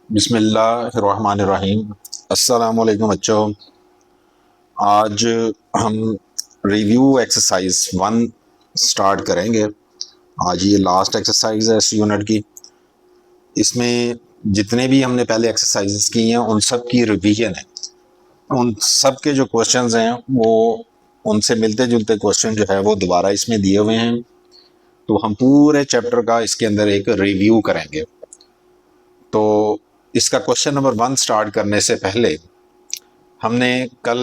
बिस्मिल्लाहिर्रहमानिर्रहीम। अस्सलाम वालेकुम बच्चों। आज हम रिव्यू एक्सरसाइज 1 स्टार्ट करेंगे। आज ये लास्ट एक्सरसाइज है इस यूनिट की। इसमें जितने भी हमने पहले एक्सरसाइजेस की हैं उन सब की रिवीजन है। उन सब के जो क्वेश्चंस हैं वो उनसे मिलते जुलते क्वेश्चन जो है वो दोबारा इसमें दिए हुए हैं। तो हम पूरे चैप्टर का इसके अंदर एक रिव्यू करेंगे। तो इसका क्वेश्चन नंबर 1 स्टार्ट करने से पहले हमने कल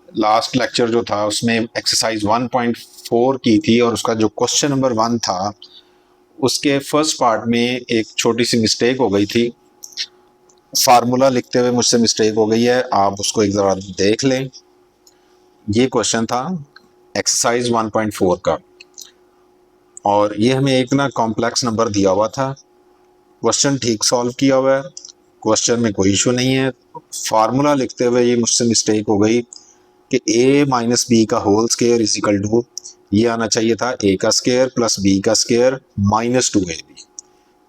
लास्ट लेक्चर जो था उसमें एक्सरसाइज 1.4 की थी और उसका जो क्वेश्चन नंबर 1 था उसके फर्स्ट पार्ट में एक छोटी सी मिस्टेक हो गई थी। फार्मूला लिखते हुए मुझसे मिस्टेक हो गई है, आप उसको एक ज़रा देख लें। ये क्वेश्चन था एक्सरसाइज 1.4 का और ये हमें एक ना कॉम्प्लेक्स नंबर दिया हुआ था। क्वेश्चन ठीक सॉल्व किया हुआ है, क्वेश्चन में कोई इशू नहीं है। फार्मूला लिखते हुए ये मुझसे मिस्टेक हो गई कि a माइनस बी का whole square is equal to, ये आना चाहिए था a का स्केयर प्लस b का स्केयर माइनस 2ab।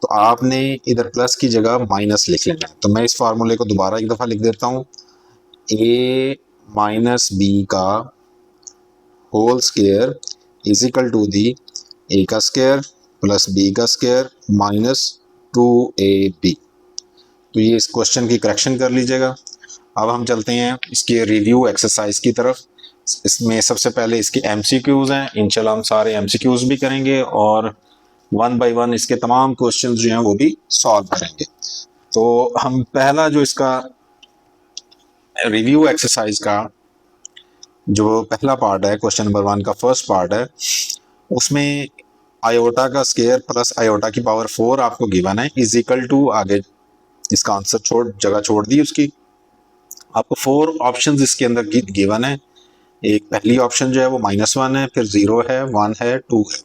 तो आपने इधर प्लस की जगह माइनस लिख लेना है। तो मैं इस फार्मूले को दोबारा एक दफ़ा लिख देता हूँ। a माइनस बी का whole square is equal to the a का स्केयर प्लस b का स्केयर माइनस 2ab। तो ये इस क्वेश्चन की करेक्शन कर लीजिएगा। अब हम चलते हैं इसके रिव्यू एक्सरसाइज की तरफ। इसमें सबसे पहले इसके एमसीक्यूज हैं, इंशाल्लाह हम सारे एमसीक्यूज भी करेंगे और 1 बाय 1 इसके तमाम क्वेश्चंस जो हैं वो भी सॉल्व करेंगे। तो हम पहला जो इसका रिव्यू एक्सरसाइज का जो पहला पार्ट है, क्वेश्चन नंबर 1 का फर्स्ट पार्ट है, उसमें आयोटा का स्केयर प्लस आयोटा की पावर 4 आपको गिवन है इज इक्वल टू, आगे इसका आंसर जगह छोड़ दी उसकी। आपको 4 ऑप्शंस इसके अंदर गिवन है। एक पहली ऑप्शन जो है वो -1 है, फिर 0 है, 1 है, 2 है।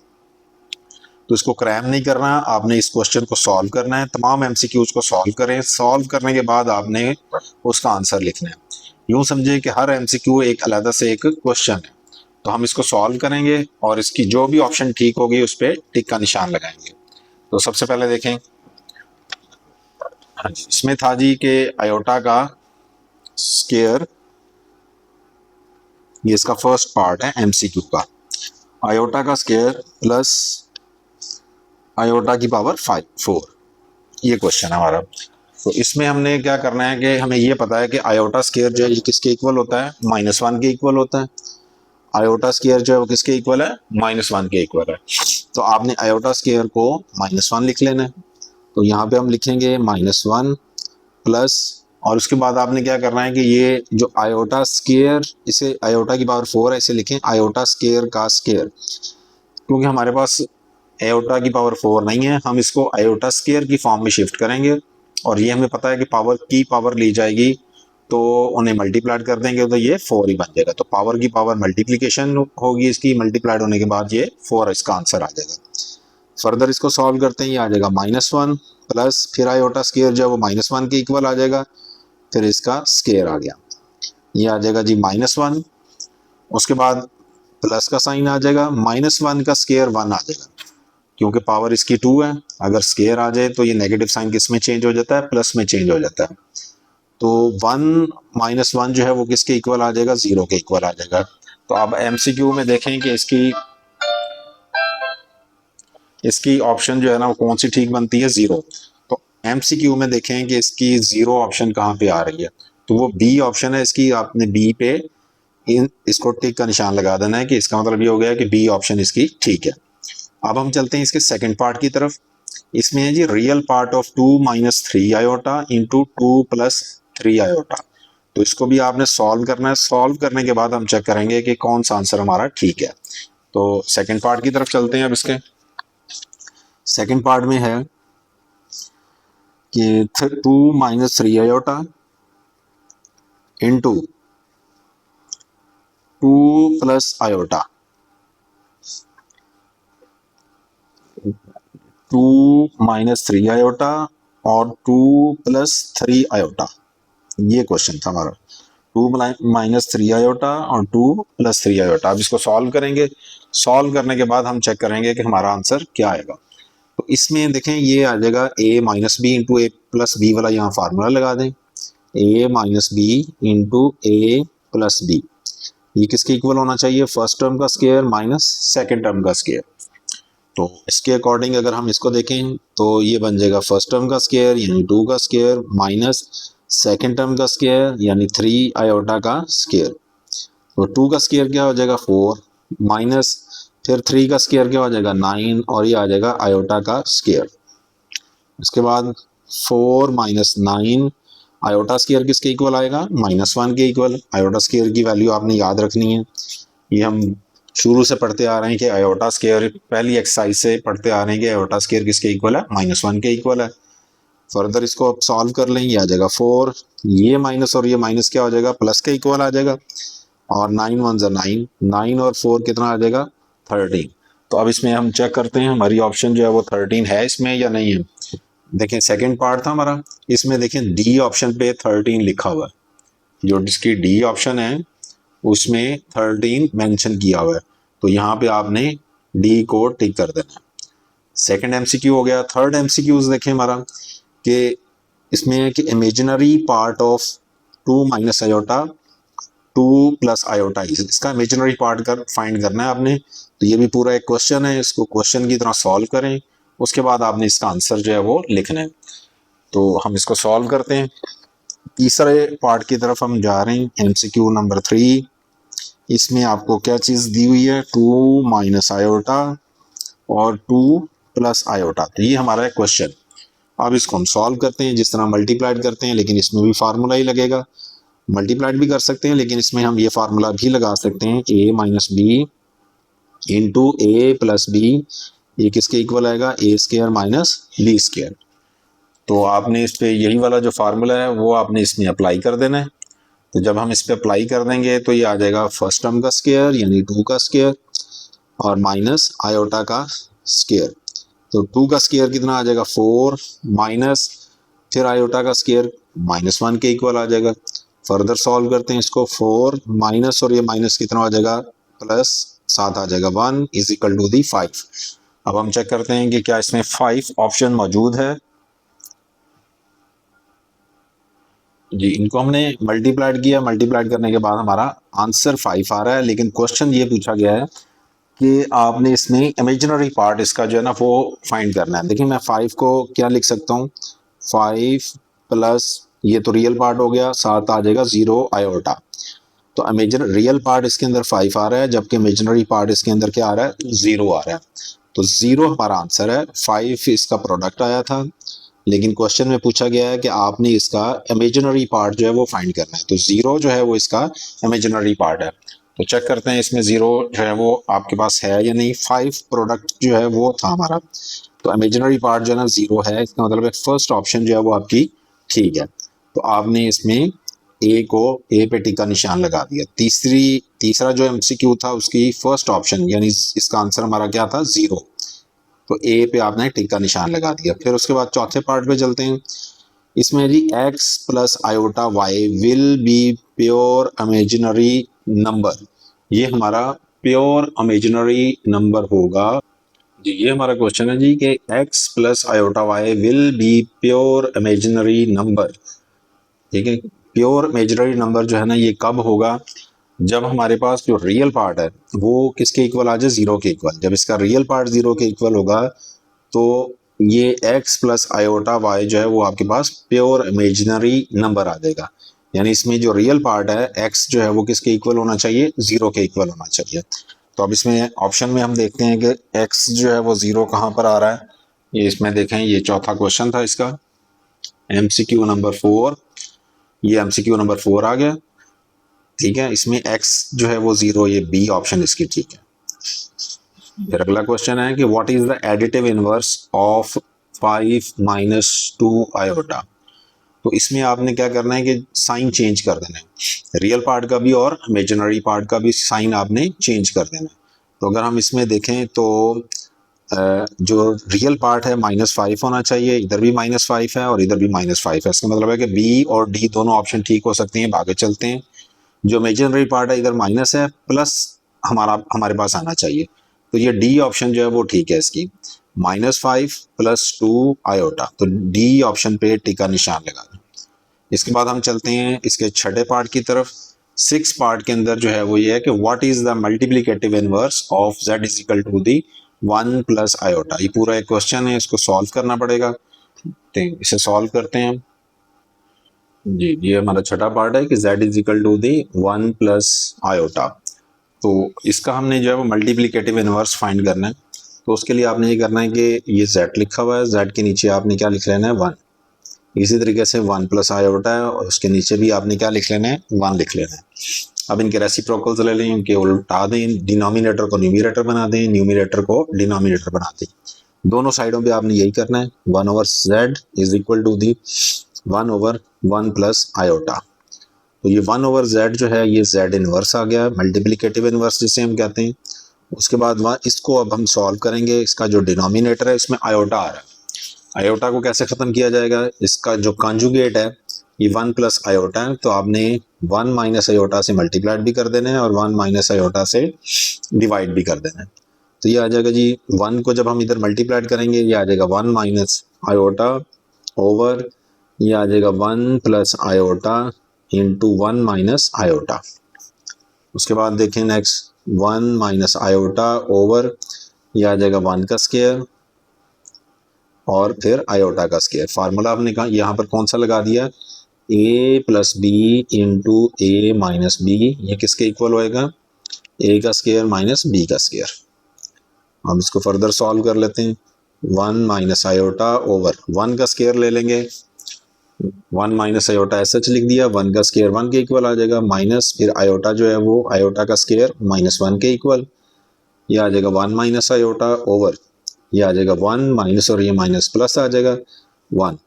तो इसको क्रैम नहीं करना, आपने इस क्वेश्चन को सॉल्व करना है। तमाम एमसीक्यूज को सॉल्व करें, सॉल्व करने के बाद आपने उसका आंसर लिखना है। यूं समझे कि हर एमसीक्यू एक अलग से एक क्वेश्चन है। तो हम इसको सॉल्व करेंगे और इसकी जो भी ऑप्शन ठीक होगी उस पर टिक का निशान लगाएंगे। तो सबसे पहले देखें, हाँ जी, इसमें था जी कि आयोटा का स्केयर, ये इसका फर्स्ट पार्ट है एमसीक्यू का। आयोटा का स्केयर प्लस आयोटा की पावर 4, ये क्वेश्चन है हमारा। तो इसमें हमने क्या करना है कि हमें ये पता है कि आयोटा स्केयर जो है ये किसके इक्वल होता है, -1 के इक्वल होता है। आयोटा स्केयर जो है वो किसके इक्वल है, -1 के इक्वल है। तो आपने आयोटा स्केयर को -1 लिख लेना है। तो यहाँ पे हम लिखेंगे -1 प्लस, और उसके बाद आपने क्या करना है कि ये जो आयोटा स्केयर, इसे आयोटा की पावर 4 है, इसे लिखें आयोटा स्केयर का स्केयर। क्योंकि हमारे पास आयोटा की पावर 4 नहीं है, हम इसको आयोटा स्केयर की फॉर्म में शिफ्ट करेंगे। और ये हमें पता है कि पावर की पावर ली जाएगी तो उन्हें मल्टीप्लाइड कर देंगे तो ये 4 ही बन जाएगा। तो पावर की पावर मल्टीप्लीकेशन होगी, इसकी मल्टीप्लाइड होने के बाद ये 4 इसका आंसर आ जाएगा। फर्दर इसको सॉल्व करते हैं, ये आ जाएगा -1 प्लस, फिर आयोटा स्केयर जो है वो -1 के इक्वल आ जाएगा, फिर इसका स्केयर आ गया, ये आ जाएगा जी -1। उसके बाद प्लस का साइन आ जाएगा, -1 का स्केयर 1 आ जाएगा। क्योंकि पावर इसकी 2 है, अगर स्केयर आ जाए तो ये नेगेटिव साइन किस में चेंज हो जाता है, प्लस में चेंज हो जाता है। तो 1 -1 जो है वो किसके इक्वल आ जाएगा, 0 के इक्वल आ जाएगा। तो अब एमसीक्यू में देखें कि इसकी ऑप्शन जो है ना वो कौन सी ठीक बनती है, 0। तो एमसीक्यू में देखें कि इसकी 0 ऑप्शन कहाँ पे आ रही है, तो वो बी ऑप्शन है इसकी। आपने बी पे इसको टिक का निशान लगा देना है कि इसका मतलब ये हो गया कि बी ऑप्शन इसकी ठीक है। अब हम चलते हैं इसके सेकंड पार्ट की तरफ। इसमें है जी real part of 2 - 3 iota into 2 + 3 iota. तो इसको भी आपने सॉल्व करना है। सॉल्व करने के बाद हम चेक करेंगे कि कौन सा आंसर हमारा ठीक है। तो सेकंड पार्ट की तरफ चलते हैं। अब इसके सेकंड पार्ट में है कि 2 - 3 आयोटा इंटू 2 + आयोटा, 2 - 3 आयोटा और 2 + 3 आयोटा, ये क्वेश्चन था हमारा। 2 - 3 आयोटा और 2 + 3 आयोटा। अब इसको सॉल्व करेंगे। सॉल्व करने के बाद हम चेक करेंगे कि हमारा आंसर क्या आएगा। तो इसमें देखें ये आ जाएगा a minus B into A plus B वाला, यहाँ फार्मूला लगा दें, a minus B into A plus B, ये किसके इक्वल होना चाहिए, फर्स्ट टर्म का स्क्वायर माइनस सेकेंड टर्म का स्क्वायर। तो इसके अकॉर्डिंग अगर हम इसको देखें तो ये बन जाएगा फर्स्ट टर्म का स्क्वायर यानी 2 का स्क्वायर माइनस सेकेंड टर्म का स्क्वायर यानी 3 आयोटा का स्क्वायर। तो 2 का स्क्वायर क्या हो जाएगा 4 माइनस फिर 3 का स्क्वायर क्या हो जाएगा 9 और ये आ जाएगा आयोटा का स्क्वायर। इसके बाद 4 माइनस 9, आयोटा स्क्वायर किसके इक्वल आएगा, -1 के इक्वल। आयोटा स्क्वायर की वैल्यू आपने याद रखनी है, ये हम शुरू से पढ़ते आ रहे हैं कि आयोटा स्क्वायर, पहली एक्सरसाइज से पढ़ते आ रहे हैं कि आयोटा स्क्वायर किसके इक्वल है, -1 के इक्वल है। फर्दर इसको अब सॉल्व कर लें, ये आ जाएगा 4, ये माइनस और ये माइनस क्या हो जाएगा, प्लस के इक्वल आ जाएगा, और 9 1 जा 9, 9 और 4 कितना आ जाएगा 13। तो अब इसमें हम चेक करते हैं हमारी ऑप्शन जो है वो 13 है इसमें या नहीं है। देखें सेकंड पार्ट था हमारा, इसमें देखें डी ऑप्शन पे 13 लिखा हुआ है, जो जिसकी डी ऑप्शन है उसमें 13 मेंशन किया हुआ है, तो यहाँ पे आपने डी को टिक कर देना है। सेकंड एमसीक्यू हो गया। थर्ड एमसीक्यू देखें हमारा कि इसमें है कि imaginary part of 2 minus iota 2 plus iota, इसका इमेजिनरी पार्ट कर फाइंड करना है आपने। तो ये भी पूरा एक क्वेश्चन है, इसको क्वेश्चन की तरह सॉल्व करें, उसके बाद आपने इसका आंसर जो है वो लिखना है। तो हम इसको सॉल्व करते हैं। तीसरे पार्ट की तरफ हम जा रहे हैं, एमसीक्यू नंबर 3। इसमें आपको क्या चीज़ दी हुई है, 2 माइनस आयोटा और 2 प्लस आयोटा, तो ये हमारा क्वेश्चन। अब इसको हम सॉल्व करते हैं जिस तरह मल्टीप्लाइड करते हैं, लेकिन इसमें भी फार्मूला ही लगेगा। मल्टीप्लाइड भी कर सकते हैं लेकिन इसमें हम ये फार्मूला भी लगा सकते हैं, a minus B into A plus B, ये किसके इक्वल आएगा, A square minus B square. तो आपने इस पे यही वाला जो फार्मूला है वो आपने इसमें अप्लाई कर देना है। तो जब हम इस पे अप्लाई कर देंगे तो ये आ जाएगा फर्स्ट टर्म का स्क्वायर यानी 2 का स्क्वायर और माइनस आयोटा का स्क्वायर। तो 2 का स्क्वायर कितना आ जाएगा 4 माइनस फिर आयोटा का स्क्वायर -1 के इक्वल आ जाएगा। फर्दर सॉल्व करते हैं इसको, 4 माइनस और ये माइनस कितना आ जाएगा +7 आ जाएगा, 1 इज इक्वल टू दी 5। अब हम चेक करते हैं कि क्या इसमें 5 ऑप्शन मौजूद है जी। इनको हमने मल्टीप्लाइड किया, मल्टीप्लाइड करने के बाद हमारा आंसर 5 आ रहा है, लेकिन क्वेश्चन ये पूछा गया है कि आपने इसमें इमेजिनरी पार्ट इसका जो है ना वो फाइंड करना है। देखिए मैं 5 को क्या लिख सकता हूँ, 5 प्लस ये तो रियल पार्ट हो गया, साथ आ जाएगा 0 आयोटा। तो इमेजिन रियल पार्ट इसके अंदर 5 आ रहा है, जबकि इमेजिनरी पार्ट इसके अंदर क्या आ रहा है 0 आ रहा है। तो 0 हमारा आंसर है, 5 इसका प्रोडक्ट आया था, लेकिन क्वेश्चन में पूछा गया है कि आपने इसका इमेजिनरी पार्ट जो है वो फाइंड करना है। तो 0 जो है वो इसका इमेजिनरी पार्ट है। तो चेक करते हैं इसमें 0 जो है वो आपके पास है या नहीं। 5 प्रोडक्ट जो है वो था हमारा, तो इमेजिनरी पार्ट जो है ना 0 है, इसका मतलब है फर्स्ट ऑप्शन जो है वो आपकी ठीक है। तो आपने इसमें ए को ए पे टिक का निशान लगा दिया। तीसरा जो एमसीक्यू था उसकी फर्स्ट ऑप्शन यानी इसका आंसर हमारा क्या था 0, तो ए पे आपने टिक का निशान लगा दिया। फिर उसके बाद चौथे पार्ट पे चलते हैं। इसमें जी x plus iota Y will be pure imaginary number, ये हमारा प्योर इमेजिनरी नंबर होगा जी। ये हमारा क्वेश्चन है जी कि x plus iota Y will be pure imaginary number, ठीक है। प्योर इमेजिनरी नंबर जो है ना ये कब होगा, जब हमारे पास जो रियल पार्ट है वो किसके इक्वल आ जाए 0 के इक्वल। जब इसका रियल पार्ट 0 के इक्वल होगा तो ये x प्लस आयोटा वाई जो है वो आपके पास प्योर इमेजिनरी नंबर आ जाएगा। यानी इसमें जो रियल पार्ट है x जो है वो किसके इक्वल होना चाहिए 0 के इक्वल होना चाहिए। तो अब इसमें ऑप्शन में हम देखते हैं कि x जो है वो 0 कहाँ पर आ रहा है। ये इसमें देखें, ये चौथा क्वेश्चन था इसका, MCQ नंबर 4, ये MCQ नंबर 4 आ गया, ठीक है। इसमें x जो है वो 0, ये बी ऑप्शन इसकी ठीक है। फिर अगला क्वेश्चन है कि what is the additive inverse of 5 minus 2 iota. तो इसमें आपने क्या करना है कि साइन चेंज कर देना है, रियल पार्ट का भी और इमेजिनरी पार्ट का भी साइन आपने चेंज कर देना है। तो अगर हम इसमें देखें तो जो रियल पार्ट है -5 होना चाहिए, इधर भी -5 है और इधर भी -5 है। इसका मतलब है कि बी और डी दोनों ऑप्शन ठीक हो सकते हैं। आगे चलते हैं, जो इमेजिनरी पार्ट है इधर माइनस है, प्लस हमारे पास आना चाहिए, तो ये डी ऑप्शन जो है वो ठीक है इसकी। -5 + 2 आयोटा। तो डी ऑप्शन पे टिका निशान लगा दें। इसके बाद हम चलते हैं इसके छठे पार्ट की तरफ। 6 पार्ट के अंदर जो है वो ये है कि what is the multiplicative inverse of z is equal to the 1 + iota. ये पूरा एक क्वेश्चन है, इसको सॉल्व करना पड़ेगा। तो इसे सॉल्व करते हैं हम। जी, ये हमारा छठा पार्ट है कि z is equal to the 1 + iota. तो इसका हमने जो है वो मल्टीप्लिकेटिव इनवर्स फाइंड करना है। तो उसके लिए आपने ये करना है कि ये z लिखा हुआ है, z के नीचे आपने क्या लिख लेना है 1। इसी तरीके से 1 + आयोटा है और उसके नीचे भी आपने क्या लिख लेना है 1 लिख लेना है। अब इनके रेसिप्रोकल्स ले लें, इनके उल्टा दें, डिनोमिनेटर को न्यूमरेटर बना दें, न्यूमरेटर को डिनोमिनेटर बना दें। दोनों साइडों पे आपने यही करना है। 1/z is equal to the 1/1 + iota. तो ये 1/z जो है ये z इनवर्स आ गया, मल्टीप्लिकेटिव इनवर्स जिसे हम कहते हैं। उसके बाद इसको अब हम सॉल्व करेंगे। इसका जो डिनोमिनेटर है इसमें आयोटा आ रहा है। आयोटा को कैसे ख़त्म किया जाएगा? इसका जो कॉन्जुगेट है ये 1 + आयोटा है, तो आपने 1 - आयोटा से मल्टीप्लाइड भी कर देना है और 1 - आयोटा से डिवाइड भी कर देना है। तो ये आ जाएगा जी 1 को जब हम इधर मल्टीप्लाइड करेंगे ये आ जाएगा 1 - आयोटा ओवर ये आ जाएगा 1 + आयोटा इंटू 1 - आयोटा। उसके बाद देखें नेक्स्ट 1 - आयोटा ओवर ये आ जाएगा 1 का स्क्वायर और फिर आयोटा का स्क्वायर। फार्मूला आपने कहा यहाँ पर कौन सा लगा दिया? a + b into a - b। ये किसके इक्वल होएगा? a का स्क्वायर माइनस b का स्क्वायर। हम इसको फर्दर सॉल्व कर लेते हैं। 1 - आयोटा ओवर 1 का स्क्वायर ले लेंगे, 1 - आयोटा ऐसा लिख दिया, 1 का स्क्वायर 1 के इक्वल आ जाएगा, माइनस फिर आयोटा जो है वो आयोटा का स्क्वायर -1 के इक्वल। ये आ जाएगा 1 - आयोटा ओवर ये आ जाएगा 1 माइनस और ये माइनस प्लस आ जाएगा 1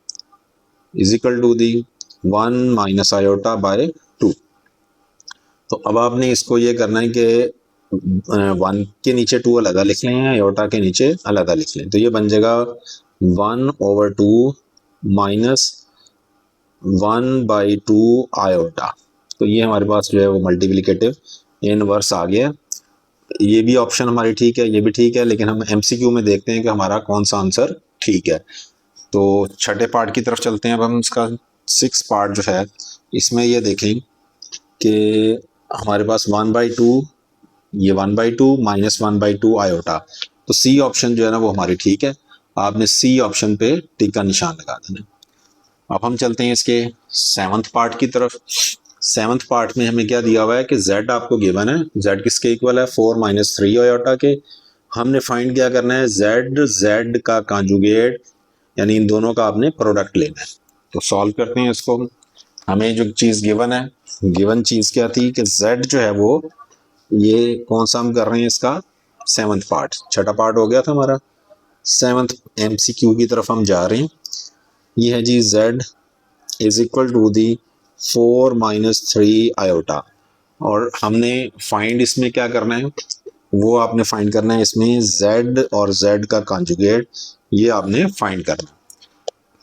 is equal to the 1 - iota by 2। तो अब आपने इसको ये करना है कि 1 के नीचे 2 अलग लिख लें, आयोटा के नीचे अलग लिख लें। तो ये बन जाएगा 1/2 माइनस 1/2 आयोटा। तो ये हमारे पास जो है वो मल्टीप्लिकेटिव इनवर्स आ गया। ये भी ऑप्शन हमारी ठीक है, ये भी ठीक है, लेकिन हम एमसीक्यू में देखते हैं कि हमारा कौन सा आंसर ठीक है। तो छठे पार्ट की तरफ चलते हैं। अब हम इसका 6 पार्ट जो है इसमें ये देखें कि हमारे पास 1/2 ये 1/2 माइनस 1/2 आयोटा। तो सी ऑप्शन जो है ना वो हमारी ठीक है। आपने सी ऑप्शन पे टिक का निशान लगा देना। अब हम चलते हैं इसके 7th पार्ट की तरफ। 7th पार्ट में हमें क्या दिया हुआ है कि z आपको गिवन है, z किसके इक्वल है 4 - 3 आयोटा के। हमने फाइंड क्या करना है z का कॉन्जुगेट, यानी इन दोनों का आपने प्रोडक्ट लेना है। तो सॉल्व करते हैं इसको। हमें जो चीज़ गिवन है, गिवन चीज़ क्या थी कि z जो है वो ये कौन सा हम कर रहे हैं इसका 7th पार्ट। छठा पार्ट हो गया था हमारा, 7th MCQ की तरफ हम जा रहे हैं। ये है जी z is equal to the 4 - 3 iota. और हमने फाइंड इसमें क्या करना है वो आपने फाइंड करना है इसमें z और z का कॉन्जुगेट, ये आपने फाइंड करना है।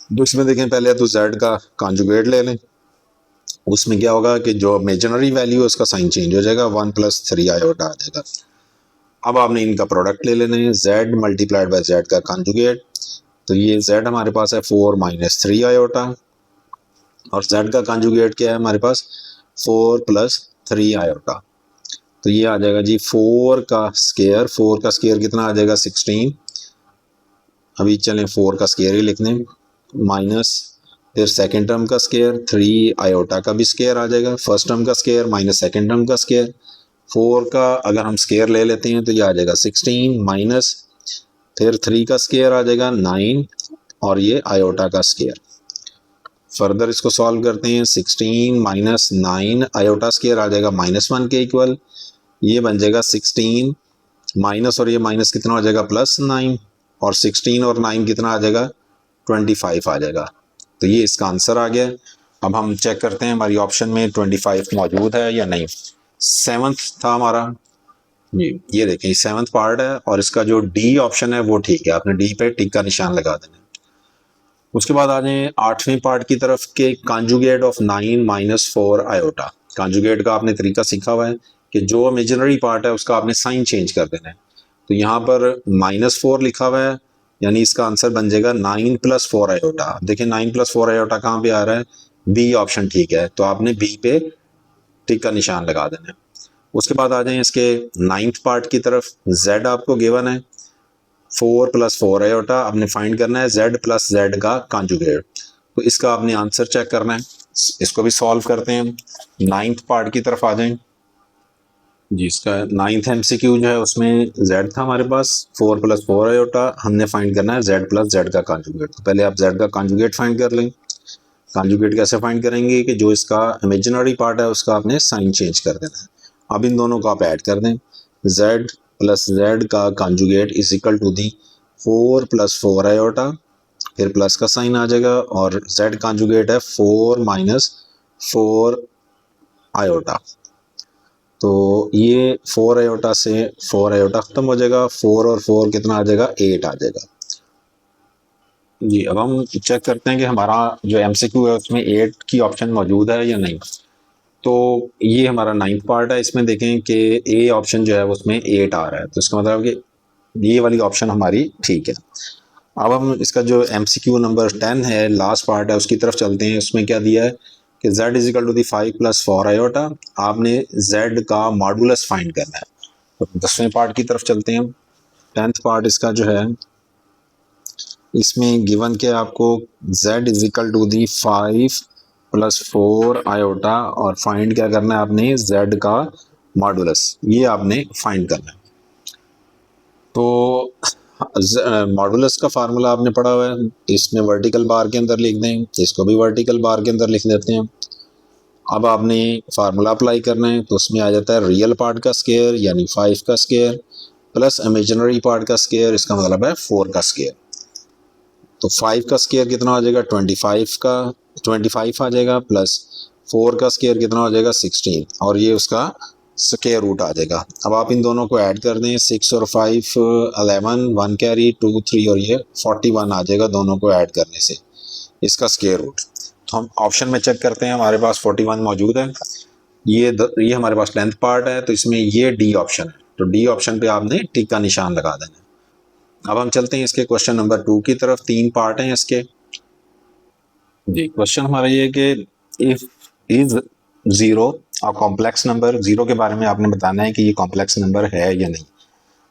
तो इसमें देखें पहले तो z का कॉन्जुगेट ले लें। उसमें क्या होगा कि जो इमेजिनरी वैल्यू है उसका साइन चेंज हो जाएगा, 1 + 3 आयोटा आ जाएगा। अब आपने इनका प्रोडक्ट ले लेना है, z मल्टीप्लाइड बाय z का कॉन्जुगेट। तो ये z हमारे पास है 4 - 3 आयोटा और z का कॉन्जुगेट क्या है हमारे पास 4 + 3 आयोटा। तो ये आ जाएगा जी 4 का स्क्वायर, 4 का स्क्वायर कितना आ जाएगा 16। अभी चलें 4 का स्क्वायर ही लिखने, माइनस फिर सेकेंड टर्म का स्क्वायर 3 आयोटा का भी स्क्वायर आ जाएगा, फर्स्ट टर्म का स्क्वायर माइनस सेकेंड टर्म का स्क्वायर। 4 का अगर हम स्क्वायर ले लेते हैं तो ये आ जाएगा 16 माइनस फिर 3 का स्क्वायर आ जाएगा 9 और ये आयोटा का स्क्वायर। फर्दर इसको सॉल्व करते हैं, 16 माइनस 9 आयोटा स्क्वायर आ जाएगा -1 के इक्वल। ये बन जाएगा 16 माइनस और ये माइनस कितना हो जाएगा +9 और 16 और 9 कितना आ जाएगा 25 आ जाएगा। तो ये इसका आंसर आ गया। अब हम चेक करते हैं हमारी ऑप्शन में 25 मौजूद है या नहीं। 7th था हमारा, ये देखें 7th पार्ट है और इसका जो डी ऑप्शन है वो ठीक है, आपने डी पे टिक का निशान लगा देना। उसके बाद आ जाए 8वें पार्ट की तरफ के कॉन्जुगेट ऑफ 9 - 4 आयोटा। कॉन्जुगेट का आपने तरीका सीखा हुआ है कि जो इमेजिनरी पार्ट है उसका आपने साइन चेंज कर देना है। तो यहाँ पर -4 लिखा हुआ है यानी इसका आंसर बन जाएगा 9 + 4 आयोटा। देखिए 9 + 4 आयोटा कहाँ पे आ रहा है, बी ऑप्शन ठीक है, तो आपने बी पे टिक का निशान लगा देना है। उसके बाद आ जाए इसके 9th पार्ट की तरफ। z आपको गिवन है 4 + 4 आयोटा, आपने फाइंड करना है z + z का कॉन्जुगेट। तो इसका आपने आंसर चेक करना है, इसको भी सॉल्व करते हैं। 9th पार्ट की तरफ आ जाएं जी। इसका 9th MCQ जो है उसमें z था हमारे पास 4 + 4 आयोटा, हमने फाइंड करना है z + z का कॉन्जुगेट। तो पहले आप z का कॉन्जुगेट फाइंड कर लें। कॉन्जुगेट कैसे फाइंड करेंगे कि जो इसका इमेजिनरी पार्ट है उसका आपने साइन चेंज कर देना है। अब इन दोनों को आप ऐड कर दें, z + z का conjugate is equal to the 4 + 4 iota, फिर प्लस का साइन आ जाएगा, और z कॉन्जुगेट है 4 - 4 आयोटा। तो ये 4 आयोटा से 4 आयोटा खत्म हो जाएगा, 4 और 4 कितना आ जाएगा, 8 आ जाएगा जी। अब हम चेक करते हैं कि हमारा जो MCQ है उसमें 8 की ऑप्शन मौजूद है या नहीं। तो ये हमारा 9th पार्ट है, इसमें देखें कि ए ऑप्शन जो है उसमें 8 आ रहा है, तो इसका मतलब कि ये वाली ऑप्शन हमारी ठीक है। अब हम इसका जो MCQ नंबर 10 है, लास्ट पार्ट है, उसकी तरफ चलते हैं। उसमें क्या दिया है कि z = 5 + 4 आयोटा, आपने z का मॉडुलस फाइंड करना है। तो 10वें पार्ट की तरफ चलते हैं। 10th पार्ट इसका जो है, इसमें गिवन के आपको z = 5 + 4 आयोटा, और फाइंड क्या करना है आपने, z का मॉडुलस, ये आपने फाइंड करना है। तो मॉडुलस का फार्मूला आपने पढ़ा हुआ है, इसमें वर्टिकल बार के अंदर लिख दें, इसको भी वर्टिकल बार के अंदर लिख देते हैं। अब आपने फार्मूला अप्लाई करना है, तो उसमें आ जाता है रियल पार्ट का स्क्वायर यानी 5 का स्क्वायर प्लस इमेजिनरी पार्ट का स्क्वायर, इसका मतलब है 4 का स्क्वायर। तो 5 का स्क्वायर कितना हो जाएगा, 25 आ जाएगा, प्लस 4 का स्क्वायर कितना हो जाएगा, 16, और ये उसका स्क्वायर रूट आ जाएगा। अब आप इन दोनों को ऐड कर दें, 6 और 5 11, 1 कैरी 2 3, और ये 41 आ जाएगा दोनों को ऐड करने से, इसका स्क्वायर रूट। तो हम ऑप्शन में चेक करते हैं, हमारे पास 41 मौजूद है। ये हमारे पास 10th पार्ट है, तो इसमें ये डी ऑप्शन है, तो डी ऑप्शन पे आपने टिक का निशान लगा देना है। अब हम चलते हैं इसके क्वेश्चन नंबर 2 की तरफ। 3 पार्ट हैं इसके जी। क्वेश्चन हमारा ये है कि इफ इज 0 और कॉम्प्लेक्स नंबर, 0 के बारे में आपने बताना है कि ये कॉम्प्लेक्स नंबर है या नहीं।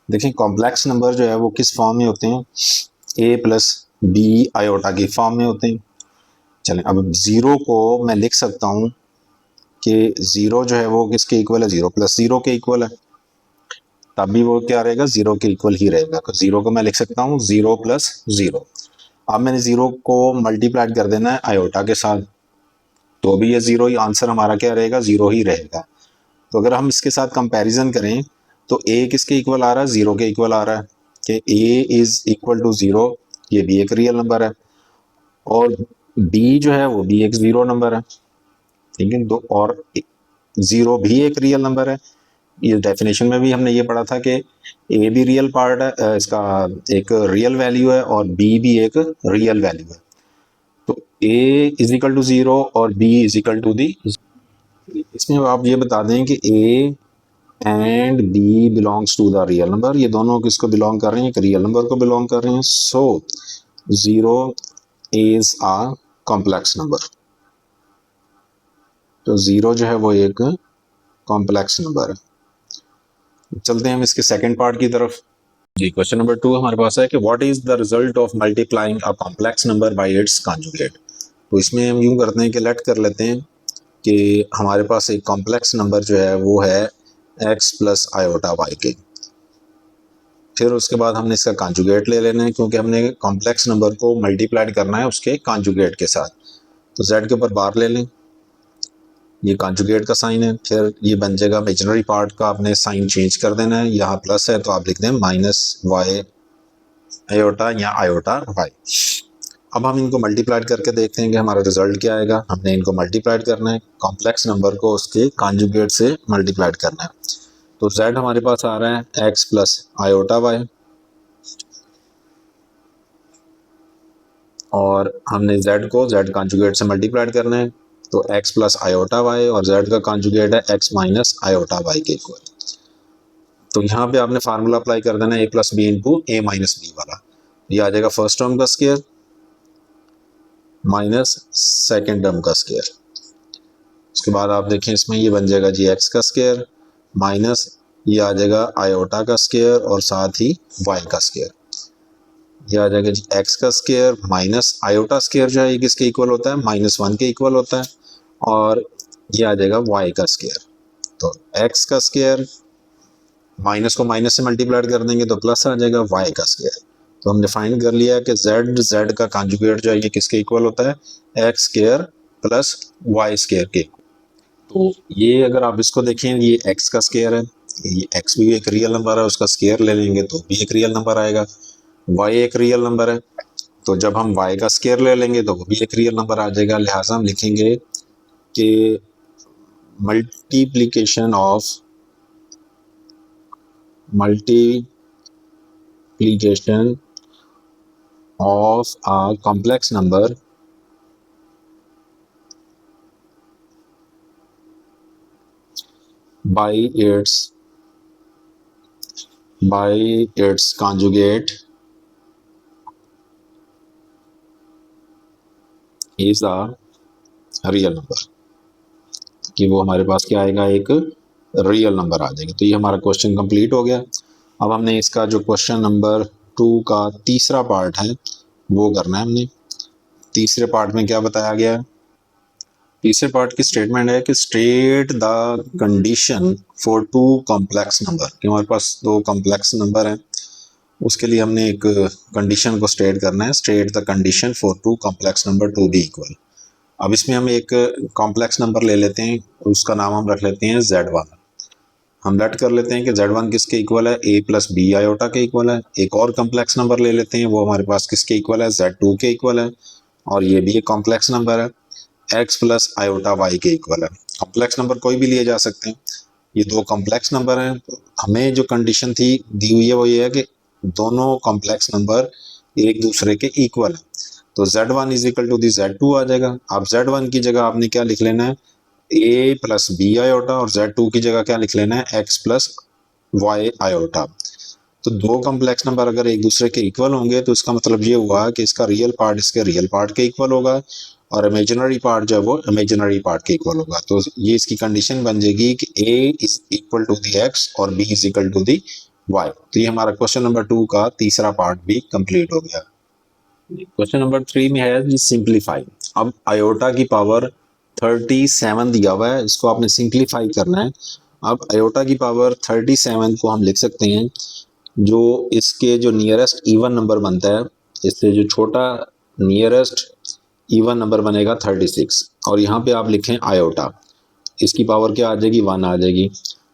देखिए कॉम्प्लेक्स नंबर जो है वो किस फॉर्म में होते हैं, a + b आयोटा की फॉर्म में होते हैं। चलें, अब 0 को मैं लिख सकता हूँ कि 0 जो है वो किसके इक्वल है, 0 + 0 के इक्वल है, तब भी वो क्या रहेगा, 0 के इक्वल ही रहेगा। तो 0 को मैं लिख सकता हूँ 0 + 0। अब मैंने 0 को मल्टीप्लाई कर देना है आयोटा के साथ, तो भी ये 0 ही आंसर हमारा क्या रहेगा, 0 ही रहेगा। तो अगर हम इसके साथ कंपैरिजन करें तो a किसके इक्वल आ रहा है, 0 के इक्वल आ रहा है कि a = 0, ये भी एक रियल नंबर है, और b जो है वो भी एक 0 नंबर है, ठीक है। दो और 0 भी एक रियल नंबर है। ये डेफिनेशन में भी हमने ये पढ़ा था कि a भी रियल पार्ट है, इसका एक रियल वैल्यू है, और b भी एक रियल वैल्यू है। तो a = 0 और b = इसमें आप ये बता दें कि a and b belongs to the real number, ये दोनों किसको बिलोंग कर रहे हैं, एक रियल नंबर को बिलोंग कर रहे हैं। सो 0 इज अ कॉम्प्लेक्स नंबर, तो 0 जो है वो एक कॉम्प्लेक्स नंबर है। चलते हैं हम इसके सेकंड पार्ट की तरफ जी। क्वेश्चन नंबर 2 हमारे पास है कि what is the result of multiplying a complex number by it's conjugate. तो इसमें हम यूं करते हैं कि लेट कर लेते हैं कि हमारे पास एक कॉम्प्लेक्स नंबर जो है वो है x + आयोटा y के। फिर उसके बाद हमने इसका कॉन्जुगेट ले लेना है, क्योंकि हमने कॉम्प्लेक्स नंबर को मल्टीप्लाई करना है उसके कॉन्जुगेट के साथ। तो z के ऊपर बार ले लें, ये कॉन्जुगेट का साइन है, फिर ये बन जाएगा इमेजिनरी पार्ट का, आपने साइन चेंज कर देना है, यहाँ प्लस है तो आप लिख दें -y आयोटा या आयोटा y। अब हम इनको मल्टीप्लाई करके देखते हैं कि हमारा रिजल्ट क्या आएगा। हमने इनको मल्टीप्लाई करना है, कॉम्प्लेक्स नंबर को उसके कॉन्जुगेट से मल्टीप्लाई करना है। तो z हमारे पास आ रहा है x + आयोटा y, और हमने z को z कॉन्जुगेट से मल्टीप्लाई करना है, तो x + आयोटा y, और z का कॉन्जुगेट है x - आयोटा y के इक्वल। तो यहाँ पे आपने फार्मूला अप्लाई कर देना a + b × a - b वाला। ये आ जाएगा फर्स्ट टर्म का स्क्वायर माइनस सेकेंड टर्म का स्क्वायर। उसके बाद आप देखें इसमें ये बन जाएगा जी एक्स का स्क्वायर माइनस ये आ जाएगा आयोटा का स्क्वायर और साथ ही वाई का स्क्वायर। ये आ जाएगा जी एक्स का स्क्वायर माइनस आयोटा स्क्वायर जो है ये किसके इक्वल होता है, -1 के इक्वल होता है। और ये आ जाएगा वाई का स्क्वायर। तो एक्स का स्क्वायर माइनस को माइनस से मल्टीप्लाई कर देंगे तो प्लस आ जाएगा वाई का स्क्वायर। तो हमने फाइंड कर लिया कि z का कॉन्जुगेट जो है ये किसके इक्वल होता है, X square plus Y square के। तो ये अगर आप इसको देखें ये x का स्क्वायर है, ये x भी एक रियल नंबर है, उसका स्क्वायर ले लेंगे तो भी एक रियल नंबर आएगा। y एक रियल नंबर है तो जब हम y का स्क्वायर ले लेंगे तो वो भी एक रियल नंबर आ जाएगा। लिहाजा हम लिखेंगे कि multiplication of a complex number by its conjugate is a real number, कि वो हमारे पास क्या आएगा, एक रियल नंबर आ जाएगा। तो ये हमारा क्वेश्चन कंप्लीट हो गया। अब हमने इसका जो क्वेश्चन नंबर 2 का तीसरा पार्ट है वो करना है हमने। तीसरे पार्ट में क्या बताया गया है, तीसरे पार्ट की स्टेटमेंट है कि state the condition for two complex number, कि हमारे पास दो कॉम्प्लेक्स नंबर हैं, उसके लिए हमने एक कंडीशन को स्टेट करना है। State the condition for two complex number to be equal. अब इसमें हम एक कॉम्प्लेक्स नंबर ले लेते हैं, उसका नाम हम रख लेते हैं Z1। हम लेट कर लेते हैं कि Z1 किसके इक्वल है, a प्लस बी आयोटा के इक्वल है। एक और कॉम्प्लेक्स नंबर ले लेते हैं, वो हमारे पास किसके इक्वल है, Z2 के इक्वल है। और ये भी एक कॉम्प्लेक्स नंबर है, x प्लस आयोटा y के इक्वल है। कॉम्प्लेक्स नंबर कोई भी लिए जा सकते हैं, ये दो कॉम्प्लेक्स नंबर हैं। हमें जो कंडीशन थी दी हुई है वो ये है कि दोनों कॉम्प्लेक्स नंबर एक दूसरे के इक्वल है। तो Z1 is equal to the Z2 आ जाएगा। अब Z1 की जगह आपने क्या लिख लेना है, a प्लस बी आयोटा, और Z2 की जगह क्या लिख लेना है, x प्लस वाई आयोटा। तो दो कॉम्प्लेक्स नंबर अगर एक दूसरे के इक्वल होंगे तो इसका मतलब ये हुआ कि इसका रियल पार्ट इसके रियल पार्ट के इक्वल होगा और इमेजिनरी पार्ट जो है वो इमेजिनरी पार्ट के इक्वल होगा। तो ये इसकी कंडीशन बन जाएगी कि a is equal to the x और b is equal to the y। तो ये हमारा क्वेश्चन नंबर 2 का तीसरा पार्ट भी कंप्लीट हो गया। क्वेश्चन नंबर 3 में है सिंप्लीफाई। अब आयोटा की पावर 37 दिया हुआ है, इसको आपने सिंप्लीफाई करना है। अब आयोटा की पावर 37 को हम लिख सकते हैं, जो इसके जो नियरेस्ट इवन नंबर बनता है, इससे जो छोटा नियरेस्ट इवन नंबर बनेगा 36, और यहाँ पे आप लिखें आयोटा, इसकी पावर क्या आ जाएगी, 1 आ जाएगी।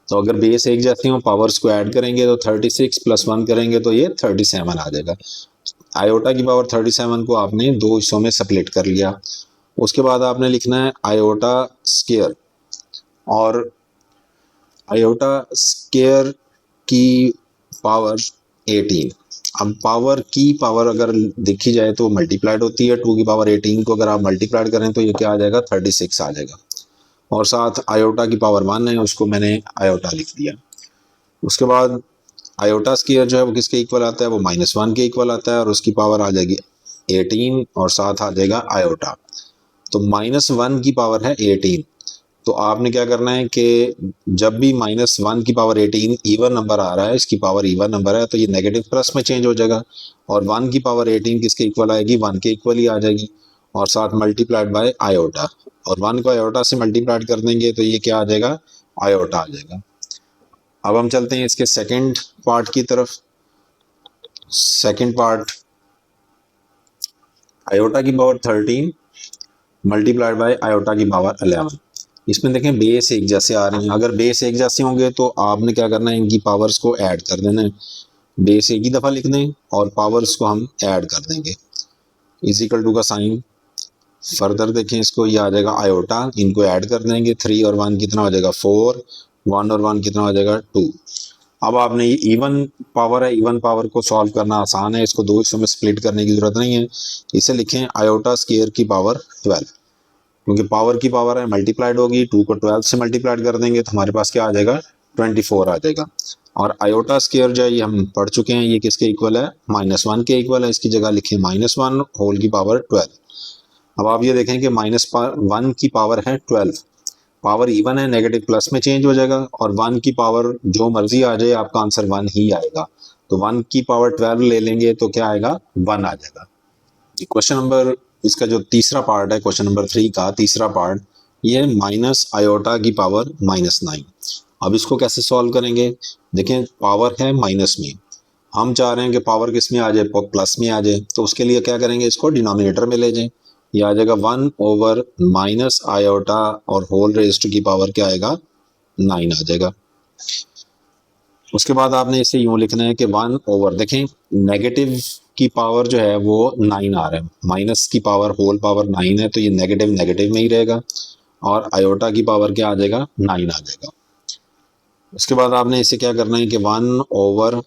तो अगर बेस एक जैसी हो, पावर्स को ऐड करेंगे तो 36 प्लस 1 करेंगे तो ये 37 आ जाएगा। आयोटा की पावर 37 को आपने दो हिस्सों में स्प्लिट कर लिया। उसके बाद आपने लिखना है आयोटा स्क्वायर, और आयोटा स्क्वायर की पावर 18। अब पावर की पावर अगर देखी जाए तो मल्टीप्लाइड होती है, 2 की पावर 18 को अगर आप मल्टीप्लाइड करें तो ये क्या आ जाएगा, 36 आ जाएगा। और साथ आयोटा की पावर 1 है, उसको मैंने आयोटा लिख दिया। उसके बाद आयोटा स्क्वायर जो है वो किसके इक्वल आता है, वो -1 के इक्वल आता है, और उसकी पावर आ जाएगी 18 और साथ आ जाएगा आयोटा। तो -1 की पावर है 18। तो आपने क्या करना है कि जब भी -1 की पावर 18 इवन नंबर आ रहा है, इसकी पावर इवन नंबर है, तो ये नेगेटिव प्लस में चेंज हो जाएगा, और 1 की पावर 18 किसके इक्वल आएगी, 1 के इक्वल ही आ जाएगी, और साथ मल्टीप्लाइड बाय आयोटा, और 1 को आयोटा से मल्टीप्लाइड कर देंगे तो ये क्या आ जाएगा, आयोटा आ जाएगा। अब हम चलते हैं इसके सेकंड पार्ट की तरफ। सेकंड पार्ट, आयोटा की पावर 13 मल्टीप्लाइड बाय आयोटा की पावर 11। इसमें देखें बेस एक जैसे आ रहे हैं, अगर बेस एक जैसे होंगे तो आपने क्या करना है, इनकी पावर्स को ऐड कर देना है। बेस एक ही दफ़ा लिख दें और पावर्स को हम ऐड कर देंगे, इज इक्वल टू का साइन। फर्दर देखें इसको, ये आ जाएगा आयोटा, इनको ऐड कर देंगे, 3 और 1 कितना हो जाएगा 4, 1 और 1 कितना हो जाएगा 2। अब आपने ये इवन पावर है, इवन पावर को सॉल्व करना आसान है, इसको दो हिस्सों में स्प्लिट करने की जरूरत नहीं है। इसे लिखें आयोटा स्क्वायर की पावर 12, क्योंकि पावर की पावर है मल्टीप्लाइड होगी, 2 को 12 से मल्टीप्लाइड कर देंगे तो हमारे पास क्या आ जाएगा, 24 आ जाएगा। और आयोटा स्केयर जो है ये हम पढ़ चुके हैं, ये किसके इक्वल है, -1 के इक्वल है। इसकी जगह लिखें -1 होल की पावर 12। अब आप ये देखें कि -1 की पावर है 12, पावर इवन है, नेगेटिव प्लस में चेंज हो जाएगा, और 1 की पावर जो मर्जी आ जाए आपका आंसर 1 ही आएगा। तो 1 की पावर 12 ले लेंगे तो क्या आएगा, 1 आ जाएगा। क्वेश्चन नंबर, इसका जो तीसरा पार्ट है क्वेश्चन नंबर 3 का तीसरा पार्ट, ये है माइनस आयोटा की पावर -9। अब इसको कैसे सॉल्व करेंगे, देखें पावर है माइनस में, हम चाह रहे हैं कि पावर किस में आ जाए, प्लस में आ जाए। तो उसके लिए क्या करेंगे, इसको डिनोमिनेटर में ले जाएं, ये आ जाएगा 1 ओवर माइनस आयोटा और होल रेज़्ड की पावर क्या आएगा, 9 आ जाएगा। उसके बाद आपने इसे यूं लिखना है कि 1 ओवर, देखें नेगेटिव की पावर जो है वो 9 आ रहा है, माइनस की पावर होल पावर 9 है, तो ये नेगेटिव नेगेटिव में ही रहेगा, और आयोटा की पावर क्या आ जाएगा, 9 आ जाएगा। उसके बाद आपने इसे क्या करना है कि 1 ओवर,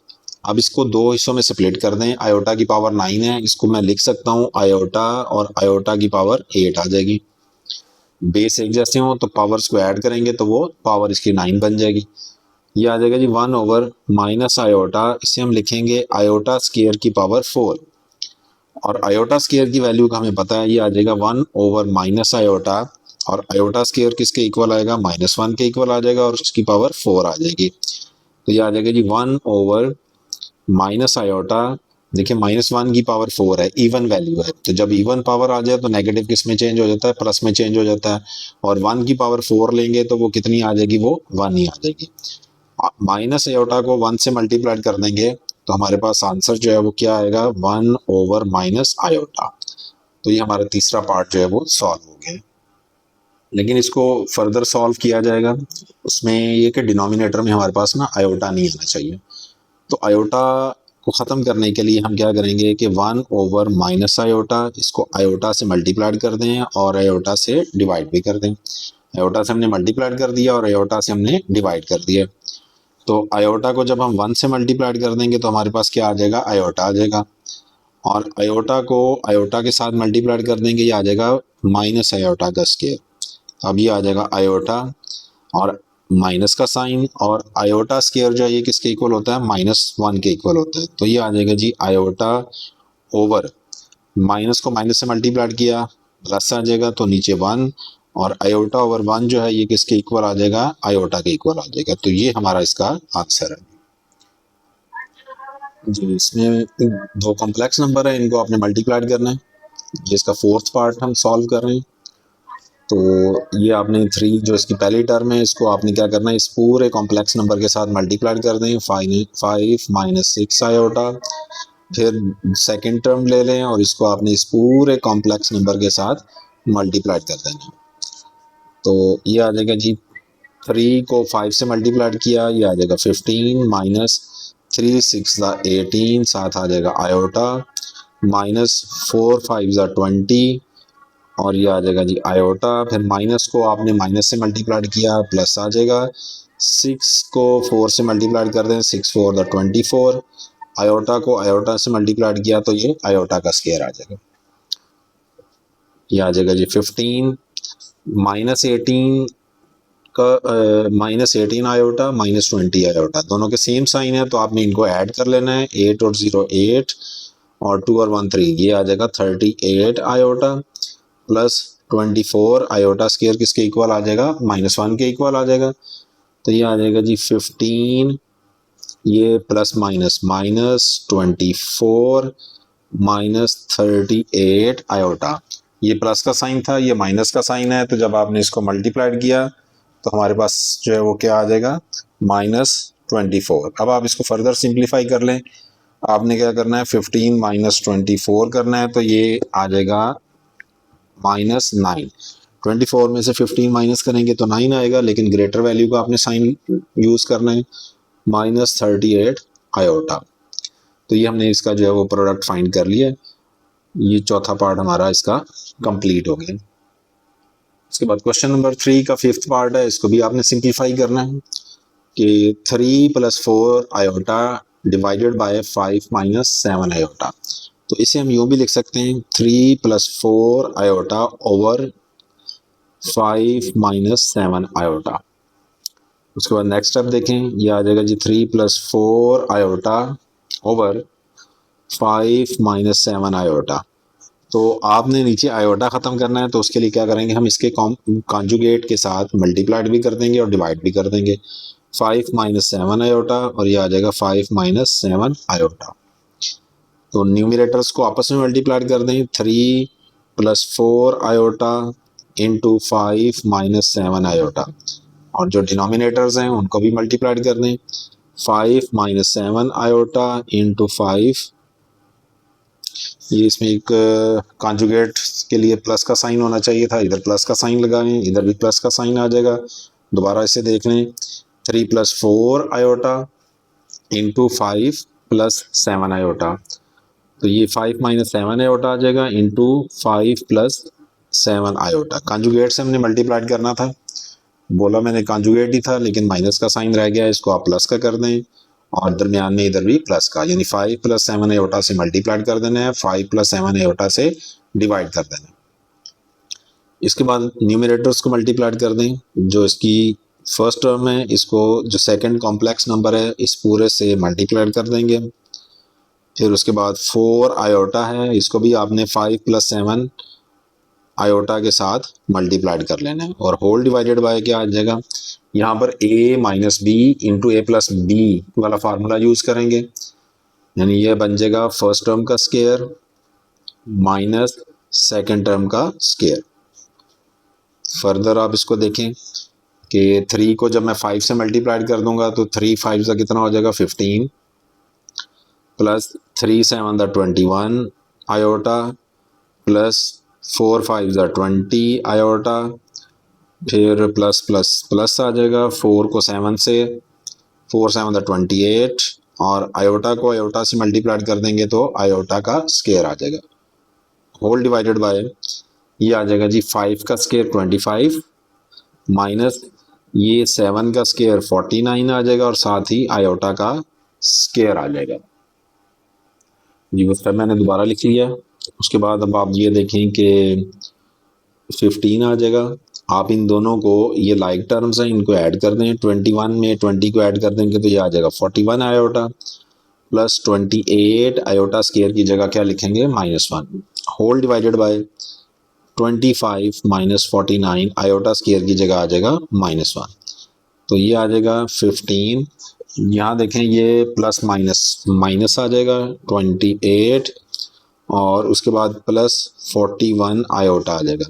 अब इसको दो हिस्सों में स्प्लिट कर दें, आयोटा की पावर 9 है, इसको मैं लिख सकता हूँ आयोटा और आयोटा की पावर 8 आ जाएगी। बेस एक जैसे हो तो पावर्स को ऐड करेंगे तो वो पावर इसकी 9 बन जाएगी। ये आ जाएगा जी 1 ओवर माइनस आयोटा, इसे हम लिखेंगे आयोटा स्केयर की पावर 4, और आयोटा स्केयर की वैल्यू का हमें पता है, ये आ जाएगा 1 ओवर माइनस आयोटा, और आयोटा स्केयर किसके इक्वल आएगा, -1 के इक्वल आ जाएगा, और उसकी पावर 4 आ जाएगी। तो ये आ जाएगा जी 1 ओवर माइनस आयोटा, देखिए -1 की पावर 4 है, इवन वैल्यू है, तो जब इवन पावर आ जाए तो नेगेटिव किस में चेंज हो जाता है, प्लस में चेंज हो जाता है, और 1 की पावर 4 लेंगे तो वो कितनी आ जाएगी, वो 1 ही आ जाएगी। माइनस आयोटा को 1 से मल्टीप्लाई कर देंगे तो हमारे पास आंसर जो है वो क्या आएगा, 1 ओवर माइनस आयोटा। तो ये हमारा तीसरा पार्ट जो है वो सॉल्व हो गया। लेकिन इसको फर्दर सॉल्व किया जाएगा, उसमें ये कि डिनोमिनेटर में हमारे पास ना आयोटा नहीं आना चाहिए। तो आयोटा को ख़त्म करने के लिए हम क्या करेंगे कि 1 ओवर माइनस आयोटा, इसको आयोटा से मल्टीप्लाई कर दें और आयोटा से डिवाइड भी कर दें। आयोटा से हमने मल्टीप्लाई कर दिया और आयोटा से हमने डिवाइड कर दिया। तो आयोटा को जब हम 1 से मल्टीप्लाई कर देंगे तो हमारे पास क्या आ जाएगा, आयोटा आ जाएगा, और आयोटा को आयोटा के साथ मल्टीप्लाई कर देंगे, ये आ जाएगा माइनस आयोटा का स्केयर। अब ये आ जाएगा आयोटा और माइनस का साइन, और आयोटा स्केयर जो है ये किसके इक्वल होता है, -1 के इक्वल होता है। तो ये आ जाएगा जी आयोटा ओवर, माइनस को माइनस से मल्टीप्लाई किया प्लस आ जाएगा तो नीचे 1, और आयोटा ओवर 1 जो है ये किसके इक्वल आ जाएगा, आयोटा के इक्वल आ जाएगा। तो ये हमारा इसका आंसर है जी। इसमें दो कॉम्प्लेक्स नंबर है, इनको आपने मल्टीप्लाई करना है, ये इसका फोर्थ पार्ट हम सॉल्व कर रहे हैं। तो ये आपने 3 जो इसकी पहली टर्म है इसको आपने क्या करना है, इस पूरे कॉम्प्लेक्स नंबर के साथ मल्टीप्लाई कर दें, 5 माइनस 6 आयोटा, फिर सेकंड टर्म ले लें और इसको आपने इस पूरे कॉम्प्लेक्स नंबर के साथ मल्टीप्लाई कर देना। तो ये आ जाएगा जी 3 को 5 से मल्टीप्लाई किया, ये आ जाएगा 15 माइनस 3 6 18, साथ आ जाएगा आयोटा, माइनस 4 5 20, और ये आ जाएगा जी आयोटा, फिर माइनस को आपने माइनस से मल्टीप्लाई किया प्लस आ जाएगा, 6 को 4 से मल्टीप्लाई कर दें, 6 4 24, आयोटा को आयोटा से मल्टीप्लाई किया तो ये आयोटा का स्केयर आ जाएगा। ये आ जाएगा जी 15 माइनस 18 का -18 आयोटा -20 आयोटा, दोनों के सेम साइन है तो आपने इनको ऐड कर लेना है, 8 और 0 8, और 2 और 1 3, ये आ जाएगा 38 आयोटा प्लस 24 आयोटा स्केयर किसके इक्वल आ जाएगा, -1 के इक्वल आ जाएगा। तो ये आ जाएगा जी 15, ये प्लस माइनस -24 -38 आयोटा, ये प्लस का साइन था, ये माइनस का साइन है, तो जब आपने इसको मल्टीप्लाइड किया तो हमारे पास जो है वो क्या आ जाएगा, -24। अब आप इसको फर्दर सिंप्लीफाई कर लें, आपने क्या करना है 15 -24 करना है, तो ये आ जाएगा -9। 24 में से 15 माइनस करेंगे तो 9 आएगा, लेकिन ग्रेटर वैल्यू का आपने साइन यूज करना है, -38 आयोटा। तो ये हमने इसका जो है वो प्रोडक्ट फाइंड कर लिया। ये चौथा पार्ट हमारा इसका कंप्लीट हो गया। उसके बाद क्वेश्चन नंबर 3 का 5th पार्ट है, इसको भी आपने सिंप्लीफाई करना है कि 3 + 4 आयोटा डिवाइडेड बाय 5 - 7 आयोटा। तो इसे हम यूं भी लिख सकते हैं 3 + 4 आयोटा ओवर 5 - 7 आयोटा। उसके बाद नेक्स्ट स्टेप देखें, ये आ जाएगा जी 3 + 4 आयोटा ओवर 5 - 7 आयोटा। तो आपने नीचे आयोटा ख़त्म करना है, तो उसके लिए क्या करेंगे, हम इसके कॉन्जुगेट के साथ मल्टीप्लाइड भी कर देंगे और डिवाइड भी कर देंगे। 5 - 7 आयोटा और ये आ जाएगा 5 - 7 आयोटा। तो न्यूमिरेटर्स को आपस में मल्टीप्लाइड कर दें, 3 + 4 आयोटा इंटू 5 - 7 आयोटा, और जो डिनोमिनेटर्स हैं उनको भी मल्टीप्लाइड कर दें, 5 - 7 आयोटा इंटू 5। ये इसमें एक कॉन्जुगेट के लिए प्लस का साइन होना चाहिए था, इधर प्लस का साइन लगाएं, इधर भी प्लस का साइन आ जाएगा। दोबारा इसे देख लें, 3 + 4 आयोटा इंटू 5 + 7 आयोटा। तो ये 5 - 7 आयोटा आ जाएगा इंटू 5 + 7 आयोटा। कॉन्जुगेट से हमने मल्टीप्लाइड करना था, बोला मैंने कॉन्जुगेट ही था, लेकिन माइनस का साइन रह गया, इसको आप प्लस का कर दें, और दरमियान में इधर भी प्लस का, यानी 5 + 7 आयोटा से मल्टीप्लाइड कर देना है, 5 + 7 आयोटा से डिवाइड कर देना है। इसके बाद न्यूमिनेटर्स को मल्टीप्लाइड कर दें, जो इसकी फर्स्ट टर्म है इसको जो सेकंड कॉम्प्लेक्स नंबर है इस पूरे से मल्टीप्लाइड कर देंगे। फिर उसके बाद 4 आयोटा है, इसको भी आपने 5 + 7 आयोटा के साथ मल्टीप्लाइड कर लेना है, और होल डिवाइडेड बाय क्या आ जाएगा, यहाँ पर a - b into a + b वाला फार्मूला यूज करेंगे, यानी ये बन जाएगा फर्स्ट टर्म का स्केयर माइनस सेकेंड टर्म का स्केयर। फर्दर आप इसको देखें कि 3 को जब मैं 5 से मल्टीप्लाइड कर दूंगा तो 3 5 का कितना हो जाएगा 15 प्लस 3 7 21 आयोटा प्लस 4 5 20 आयोटा, फिर प्लस प्लस प्लस आ जाएगा 4 को 7 से, 4 7 28, और आयोटा को आयोटा से मल्टीप्लाइड कर देंगे तो आयोटा का स्केयर आ जाएगा। होल डिवाइडेड बाय ये आ जाएगा जी 5 का स्केयर 25 माइनस ये 7 का स्केयर 49 आ जाएगा, और साथ ही आयोटा का स्केयर आ जाएगा जी। वो स्टेप मैंने दोबारा लिख लिया। उसके बाद अब आप ये देखें कि 15 आ जाएगा। आप इन दोनों को, ये लाइक टर्म्स हैं, इनको ऐड कर दें, 21 में 20 को ऐड कर देंगे तो ये आ जाएगा 41 आयोटा प्लस 28 आयोटा स्केयर की जगह क्या लिखेंगे -1, whole divided by 25 - 49 iota square की जगह आ जाएगा -1, तो ये आ जाएगा 15। यहाँ देखें ये प्लस माइनस माइनस आ जाएगा 28, और उसके बाद प्लस 41 आयोटा आ जाएगा,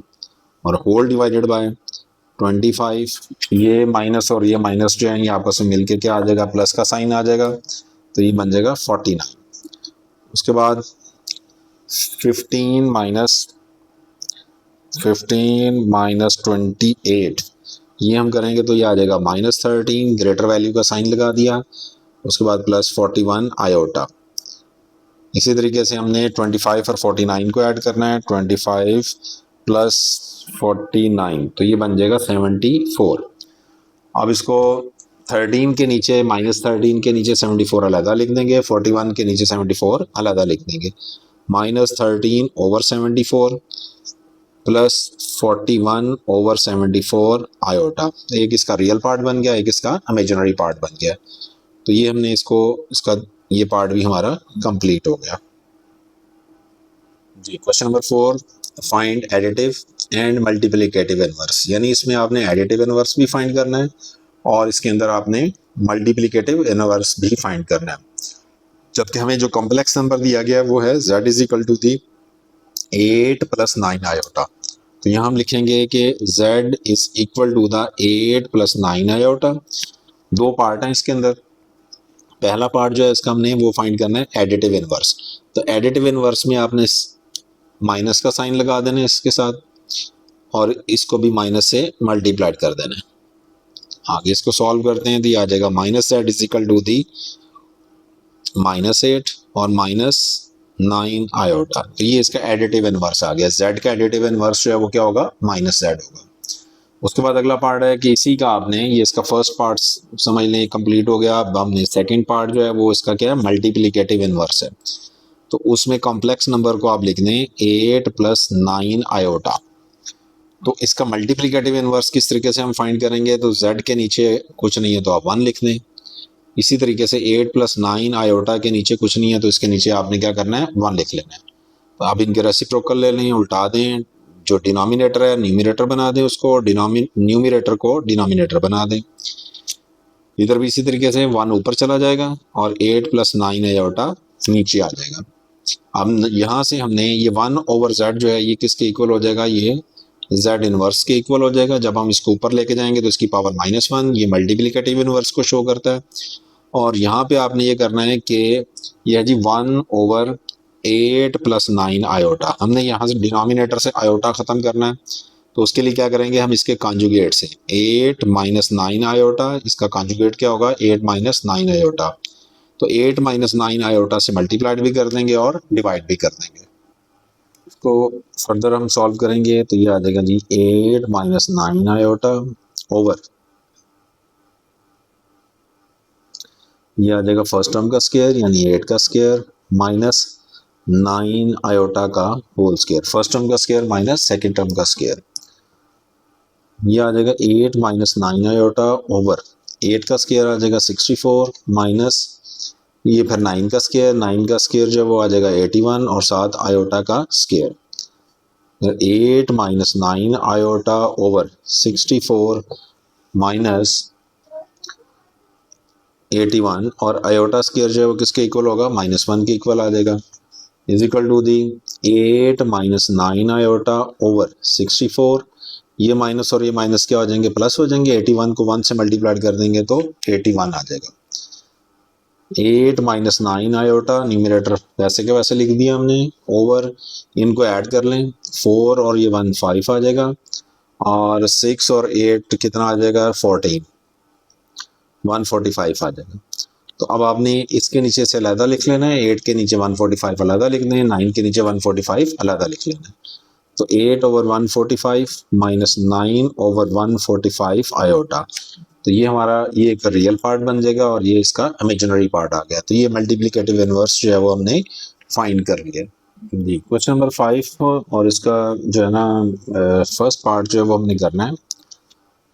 और होल डिवाइडेड बाय 25। ये माइनस और ये माइनस जो है ये आपस में मिलके क्या आ जाएगा, प्लस का साइन आ जाएगा, तो ये बन जाएगा 49। उसके बाद 15 - 28 ये हम करेंगे तो ये आ जाएगा -13, ग्रेटर वैल्यू का साइन लगा दिया, उसके बाद प्लस 41 आयोटा। इसी तरीके से हमने 25 और 49 को ऐड करना है, 25 प्लस 49 तो ये बन जाएगा 74। अब इसको 13 के नीचे -13 के नीचे 74 अलग लिख देंगे, 41 के नीचे 74 अलग लिख देंगे, -13 ओवर 74 प्लस 41 ओवर 74 आयोटा। एक इसका रियल पार्ट बन गया, एक इसका इमेजिनरी पार्ट बन गया। तो ये हमने इसका ये पार्ट भी हमारा कंप्लीट हो गया जी। Question number 4, find additive and multiplicative inverse, यानी इसमें आपने एडिटिव इनवर्स भी फाइंड करना है और इसके अंदर आपने मल्टीप्लिकेटिव इनवर्स भी फाइंड करना है। जबकि हमें जो कॉम्प्लेक्स नंबर दिया गया है वो है z = 8 + 9 आयोटा। तो यहाँ हम लिखेंगे कि z = 8 + 9 आयोटा। दो पार्ट हैं इसके अंदर, पहला पार्ट जो है इसका हमने वो फाइंड करना है एडिटिव इनवर्स। तो एडिटिव इनवर्स में आपने माइनस का साइन लगा देना है इसके साथ, और इसको भी माइनस से मल्टीप्लाइड कर देना है। आगे इसको सॉल्व करते हैं तो ये आ जाएगा -z = -8 और -9 आयोटा। तो ये इसका एडिटिव इनवर्स आ गया। z का एडिटिव इनवर्स जो है वो क्या होगा, -z होगा। उसके बाद अगला पार्ट है कि इसी का आपने, ये इसका फर्स्ट पार्ट समझ लें कंप्लीट हो गया। अब हमने सेकंड पार्ट जो है वो इसका क्या है, मल्टीप्लिकेटिव इनवर्स है। तो उसमें कॉम्प्लेक्स नंबर को आप लिख दें 8 + 9 आयोटा। तो इसका मल्टीप्लिकेटिव इनवर्स किस तरीके से हम फाइंड करेंगे, तो z के नीचे कुछ नहीं है तो आप 1 लिख दें। इसी तरीके से 8 + 9 आयोटा के नीचे कुछ नहीं है तो इसके नीचे आपने क्या करना है, 1 लिख लेना है। तो आप इनके रेसिप्रोकल ले लें, उल्टा दें, जो डिनोमिनेटर है न्यूमिनेटर बना दें उसको, और न्यूमिनेटर को डिनोमिनेटर बना दें। इधर भी इसी तरीके से 1 ऊपर चला जाएगा और 8 + 9 आयोटा नीचे आ जाएगा। अब यहाँ से हमने ये 1/z जो है ये किसके इक्वल हो जाएगा, ये z इनवर्स के इक्वल हो जाएगा। जब हम इसको ऊपर लेके जाएंगे तो इसकी पावर -1, ये मल्टीप्लिकेटिव इनवर्स को शो करता है। और यहाँ पे आपने ये करना है कि यह जी 1/8 + 9 आयोटा, हमने यहाँ से डिनोमिनेटर से आयोटा ख़त्म करना है। तो उसके लिए क्या करेंगे, हम इसके कॉन्जुगेट से 8 - 9 आयोटा, इसका कॉन्जुगेट क्या होगा, 8 - 9 आयोटा। तो 8 - 9 आयोटा से मल्टीप्लाइड भी कर देंगे और डिवाइड भी कर देंगे। इसको फर्दर हम सॉल्व करेंगे तो ये आ जाएगा जी 8 - 9 आयोटा ओवर, ये आ जाएगा फर्स्ट टर्म का स्क्वायर यानी 8 का स्क्वायर माइनस 9 आयोटा का होल स्क्वायर, फर्स्ट टर्म का स्क्वायर माइनस सेकंड टर्म का स्क्वायर। ये आ जाएगा 8 - 9 आयोटा ओवर 8 का स्क्वायर आ जाएगा 64 माइनस ये फिर 9 का स्क्वायर, 9 का स्क्वायर जो वो आ जाएगा 81 और साथ आयोटा का स्क्वायर। 8 - 9 आयोटा ओवर 64 माइनस 81 और आयोटा स्क्वायर जो है वो किसके इक्वल होगा, -1 के इक्वल आ जाएगा, is equal to the 8 - 9 iota over 64। ये माइनस और ये माइनस क्या हो जाएंगे, प्लस हो जाएंगे। 81 को 1 से मल्टीप्लाइड कर देंगे तो 81 आ जाएगा। 8 - 9 आयोटा न्यूमरेटर वैसे के वैसे लिख दिया हमने, ओवर इनको ऐड कर लें, 4 और ये 1 5 आ जाएगा और 6 और 8 कितना आ जाएगा, 14 145 आ जाएगा। तो अब आपने इसके नीचे से अलग लिख लेना है, 8 के नीचे 145 अलग लिख दें, 9 के नीचे 145 अलग लिख लेना है। तो 8/145 माइनस 9/145 आयोटा, तो ये हमारा ये एक रियल पार्ट बन जाएगा और ये इसका इमेजिनरी पार्ट आ गया। तो ये मल्टीप्लिकेटिव इनवर्स जो है वो हमने फाइंड कर लिया जी। क्वेश्चन नंबर 5 और इसका जो है ना फर्स्ट पार्ट जो है वो हमने करना है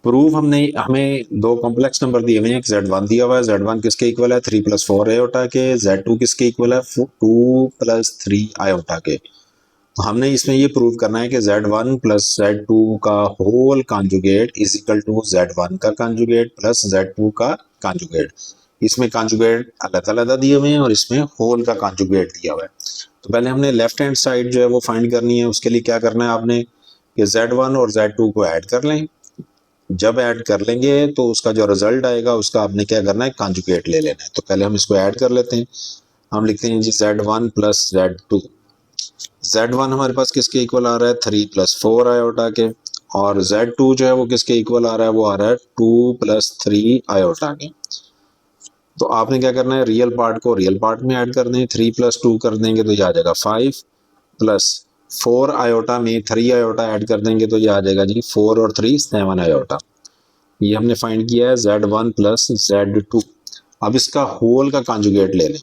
प्रूव। हमें दो कॉम्प्लेक्स नंबर दिए हुए हैं, एक z1 दिया हुआ है, z1 किसके इक्वल है 3 + 4 आयोटा के, z2 किसके इक्वल है 2 + 3 आयोटा के। हमने इसमें ये प्रूव करना है कि z1 + z2 का whole conjugate is equal to z1 का कॉन्जुगेट प्लस z2 का कॉन्जुगेट। इसमें कॉन्जुगेट अलग अलग दिए हुए हैं और इसमें होल का कॉन्जुगेट दिया हुआ है। तो पहले हमने लेफ्ट हैंड साइड जो है वो फाइंड करनी है। उसके लिए क्या करना है आपने कि z1 और z2 को ऐड कर लें। जब ऐड कर लेंगे तो उसका जो रिजल्ट आएगा उसका आपने क्या करना है, कॉन्जुगेट ले लेना है। तो पहले हम इसको ऐड कर लेते हैं। हम लिखते हैं जी z1 + z2। z1 हमारे पास किसके इक्वल आ रहा है 3 + 4 आयोटा के, और z2 जो है वो किसके इक्वल आ रहा है, वो आ रहा है 2 + 3 आयोटा के। तो आपने क्या करना है, रियल पार्ट को रियल पार्ट में ऐड कर दें, 3 + 2 कर देंगे तो ये आ जाएगा 5 प्लस 4 आयोटा में 3 आयोटा ऐड कर देंगे तो ये आ जाएगा जी 4 और 3 7 आयोटा। ये हमने फाइंड किया है z1 + z2। अब इसका होल का कॉन्जुगेट ले लें,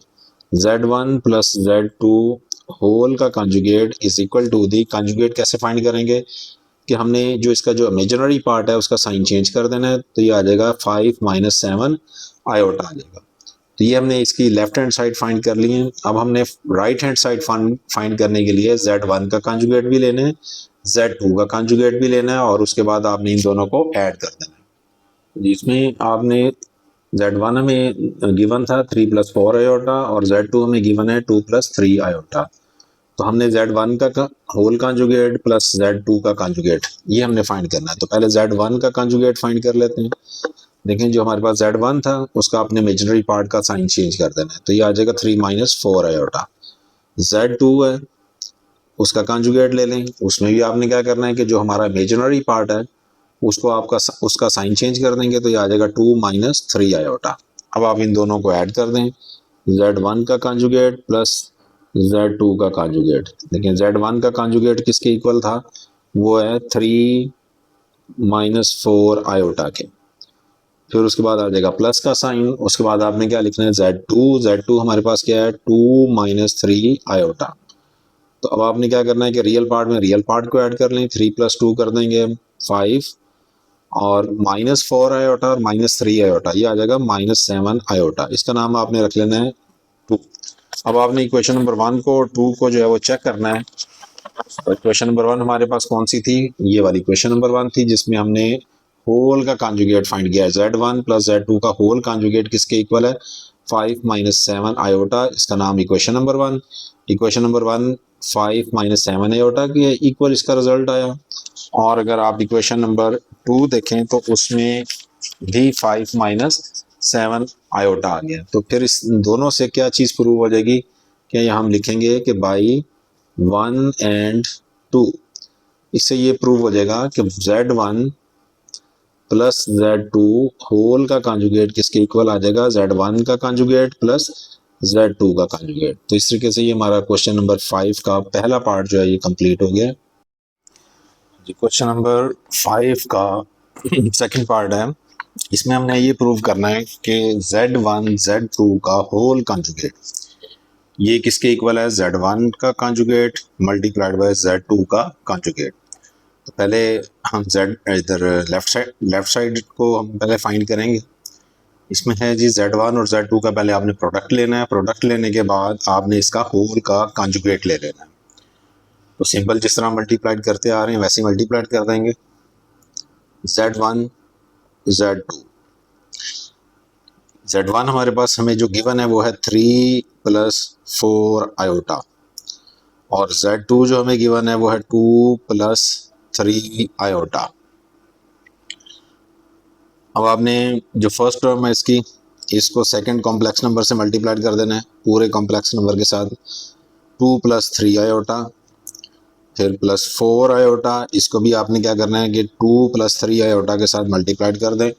z1 + z2 होल का conjugate is equal to the, conjugate कैसे फाइंड करेंगे कि हमने जो इसका जो इमेजिनरी पार्ट है उसका साइन चेंज कर देना है। तो ये आ जाएगा 5 - 7 आयोटा आ जाएगा। तो ये हमने इसकी लेफ्ट हैंड साइड फाइंड कर ली है। अब हमने राइट हैंड साइड फाइंड करने के लिए z1 का कॉन्जुगेट भी लेना है, z2 का कॉन्जुगेट भी लेना है और उसके बाद आपने इन दोनों को ऐड कर देना है। जिसमें आपने z1 हमें गिवन था 3 + 4 आयोटा और z2 हमें गिवन है 2 + 3 आयोटा। तो हमने z1 का होल कॉन्जुगेट प्लस z2 का कॉन्जुगेट ये हमने फाइंड करना है। तो पहले z1 का कॉन्जुगेट फाइंड कर लेते हैं। देखें जो हमारे पास z1 था उसका अपने इमेजिनरी पार्ट का साइन चेंज कर देना है। तो ये आ जाएगा 3 - 4 आयोटा। z2 है उसका कॉन्जुगेट ले लें, उसमें भी आपने क्या करना है कि जो हमारा इमेजिनरी पार्ट है उसको उसका साइन चेंज कर देंगे तो ये आ जाएगा 2 - 3 आयोटा। अब आप इन दोनों को ऐड कर दें, z1 का कॉन्जुगेट प्लस z2 का कॉन्जुगेट। देखिए z1 का कॉन्जुगेट किसके इक्वल था, वो है 3 - 4 आयोटा के। फिर उसके बाद आ जाएगा प्लस का साइन, उसके बाद आपने क्या लिखना है z2 हमारे पास क्या है 2 - 3 आयोटा। तो अब आपने क्या करना है कि रियल पार्ट में रियल पार्ट को ऐड कर लें, 3 + 2 कर देंगे 5, और -4 आयोटा और -3 आयोटा, ये आ जाएगा -7 आयोटा। इसका नाम आपने रख लेना है 2। अब आपने इक्वेशन नंबर 1 को 2 को जो है वो चेक करना है। तो इक्वेशन नंबर 1 हमारे पास कौन सी थी, ये वाली इक्वेशन नंबर 1 थी, जिसमें हमने होल का कॉन्जुगेट फाइंड किया है। Z1 + Z2 का होल कॉन्जुगेट किसके इक्वल है, 5 - 7 आयोटा। इसका नाम equation number 1। Equation number 1 5 - 7 iota के इक्वल इसका रिजल्ट आया। और अगर आप इक्वेशन नंबर 2 देखें तो उसमें भी 5 - 7 आयोटा आ गया। तो फिर इस दोनों से क्या चीज़ प्रूव हो जाएगी कि यहाँ हम लिखेंगे कि बाई 1 एंड 2, इससे ये प्रूव हो जाएगा कि Z1 + Z2 होल का कॉन्जुगेट किसके इक्वल आ जाएगा, Z1 का कॉन्जुगेट प्लस Z2 का कॉन्जुगेट। तो इस तरीके से ये हमारा क्वेश्चन नंबर 5 का पहला पार्ट जो है ये कंप्लीट हो गया। जी, क्वेश्चन नंबर 5 का सेकंड पार्ट है। इसमें हमने ये प्रूव करना है कि Z1 Z2 का होल कॉन्जुगेट ये किसके इक्वल है, Z1 का कॉन्जुगेट मल्टीप्लाइड बाय Z2 का कॉन्जुगेट। तो पहले हम Z इधर लेफ्ट साइड को हम पहले फाइंड करेंगे। इसमें है जी Z1 और Z2 का पहले आपने प्रोडक्ट लेना है। प्रोडक्ट लेने के बाद आपने इसका होल का कॉन्जुगेट ले लेना है। तो सिंपल जिस तरह मल्टीप्लाइड करते आ रहे हैं वैसे मल्टीप्लाइड कर देंगे। Z1 Z2 Z1 हमारे पास हमें जो गिवन है वो है 3 + 4 आयोटा, और Z2 जो हमें गिवन है वो है 2 + 3 आयोटा। अब आपने जो फर्स्ट टर्म है इसको सेकंड कॉम्प्लेक्स नंबर से मल्टीप्लाइड कर देना है पूरे कॉम्प्लेक्स नंबर के साथ। 2 + 3 आयोटा, फिर +4 आयोटा, इसको भी आपने क्या करना है कि 2 + 3 आयोटा के साथ मल्टीप्लाइड कर दें।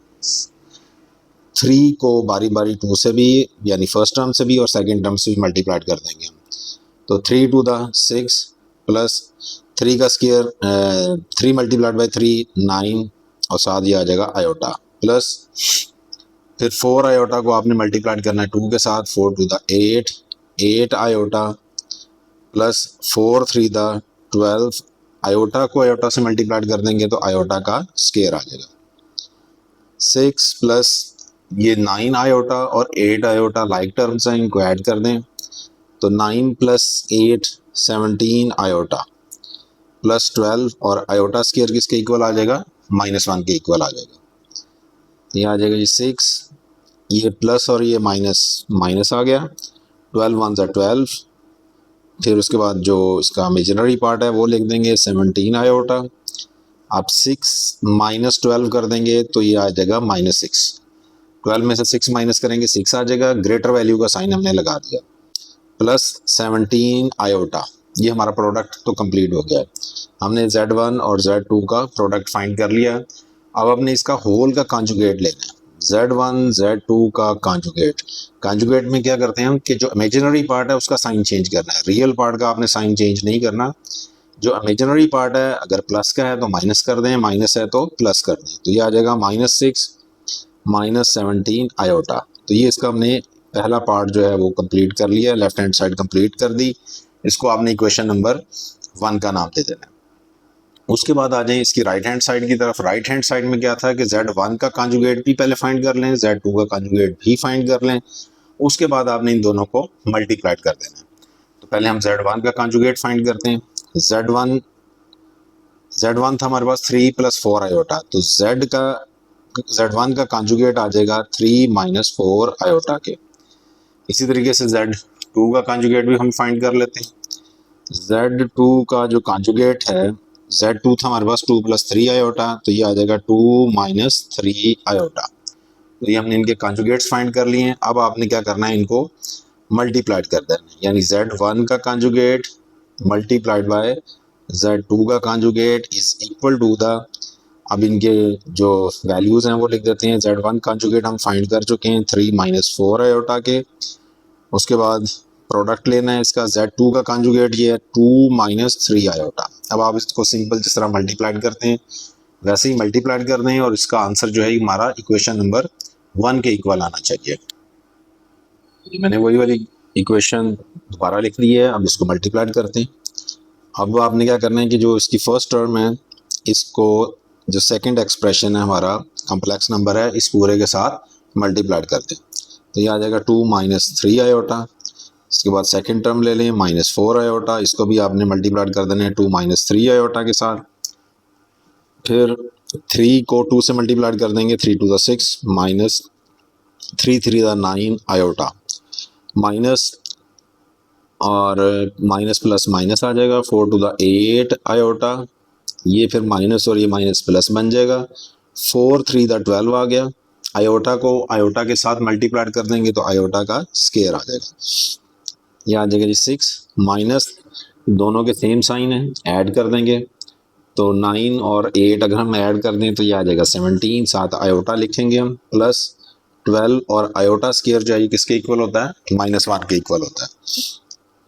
3 को बारी बारी 2 से भी यानी फर्स्ट टर्म से भी और सेकंड टर्म से भी मल्टीप्लाइड कर देंगे हम। तो 3 × 2 = 6 प्लस 3 का स्क्वायर 3 × 3 9, और साथ ही आ जाएगा आयोटा, प्लस फिर 4 आयोटा को आपने मल्टीप्लाइड करना है 2 के साथ। 4 × 2 = 8 आयोटा, प्लस 4 × 3 = 12। आयोटा को आयोटा से मल्टीप्लाइड कर देंगे तो आयोटा का स्क्वायर आ जाएगा। 6 प्लस ये 9 आयोटा और 8 आयोटा लाइक टर्म्स हैं, इनको ऐड कर दें तो 9 + 8 17 आयोटा, प्लस 12, और आयोटा स्क्वायर किसके इक्वल आ जाएगा, -1 के इक्वल आ जाएगा। ये आ जाएगा जी 6, ये प्लस और ये माइनस आ गया। 12 × 1 = 12, फिर उसके बाद जो इसका इमेजिनरी पार्ट है वो लिख देंगे 17 आयोटा। आप 6 - 12 कर देंगे तो ये आ जाएगा -6। 12 में से 6 माइनस करेंगे 6 आ जाएगा, ग्रेटर वैल्यू का साइन हमने लगा दिया, प्लस 17 आयोटा। ये हमारा प्रोडक्ट तो कंप्लीट हो गया है। हमने Z1 और Z2 का प्रोडक्ट फाइंड कर लिया। अब हमने इसका होल का कॉन्जुगेट लेना है। Z1 Z2 का कॉन्जुगेट, कॉन्जुगेट में क्या करते हैं हम कि जो इमेजिनरी पार्ट है उसका साइन चेंज करना है, रियल पार्ट का आपने साइन चेंज नहीं करना। जो इमेजिनरी पार्ट है अगर प्लस का है तो माइनस कर दें, माइनस है तो प्लस कर दें। तो ये आ जाएगा -6 -17 आयोटा। तो ये इसका हमने पहला पार्ट जो है वो कंप्लीट कर लिया, लेफ्ट हैंड साइड कंप्लीट कर दी। इसको आपने इक्वेशन नंबर 1 का नाम दे देना है। उसके बाद आ जाए इसकी राइट हैंड साइड की तरफ। राइट हैंड साइड में क्या था कि Z1 का कॉन्जुगेट भी पहले फाइंड कर लें, Z2 का कॉन्जुगेट भी फाइंड कर लें, उसके बाद आपने इन दोनों को मल्टीप्लाइड कर देना है। तो पहले हम Z1 का कॉन्जुगेट फाइंड करते हैं। Z1 था हमारे पास 3 + 4 आयोटा, तो Z1 का कॉन्जुगेट आ जाएगा 3 - 4 आयोटा के। इसी तरीके से Z2 का कॉन्जुगेट भी हम फाइंड कर लेते हैं। Z2 का जो कॉन्जुगेट है, Z2 था हमारे पास 2 + 3 आयोटा, तो ये आ जाएगा 2 - 3 आयोटा। तो ये हमने इनके कॉन्जुगेट्स फाइंड कर लिए हैं। अब आपने क्या करना है, इनको मल्टीप्लाइड कर देना है, यानी Z1 का कॉन्जुगेट मल्टीप्लाइड बाय Z2 का conjugate is equal to the, अब इनके जो वैल्यूज़ हैं वो लिख देते हैं। Z1 कॉन्जुगेट हम फाइंड कर चुके हैं 3 - 4 आयोटा के। उसके बाद प्रोडक्ट लेना है इसका, Z2 का कॉन्जुगेट ये है 2 - 3 आयोटा। अब आप इसको सिंपल जिस तरह मल्टीप्लाइड करते हैं वैसे ही मल्टीप्लाइड कर दें और इसका आंसर जो है हमारा इक्वेशन नंबर 1 के इक्वल आना चाहिए। मैंने वही वाली इक्वेशन दोबारा लिख ली है, अब इसको मल्टीप्लाइड करते हैं। अब आपने क्या करना है कि जो इसकी फर्स्ट टर्म है इसको, जो सेकंड एक्सप्रेशन है हमारा कॉम्प्लेक्स नंबर है, इस पूरे के साथ मल्टीप्लाइड कर दें। तो ये आ जाएगा 2 माइनस 3 आयोटा। इसके बाद सेकंड टर्म ले लें -4 आयोटा, इसको भी आपने मल्टीप्लाइड कर देना है 2 माइनस 3 आयोटा के साथ। फिर 3 को 2 से मल्टीप्लाइड कर देंगे, 3 to the 6 minus 3 3 the 9 iota, minus और माइनस प्लस माइनस आ जाएगा, 4 टू द 8 आयोटा, ये फिर माइनस और ये माइनस प्लस बन जाएगा, 4 3 द 12 आ गया। आयोटा को आयोटा के साथ मल्टीप्लाइड कर देंगे तो आयोटा का स्केयर आ जाएगा, ये आ जाएगा जी 6 माइनस, दोनों के सेम साइन है, ऐड कर देंगे तो 9 और 8 अगर हम ऐड कर दें तो ये आ जाएगा 17, साथ आयोटा लिखेंगे हम, प्लस 12 और आयोटा स्केयर जो है किसके इक्वल होता है, -1 के इक्वल होता है।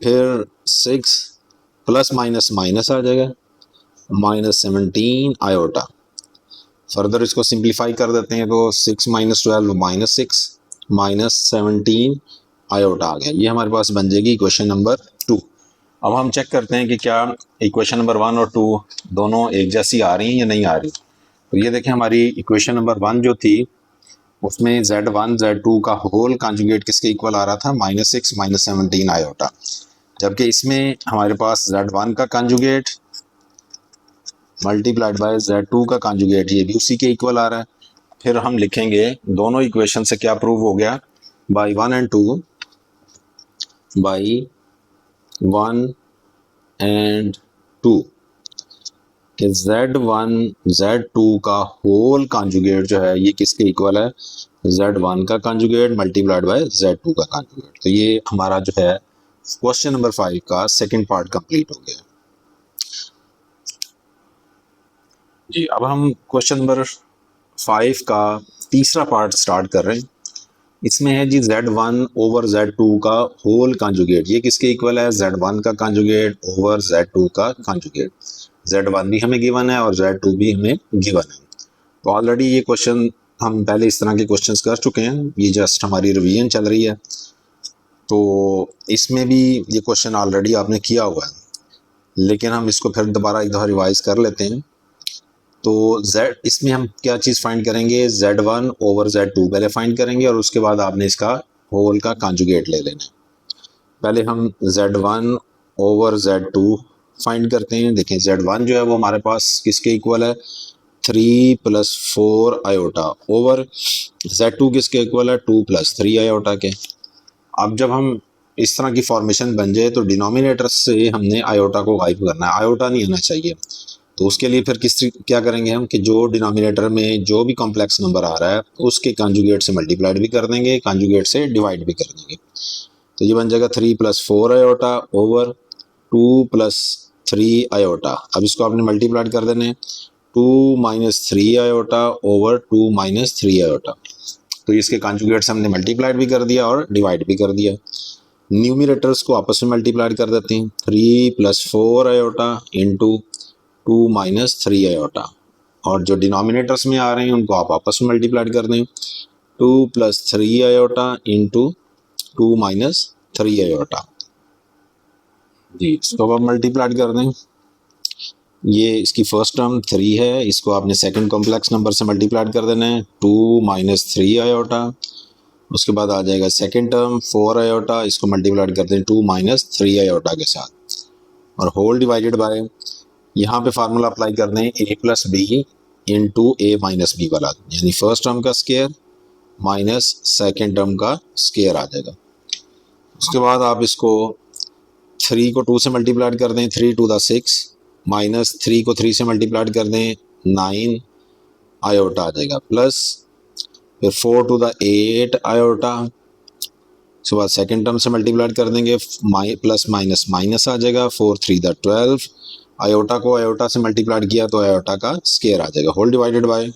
फिर 6 प्लस माइनस माइनस आ जाएगा, -17 आयोटा। फर्दर इसको सिंप्लीफाई कर देते हैं तो 6 माइनस 12 -6 -17 आयोटा आ गया। ये हमारे पास बन जाएगी इक्वेशन नंबर 2। अब हम चेक करते हैं कि क्या इक्वेशन नंबर 1 और 2 दोनों एक जैसी आ रही हैं या नहीं आ रही। तो ये देखें, हमारी इक्वेशन नंबर 1 जो थी उसमें Z1 Z2 का होल कॉन्जुगेट किसके इक्वल आ रहा था, -6 -17 आयोटा, जबकि इसमें हमारे पास Z1 का कॉन्जुगेट मल्टीप्लाइड बाय Z2 का कॉन्जुगेट, ये भी उसी के इक्वल आ रहा है। फिर हम लिखेंगे दोनों इक्वेशन से क्या प्रूव हो गया, बाय 1 एंड 2, बाय 1 एंड 2 कि Z1 Z2 का होल कॉन्जुगेट जो है ये किसके इक्वल है, Z1 का कॉन्जुगेट मल्टीप्लाइड बाय Z2 का कॉन्जुगेट। तो ये हमारा जो है क्वेश्चन नंबर 5 का सेकंड पार्ट कंप्लीट हो गया जी। अब हम क्वेश्चन नंबर 5 का तीसरा पार्ट स्टार्ट कर रहे हैं। इसमें है जी Z1 ओवर Z2 का होल कॉन्जुगेट, ये किसके इक्वल है, Z1 का कॉन्जुगेट ओवर Z2 का कॉन्जुगेट। Z1 भी हमें गिवन है और Z2 भी हमें गिवन है। तो ऑलरेडी ये क्वेश्चन हम पहले इस तरह के क्वेश्चंस कर चुके हैं, ये जस्ट हमारी रिवीजन चल रही है। तो इसमें भी ये क्वेश्चन ऑलरेडी आपने किया हुआ है, लेकिन हम इसको फिर दोबारा एक दफ़ा रिवाइज कर लेते हैं। तो Z इसमें हम क्या चीज़ फाइंड करेंगे, Z1 ओवर Z2 पहले फाइंड करेंगे और उसके बाद आपने इसका होल का कॉन्जुगेट ले लेना है। पहले हम Z1 ओवर Z2 फाइंड करते हैं। देखें Z1 जो है वो हमारे पास किसके इक्वल है, 3 + 4 आयोटा, ओवर Z2 किसके इक्वल है, 2 + 3 आयोटा के। अब जब हम इस तरह की फॉर्मेशन बन जाए तो डिनोमिनेटर से हमने आयोटा को गायब करना है, आयोटा नहीं आना चाहिए। तो उसके लिए फिर क्या करेंगे हम कि जो डिनोमिनेटर में जो भी कॉम्प्लेक्स नंबर आ रहा है उसके कॉन्जुगेट से मल्टीप्लाइड भी कर देंगे, कॉन्जुगेट से डिवाइड भी कर देंगे। तो ये बन जाएगा 3 + 4 आयोटा ओवर 2 + 3 आयोटा। अब इसको आपने मल्टीप्लाइड कर देना है, 2 - 3 आयोटा ओवर 2 - 3 आयोटा। तो इसके कॉन्जुगेट से हमने मल्टीप्लाइड भी कर दिया और डिवाइड भी कर दिया। न्यूमिनेटर्स को आपस में मल्टीप्लाइड कर देते हैं, 3 + 4 आयोटा इंटू 2 - 3 आयोटा, और जो डिनोमिनेटर्स में आ रहे हैं उनको आप आपस में मल्टीप्लाइड कर दें, 2 + 3 आयोटा इंटू 2 - 3 आयोटा जी। इसको आप मल्टीप्लाइड कर दें, ये इसकी फर्स्ट टर्म 3 है, इसको आपने सेकंड कॉम्प्लेक्स नंबर से मल्टीप्लाइड कर देना है, 2 - 3 आयोटा। उसके बाद आ जाएगा सेकंड टर्म 4 आयोटा, इसको मल्टीप्लाइड कर दें 2 - 3 आयोटा के साथ, और होल डिवाइडेड बाय, यहाँ पे फार्मूला अप्लाई कर दें a + b into a - b वाला, यानी फर्स्ट टर्म का स्केयर माइनस सेकेंड टर्म का स्केयर आ जाएगा। उसके बाद आप इसको 3 को 2 से मल्टीप्लाइड कर दें, 3 टू द 6 माइनस 3 को 3 से मल्टीप्लाइड कर दें, 9 आयोटा आ जाएगा, प्लस फिर 4 टू द 8 आयोटा। उसके बाद सेकेंड टर्म से मल्टीप्लाइड कर देंगे, प्लस माइनस माइनस आ जाएगा, 4 3 द 12, आयोटा को आयोटा से मल्टीप्लाइड किया तो आयोटा का स्केयर आ जाएगा, होल डिवाइडेड बाय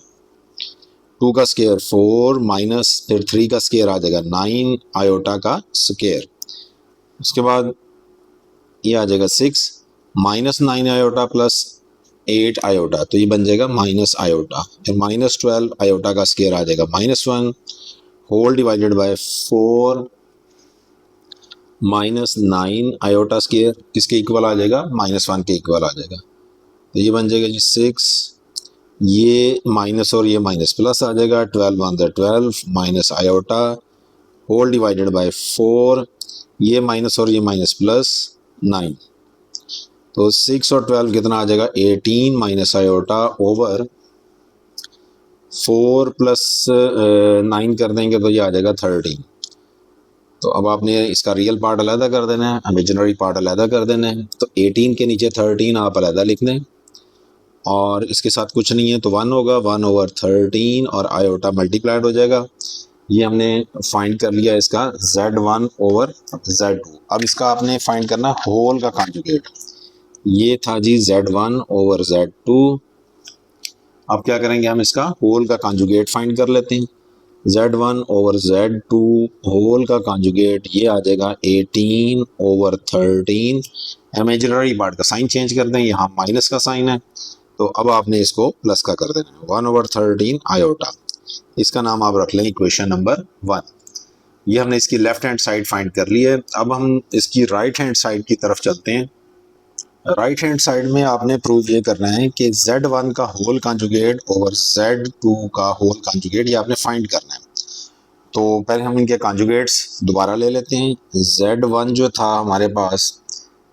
2 का स्केयर 4 माइनस फिर 3 का स्केयर आ जाएगा 9 आयोटा का स्केयर। उसके बाद ये आ जाएगा 6 -9 आयोटा प्लस 8 आयोटा, तो ये बन जाएगा माइनस आयोटा, फिर -12 आयोटा का स्केयर आ जाएगा -1, whole divided by 4 minus 9 iota square किसके इक्वल आ जाएगा, -1 के इक्वल आ जाएगा। तो ये बन जाएगा जी 6, ये माइनस और ये माइनस प्लस आ जाएगा, 12 one 12 minus iota whole divided by 4, ये माइनस और ये माइनस प्लस 9। तो 6 और 12 कितना आ जाएगा, 18 माइनस आयोटा ओवर 4 प्लस 9 कर देंगे तो ये आ जाएगा 13। तो अब आपने इसका रियल पार्ट अलग कर देना है, इमेजिनरी पार्ट अलग कर देना है। तो 18 के नीचे 13 आप अलग लिख दें और इसके साथ कुछ नहीं है तो 1 होगा, 1/13 और आयोटा मल्टीप्लाइड हो जाएगा। ये हमने फाइंड कर लिया इसका Z1/Z2। अब इसका आपने फाइंड करना होल का कॉन्जुगेट। ये था जी Z1/Z2। अब क्या करेंगे, हम इसका होल का कॉन्जुगेट फाइंड कर लेते हैं। Z1/Z2 होल का कॉन्जुगेट ये आ जाएगा 18/13। इमेजिनरी पार्ट का साइन चेंज कर दें, यहाँ माइनस का साइन है तो अब आपने इसको प्लस का कर देना है, 1/13 आयोटा। इसका नाम आप रख लें इक्वेशन नंबर 1। ये हमने इसकी लेफ्ट हैंड साइड फाइंड कर ली है। अब हम इसकी राइट हैंड साइड की तरफ चलते हैं। राइट हैंड साइड में आपने प्रूव ये करना है कि Z1 का होल कॉन्जुगेट ओवर Z2 का होल कॉन्जुगेट ये आपने फाइंड करना है। तो पहले हम इनके कॉन्जुगेट्स दोबारा ले लेते हैं। Z1 जो था हमारे पास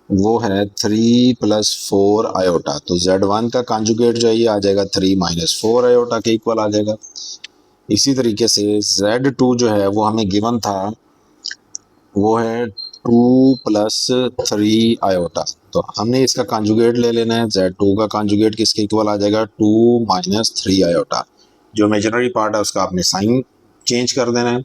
वो है 3 + 4 आयोटा। तो Z1 का कॉन्जुगेट जो है ये आ जाएगा 3 - 4 आयोटा के इक्वल आ जाएगा। इसी तरीके से Z2 जो है वो हमें गिवन था, वो है 2 + 3 आयोटा। तो हमने इसका कॉन्जुगेट ले लेना है। Z2 का कॉन्जुगेट किसके इक्वल आ जाएगा, 2 - 3 आयोटा। जो इमेजिनरी पार्ट है उसका आपने साइन चेंज कर देना है।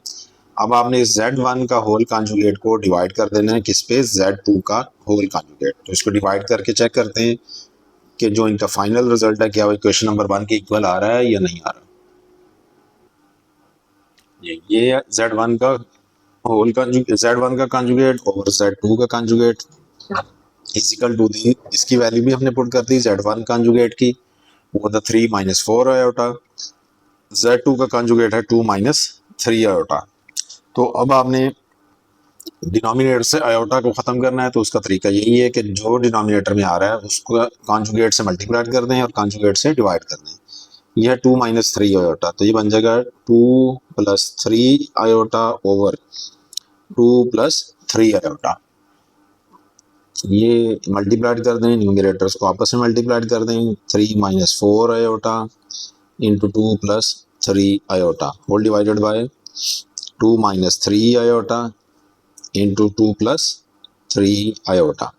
अब आपने Z1 का होल कॉन्जुगेट को डिवाइड कर देना है किस पे, Z2 का होल कॉन्जुगेट। तो इसको डिवाइड करके चेक करते हैं कि जो इनका फाइनल रिजल्ट है क्या वो इक्वेशन नंबर 1 के इक्वल आ रहा है या नहीं आ रहा। ये Z1 का होल कॉन्जुगेट, Z1 का कॉन्जुगेट ओवर Z2 का conjugate is equal to the, इसकी वैल्यू भी हमने पुट कर दी Z1 कॉन्जुगेट की, वो था 3 - 4 आयोटा। Z2 का कॉन्जुगेट है 2 - 3 आयोटा। तो अब आपने डिनोमिनेटर से आयोटा को ख़त्म करना है। तो उसका तरीका यही है कि जो डिनोमिनेटर में आ रहा है उसको कॉन्जुगेट से मल्टीप्लाई कर दें और कॉन्जुगेट से डिवाइड कर दें। यह है 2 - 3 आयोटा, तो ये बन जाएगा 2 + 3 आयोटा ओवर 2 + 3 आयोटा। ये मल्टीप्लाइड कर दें, न्यूमरेटर्स को आपस में मल्टीप्लाइड कर दें। 3 - 4 iota into 2 + 3 iota whole divided by 2 - 3 iota into 2 + 3 iota.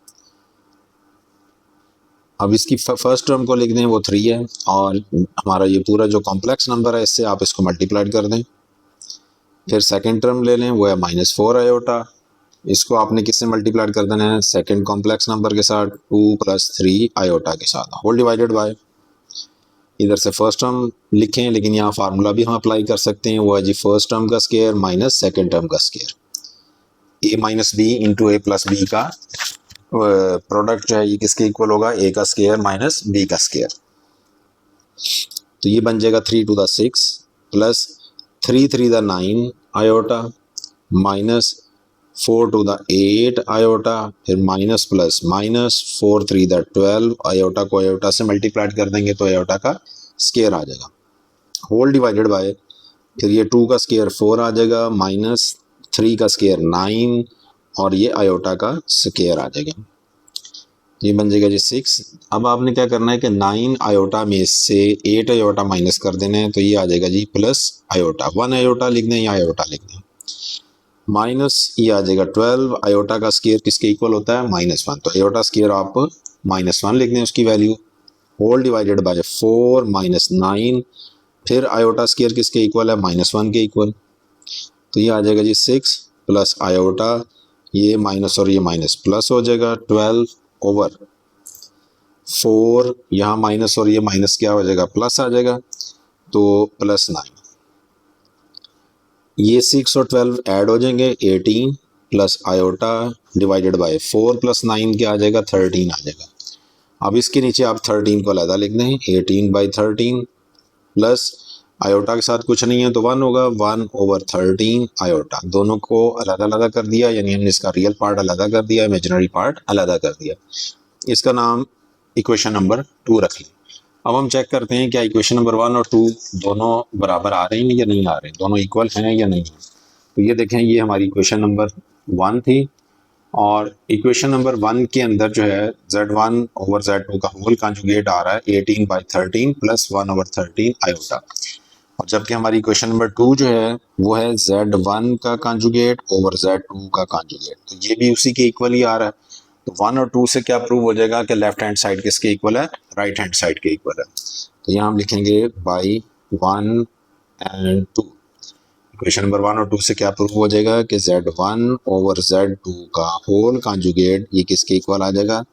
अब इसकी फर्स्ट टर्म को लिख दें, वो 3 है और हमारा ये पूरा जो कॉम्प्लेक्स नंबर है इससे आप इसको मल्टीप्लाइड कर दें। फिर सेकंड टर्म ले लें, वो है -4 आयोटा। इसको आपने किससे मल्टीप्लाइड कर देना है, सेकंड कॉम्प्लेक्स नंबर के साथ 2 + 3 आयोटा के साथ होल डिवाइडेड बाय, इधर से फर्स्ट टर्म लिखें लेकिन यहाँ फार्मूला भी हम अप्लाई कर सकते हैं। वो है जी फर्स्ट टर्म का स्केयर माइनस सेकंड टर्म का square. a - b into a + b का प्रोडक्ट जो है ये किसके इक्वल होगा, a का स्केयर माइनस b का स्केयर। तो ये बन जाएगा 3 × 6 प्लस 3 × 3 = 9 आयोटा माइनस 4 × 8 आयोटा, फिर माइनस प्लस माइनस 4 × 3 = 12 आयोटा को आयोटा से मल्टीप्लाइड कर देंगे तो आयोटा का स्केयर आ जाएगा होल डिवाइडेड बाय, फिर ये 2 का स्केयर 4 आ जाएगा माइनस 3 का स्केयर 9 और ये आयोटा का स्केयर आ जाएगा। ये बन जाएगा जी 6। अब आपने क्या करना है कि 9 आयोटा में से 8 आयोटा माइनस कर देना है तो ये आ जाएगा जी प्लस आयोटा, 1 आयोटा लिख दें या आयोटा लिख दें, माइनस ये आ जाएगा 12। आयोटा का स्केयर किसके इक्वल होता है, -1। तो आयोटा स्केयर आप -1 लिख दें उसकी वैल्यू होल डिवाइडेड बाय 4 - 9, फिर आयोटा स्केयर किसके इक्वल है, -1 के इक्वल। तो ये आ जाएगा जी 6 प्लस आयोटा, ये माइनस और ये माइनस प्लस हो जाएगा 12 ओवर 4, यहाँ माइनस और ये माइनस क्या हो जाएगा, प्लस आ जाएगा तो +9। ये 6 और 12 ऐड हो जाएंगे 18 प्लस आयोटा डिवाइडेड बाय 4 + 9 क्या आ जाएगा, 13 आ जाएगा। अब इसके नीचे आप 13 को अलग लिख दें, 18/13 प्लस आयोटा के साथ कुछ नहीं है तो 1 होगा, 1/13 आयोटा। दोनों को अलग अलग कर दिया, यानी हमने इसका रियल पार्ट अलग कर दिया, इमेजिनरी पार्ट अलग कर दिया। इसका नाम इक्वेशन नंबर 2 रख लें। अब हम चेक करते हैं क्या इक्वेशन नंबर 1 और 2 दोनों बराबर आ रहे हैं या नहीं आ रहे, दोनों इक्वल हैं या नहीं। तो ये देखें, ये हमारी इक्वेशन नंबर 1 थी, और इक्वेशन नंबर 1 के अंदर जो है Z1/Z2 का होल कॉन्जुगेट आ रहा है 18/13 + 1/13 आयोटा। और जबकि हमारी इक्वेशन नंबर 2 जो है वो है Z1 का कॉन्जुगेट ओवर Z2 का कॉन्जुगेट, तो ये भी उसी के इक्वल ही आ रहा है। तो 1 और 2 से क्या प्रूव हो जाएगा कि लेफ्ट हैंड साइड किसके इक्वल है, राइट हैंड साइड के इक्वल है। तो यहाँ हम लिखेंगे बाई 1 एंड 2। इक्वेशन नंबर 1 और 2 से क्या प्रूव हो जाएगा कि Z1/Z2 का होल कॉन्जुगेट ये किसके इक्वल आ जाएगा,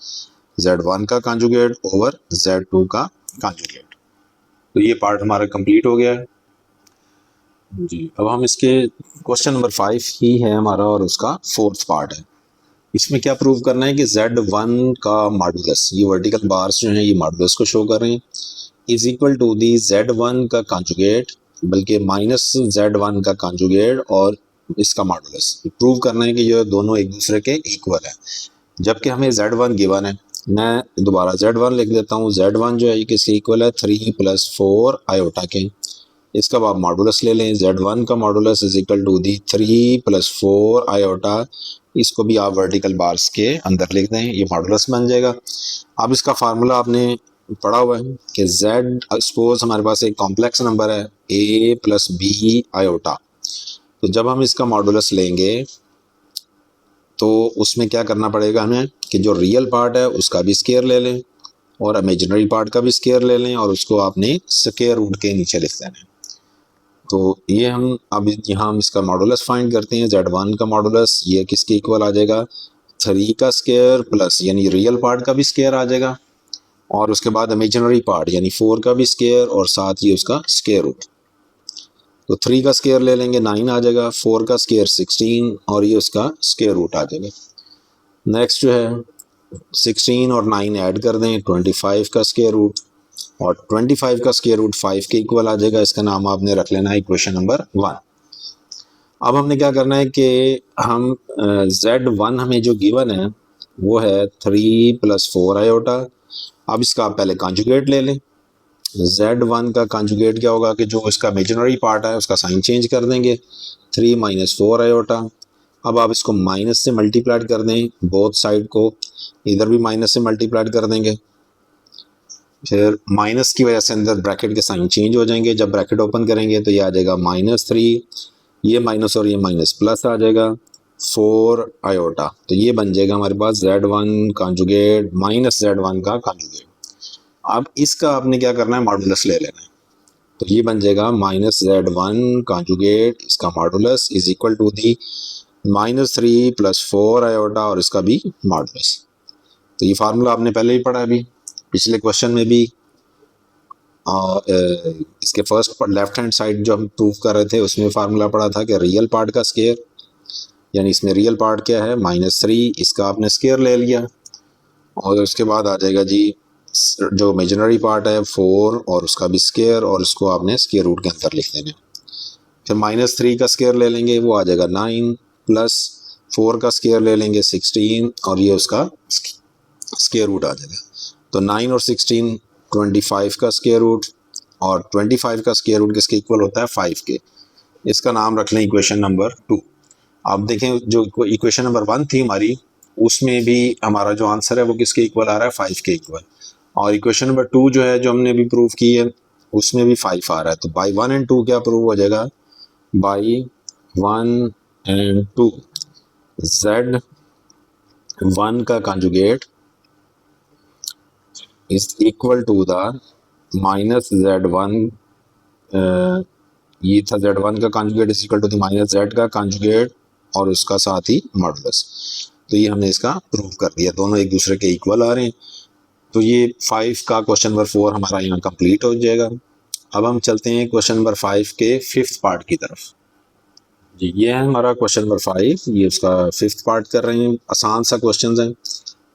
Z1 का कॉन्जुगेट ओवर Z2 का कॉन्जुगेट। तो ये पार्ट हमारा कंप्लीट हो गया है जी। अब हम इसके क्वेश्चन नंबर 5 ही है हमारा, और उसका 4th पार्ट है। इसमें क्या प्रूव करना है कि Z1 का मॉडुलस, ये वर्टिकल बार्स जो हैं ये मॉडुलस को शो कर रहे हैं, is equal to the Z1 का कॉन्जुगेट, बल्कि माइनस Z1 का कॉन्जुगेट और इसका मॉडुलस। प्रूव करना है कि ये दोनों एक दूसरे के इक्वल है, जबकि हमें Z1 गिवन है। मैं दोबारा Z1 लिख देता हूँ। Z1 जो है ये किसके इक्वल है, 3 + 4 आयोटा के। इसका आप मॉडुलस ले लें, Z1 का modulus is equal to the 3 + 4 iota. इसको भी आप वर्टिकल बार्स के अंदर लिख दें, ये मॉडुलस बन जाएगा। अब इसका फार्मूला आपने पढ़ा हुआ है कि Z सपोज हमारे पास एक कॉम्प्लेक्स नंबर है A + B आयोटा। तो जब हम इसका मॉडुलस लेंगे तो उसमें क्या करना पड़ेगा हमें कि जो रियल पार्ट है उसका भी स्केयर ले लें और इमेजिनरी पार्ट का भी स्केयर ले लें, और उसको आपने स्केयर रूट के नीचे लिख देना है। तो ये हम अब यहाँ हम इसका मॉडुलस फाइंड करते हैं। Z1 का मॉडुलस ये किसके इक्वल आ जाएगा, 3 का स्केयर प्लस यानी रियल पार्ट का भी स्केयर आ जाएगा, और उसके बाद इमेजिनरी पार्ट यानी 4 का भी स्केयर, और साथ ही उसका स्केयर रूट। तो 3 का स्केयर ले लेंगे 9 आ जाएगा, 4 का स्केयर 16, और ये उसका स्केयर रूट आ जाएगा। नेक्स्ट जो है 16 और 9 ऐड कर दें, 25 का स्केयर रूट, और 25 का स्केयर रूट 5 के इक्वल आ जाएगा। इसका नाम आपने रख लेना है इक्वेशन नंबर 1। अब हमने क्या करना है कि हम Z1 हमें जो गिवन है वो है 3 + 4 आयोटा। अब इसका आप पहले कॉन्जुगेट ले लें। Z1 का कॉन्जुगेट क्या होगा कि जो इसका इमेजिनरी पार्ट है उसका साइन चेंज कर देंगे, 3 - 4 आयोटा। अब आप इसको माइनस से मल्टीप्लाइड कर दें, बोथ साइड को, इधर भी माइनस से मल्टीप्लाइड कर देंगे। फिर माइनस की वजह से अंदर ब्रैकेट के साइन चेंज हो जाएंगे, जब ब्रैकेट ओपन करेंगे तो ये आ जाएगा -3, ये माइनस और ये माइनस प्लस आ जाएगा 4 आयोटा। तो ये बन जाएगा हमारे पास Z1 कॉन्जुगेट माइनस Z1 का कॉन्जुगेट। अब इसका आपने क्या करना है, मॉडुलस ले लेना है। तो ये बन जाएगा -Z1 कॉन्जुगेट, इसका modulus is equal to the -3 + 4 iota, और इसका भी मॉडुलस। तो ये फार्मूला आपने पहले ही पढ़ा है, अभी पिछले क्वेश्चन में भी। इसके फर्स्ट लेफ्ट हैंड साइड जो हम प्रूव कर रहे थे उसमें फार्मूला पढ़ा था कि रियल पार्ट का स्केयर, यानी इसमें रियल पार्ट क्या है -3, इसका आपने स्केयर ले लिया, और उसके बाद आ जाएगा जी जो इमेजिनरी पार्ट है 4 और उसका भी स्केयर, और उसको आपने स्केयर रूट के अंदर लिख देना। फिर -3 का स्केयर ले लेंगे, वो आ जाएगा 9, प्लस 4 का स्केयर ले लेंगे 16, और ये उसका स्केयर रूट आ जाएगा। तो 9 और 16 25 का स्केयर रूट, और 25 का स्केयर रूट किसके इक्वल होता है, 5 के। इसका नाम रख लें इक्वेशन नंबर 2। आप देखें जो इक्वेशन नंबर 1 थी हमारी, उसमें भी हमारा जो आंसर है वो किसके इक्वल आ रहा है, 5 के इक्वल। और इक्वेशन नंबर 2 जो है जो हमने अभी प्रूव की है उसमें भी 5 आ रहा है। तो बाई 1 एंड 2 क्या प्रूव हो जाएगा, बाई 1 एंड 2 Z1 का conjugate is equal to the -Z1, ये था Z1 का conjugate is equal to the -Z का कॉन्जुगेट और उसका साथ ही मॉडुलस। तो ये हमने इसका प्रूव कर दिया, दोनों एक दूसरे के इक्वल आ रहे हैं। तो ये 5 का क्वेश्चन नंबर 4 हमारा यहाँ कंप्लीट हो जाएगा। अब हम चलते हैं क्वेश्चन नंबर 5 के 5th पार्ट की तरफ। जी ये है हमारा क्वेश्चन नंबर 5, ये उसका 5th पार्ट कर रहे हैं। आसान सा क्वेश्चन है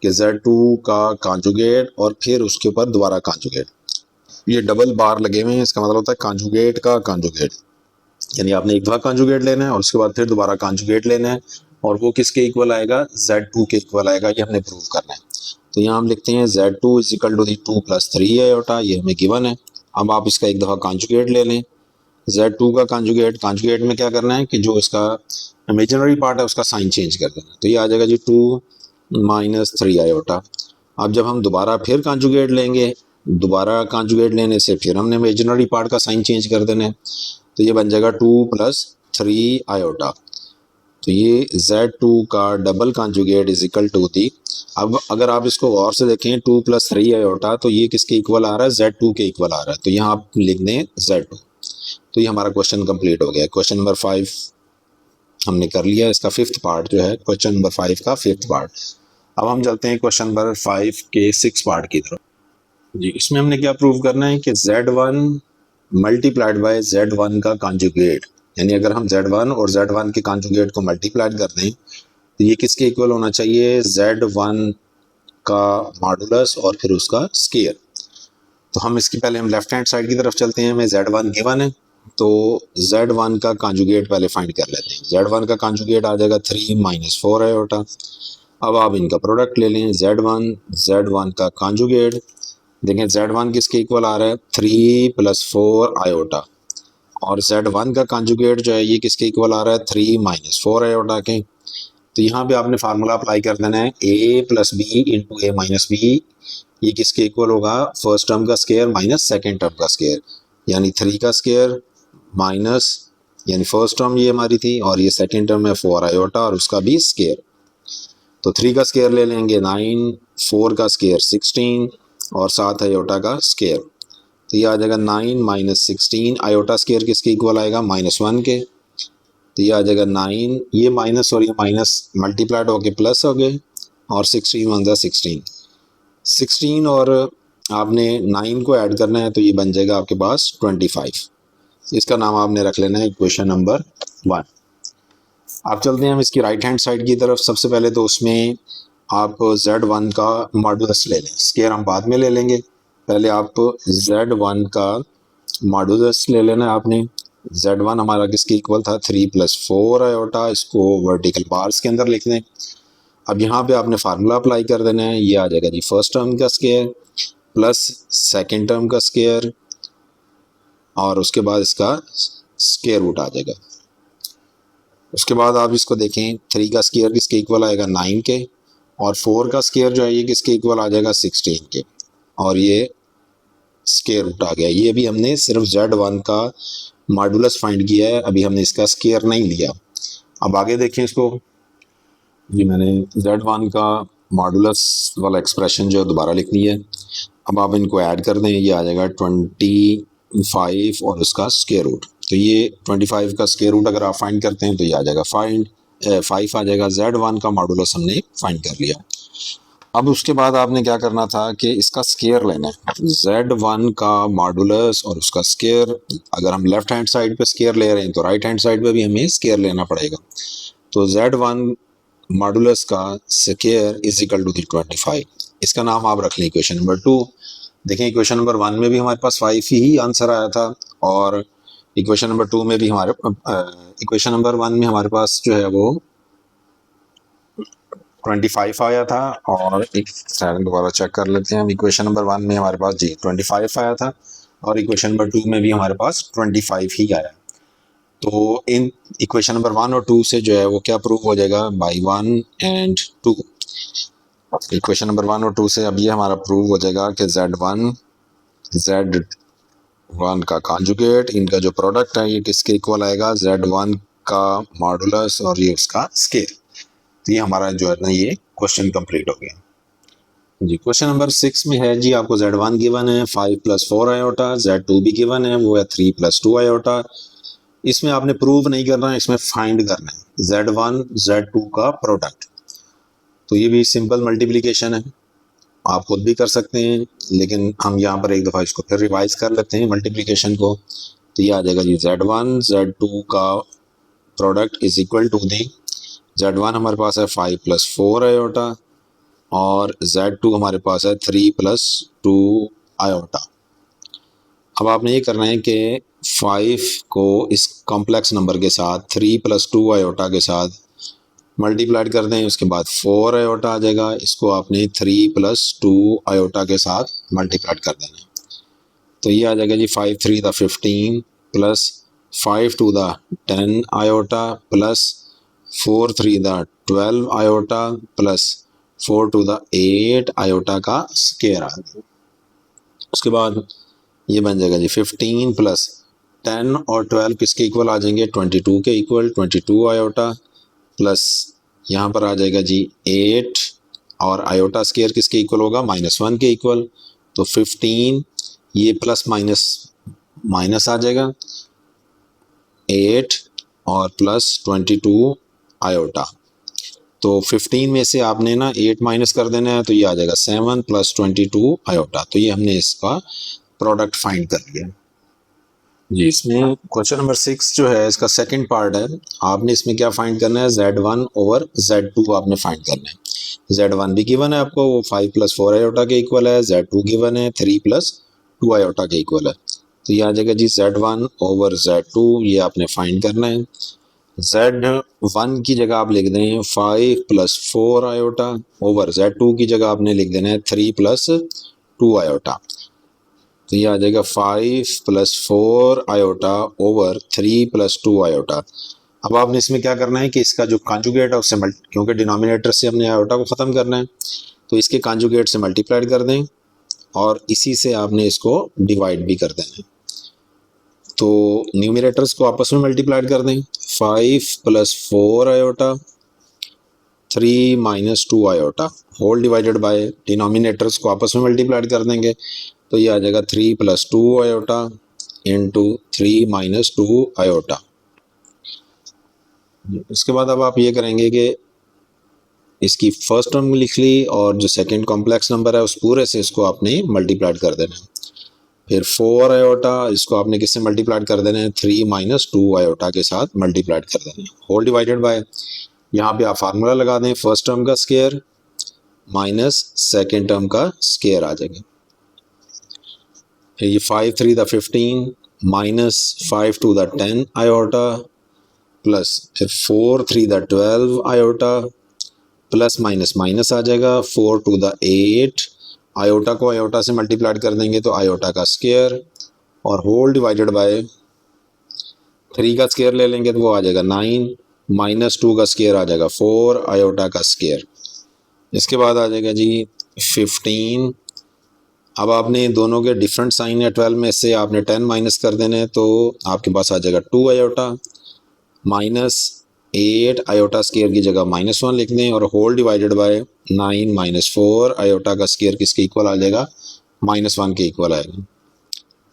कि Z2 का कॉन्जुगेट और फिर उसके ऊपर दोबारा कॉन्जुगेट। ये डबल बार लगे हुए हैं, इसका मतलब होता है कॉन्जुगेट का कॉन्जुगेट, यानी आपने एक दफ़ा कॉन्जुगेट लेना है और उसके बाद फिर दोबारा कॉन्जुगेट लेना है, और वो किसके इक्वल आएगा, Z2 के इक्वल आएगा, ये हमने प्रूव करना है। तो यहाँ हम लिखते हैं Z2 is equal to the 2 + 3 iota, ये हमें गिवन है। अब आप इसका एक दफ़ा कॉन्जुगेट ले लें, Z2 का कॉन्जुगेट, कॉन्जुगेट में क्या करना है कि जो इसका इमेजिनरी पार्ट है उसका साइन चेंज कर देना, तो ये आ जाएगा जी 2 - 3 आयोटा। अब जब हम दोबारा फिर कॉन्जुगेट लेंगे, दोबारा कॉन्जुगेट लेने से फिर हमने इमेजिनरी पार्ट का साइन चेंज कर देना है, तो ये बन जाएगा 2 + 3 आयोटा। तो ये Z2 का double conjugate is equal to the, अब अगर आप इसको गौर से देखें 2 + 3 आयोटा, तो ये किसके इक्वल आ रहा है, Z2 के इक्वल आ रहा है, तो यहाँ आप लिख दें Z2। तो ये हमारा क्वेश्चन कंप्लीट हो गया। क्वेश्चन नंबर 5 हमने कर लिया, इसका फिफ्थ पार्ट जो है क्वेश्चन नंबर 5 का फिफ्थ पार्ट। अब हम चलते हैं क्वेश्चन नंबर 5 के 6 पार्ट की तरफ। जी, इसमें हमने क्या प्रूव करना है कि Z1 मल्टीप्लाइड बाय Z1 का कॉन्जुगेट, यानी अगर हम Z1 और Z1 के कॉन्जुगेट को मल्टीप्लाइड कर दें तो ये किसके इक्वल होना चाहिए, Z1 का मॉडुलस और फिर उसका स्केयर। तो हम इसकी पहले हम लेफ्ट हैंड साइड की तरफ चलते हैं, हमें Z1 गिवन है, तो Z1 का कॉन्जुगेट पहले फाइंड कर लेते हैं। Z1 का कॉन्जुगेट आ जाएगा 3 - 4 आयोटा। अब आप इनका प्रोडक्ट ले लें, Z1 का कॉन्जुगेट, देखें Z1 किसके इक्वल आ रहा है, 3 + 4 आयोटा, और Z1 का कॉन्जुगेट जो है ये किसके इक्वल आ रहा है, 3 - 4 आयोटा के। तो यहाँ पे आपने फार्मूला अप्लाई कर देना है, A + B × A - B, ये किसके इक्वल होगा, फर्स्ट टर्म का स्केयर माइनस सेकेंड टर्म का स्केयर, यानी 3 का स्केयर माइनस, यानी फर्स्ट टर्म ये हमारी थी और ये सेकेंड टर्म है 4 आयोटा और उसका भी स्केयर। तो 3 का स्केयर ले लेंगे 9, 4 का स्केयर 16 और 7 आयोटा का स्केयर, तो ये आ जाएगा 9 - 16, आयोटा स्केयर किसके इक्वल आएगा, -1 के, तो ये आ जाएगा 9, ये माइनस और ये माइनस मल्टीप्लाइड होके प्लस हो गए, और 16 × 16, 16 और आपने 9 को ऐड करना है, तो ये बन जाएगा आपके पास 25। इसका नाम आपने रख लेना है इक्वेशन नंबर 1। आप चलते हैं हम इसकी राइट हैंड साइड की तरफ। सबसे पहले तो उसमें आप Z1 का मॉडुलस ले लें, स्केयर हम बाद में ले लेंगे, पहले आप Z1 का मॉडुलस ले लेना है आपने। Z1 हमारा किसके इक्वल था, 3 + 4 आयोटा, इसको वर्टिकल बार्स के अंदर लिख दें। अब यहाँ पे आपने फार्मूला अप्लाई कर देना है, ये आ जाएगा जी फर्स्ट टर्म का स्केयर प्लस सेकेंड टर्म का स्केयर, और उसके बाद इसका स्केयर रूट आ जाएगा। उसके बाद आप इसको देखें, 3 का स्केयर किसके इक्वल आएगा, 9 के, और 4 का स्केयर जो है ये किसके इक्वल आ जाएगा, 16 के, और ये स्केयर रूट आ गया। ये भी हमने सिर्फ Z1 का मॉडुलस फाइंड किया है, अभी हमने इसका स्केयर नहीं लिया। अब आगे देखें इसको, जी मैंने Z1 का मॉडुलस वाला एक्सप्रेशन जो है दोबारा लिख लिया है। अब आप इनको ऐड कर दें, ये आ जाएगा 25 और उसका स्केयर रूट, तो ये 25 का स्केयर रूट अगर आप फाइंड करते हैं तो ये आ जाएगा 5 आ जाएगा। Z1 का मॉडुलस हमने फाइंड कर लिया। अब उसके बाद आपने क्या करना था कि इसका स्केयर लेना है, Z1 का मॉडुलस और उसका स्केयर। अगर हम लेफ्ट हैंड साइड पे स्केयर ले रहे हैं तो राइट हैंड साइड पे भी हमें स्केयर लेना पड़ेगा। तो Z1 मॉडुलस का स्केयर इज इक्वल टू 25, इसका नाम आप रख लें इक्वेशन नंबर 2। देखें इक्वेशन नंबर 1 में भी हमारे पास 5 ही आंसर आया था, और इक्वेशन नंबर 2 में भी हमारे इक्वेशन नंबर 1 में हमारे पास जो है वो 25 आया था, और एक सेकंड दोबारा चेक कर लेते हैं। इक्वेशन नंबर 1 में हमारे पास जी 25 आया था, और इक्वेशन नंबर 2 में भी हमारे पास 25 ही आया। तो इन इक्वेशन नंबर 1 और 2 से जो है वो क्या प्रूव हो जाएगा, बाई 1 and 2। इक्वेशन नंबर 1 और 2 से अब ये हमारा प्रूव हो जाएगा कि Z1 का कॉन्जुगेट, इनका जो प्रोडक्ट है ये किसके इक्वल आएगा, Z1 का मॉडुलस और ये उसका स्केयर। तो ये हमारा जो है ना ये क्वेश्चन कंप्लीट हो गया जी। क्वेश्चन नंबर 6 में है जी, आपको Z1 गिवन है 5 + 4 आयोटा, Z2 भी गिवन है वो है 3 + 2 आयोटा। इसमें आपने प्रूव नहीं करना है, इसमें फाइंड करना है Z1 Z2 का प्रोडक्ट। तो ये भी सिंपल मल्टीप्लिकेशन है, आप खुद भी कर सकते हैं, लेकिन हम यहाँ पर एक दफ़ा इसको फिर रिवाइज कर लेते हैं मल्टीप्लिकेशन को। तो ये आ जाएगा जी Z1 Z2 का product is equal to the, Z1 हमारे पास है 5 + 4 आयोटा, और Z2 हमारे पास है 3 + 2 आयोटा। अब आपने ये करना है कि 5 को इस कॉम्प्लेक्स नंबर के साथ 3 + 2 आयोटा के साथ मल्टीप्लाइड कर दें, उसके बाद 4 आयोटा आ जाएगा, इसको आपने 3 + 2 आयोटा के साथ मल्टीप्लाइड कर देना है। तो ये आ जाएगा जी 5 3 द 15 प्लस 5 2 द 10 आयोटा प्लस 4 3 द 12 आयोटा प्लस 4 2 द 8 आयोटा का स्क्वायर आ गया। उसके बाद ये बन जाएगा जी 15 प्लस 10 और 12 किसके इक्वल आ जाएंगे, 22 के इक्वल, 22 आयोटा प्लस यहाँ पर आ जाएगा जी 8 और आयोटा स्क्वायर किसके इक्वल होगा, -1 के इक्वल। तो 15 ये प्लस माइनस माइनस आ जाएगा 8 और प्लस 22 आयोटा। तो 15 में से आपने ना 8 माइनस कर देना है, तो ये आ जाएगा 7 + 22 आयोटा। तो ये हमने इसका प्रोडक्ट फाइंड कर लिया जी। इसमें क्वेश्चन नंबर 6 जो है इसका सेकंड पार्ट है। आपने इसमें क्या फाइंड करना है, Z1 ओवर Z2 आपने फाइंड करना है। Z1 भी गिवन है आपको, वो 5 + 4 आयोटा के इक्वल है। Z2 गिवन है 3 + 2 आयोटा के इक्वल है। तो ये आ जाएगा जी Z1 ओवर Z2, ये आपने फाइंड करना है। Z1 की जगह आप लिख दें 5 + 4 आयोटा ओवर Z2 की जगह आपने लिख देना है 3 + 2 आयोटा। तो ये आ जाएगा 5 + 4 आयोटा ओवर 3 + 2 आयोटा। अब आपने इसमें क्या करना है कि इसका जो कॉन्जुगेट है उससे क्योंकि डिनोमिनेटर से हमने आयोटा को ख़त्म करना है, तो इसके कॉन्जुगेट से मल्टीप्लाइड कर दें और इसी से आपने इसको डिवाइड भी कर देना है। तो न्यूमिनेटर्स को आपस में मल्टीप्लाइड कर दें, 5 + 4 iota 3 - 2 iota whole divided by denominators को आपस में मल्टीप्लाइड कर देंगे। तो ये आ जाएगा 3 + 2 आयोटा इंटू 3 - 2 आयोटा। इसके बाद अब आप ये करेंगे कि इसकी फर्स्ट टर्म लिख ली और जो सेकंड कॉम्प्लेक्स नंबर है उस पूरे से इसको आपने मल्टीप्लाइड कर देना है। फिर 4 आयोटा इसको आपने किससे मल्टीप्लाइड कर देना है, 3 - 2 आयोटा के साथ मल्टीप्लाइड कर देना है, होल डिवाइडेड बाय। यहाँ पे आप फार्मूला लगा दें, फर्स्ट टर्म का स्क्वायर माइनस सेकेंड टर्म का स्क्वायर आ जाएगा। फिर ये 5 3 द 15 माइनस 5 2 द 10 आयोटा प्लस फिर 4 3 द 12 आयोटा प्लस माइनस माइनस आ जाएगा 4 2 द 8 आयोटा को आयोटा से मल्टीप्लाइड कर देंगे तो आयोटा का स्क्वायर और होल डिवाइडेड बाय 3 का स्क्वायर ले लेंगे तो वो आ जाएगा 9 -2 का स्क्वायर आ जाएगा 4 आयोटा का स्क्वायर। इसके बाद आ जाएगा जी 15। अब आपने दोनों के डिफरेंट साइन है, 12 में से आपने 10 माइनस कर देने हैं तो आपके पास आ जाएगा 2 आयोटा -8 आयोटा स्क्वायर की जगह -1 लिख दें और होल डिवाइडेड बाय 9 - 4 आयोटा का स्क्वायर किसके इक्वल आ जाएगा, -1 के इक्वल आएगा।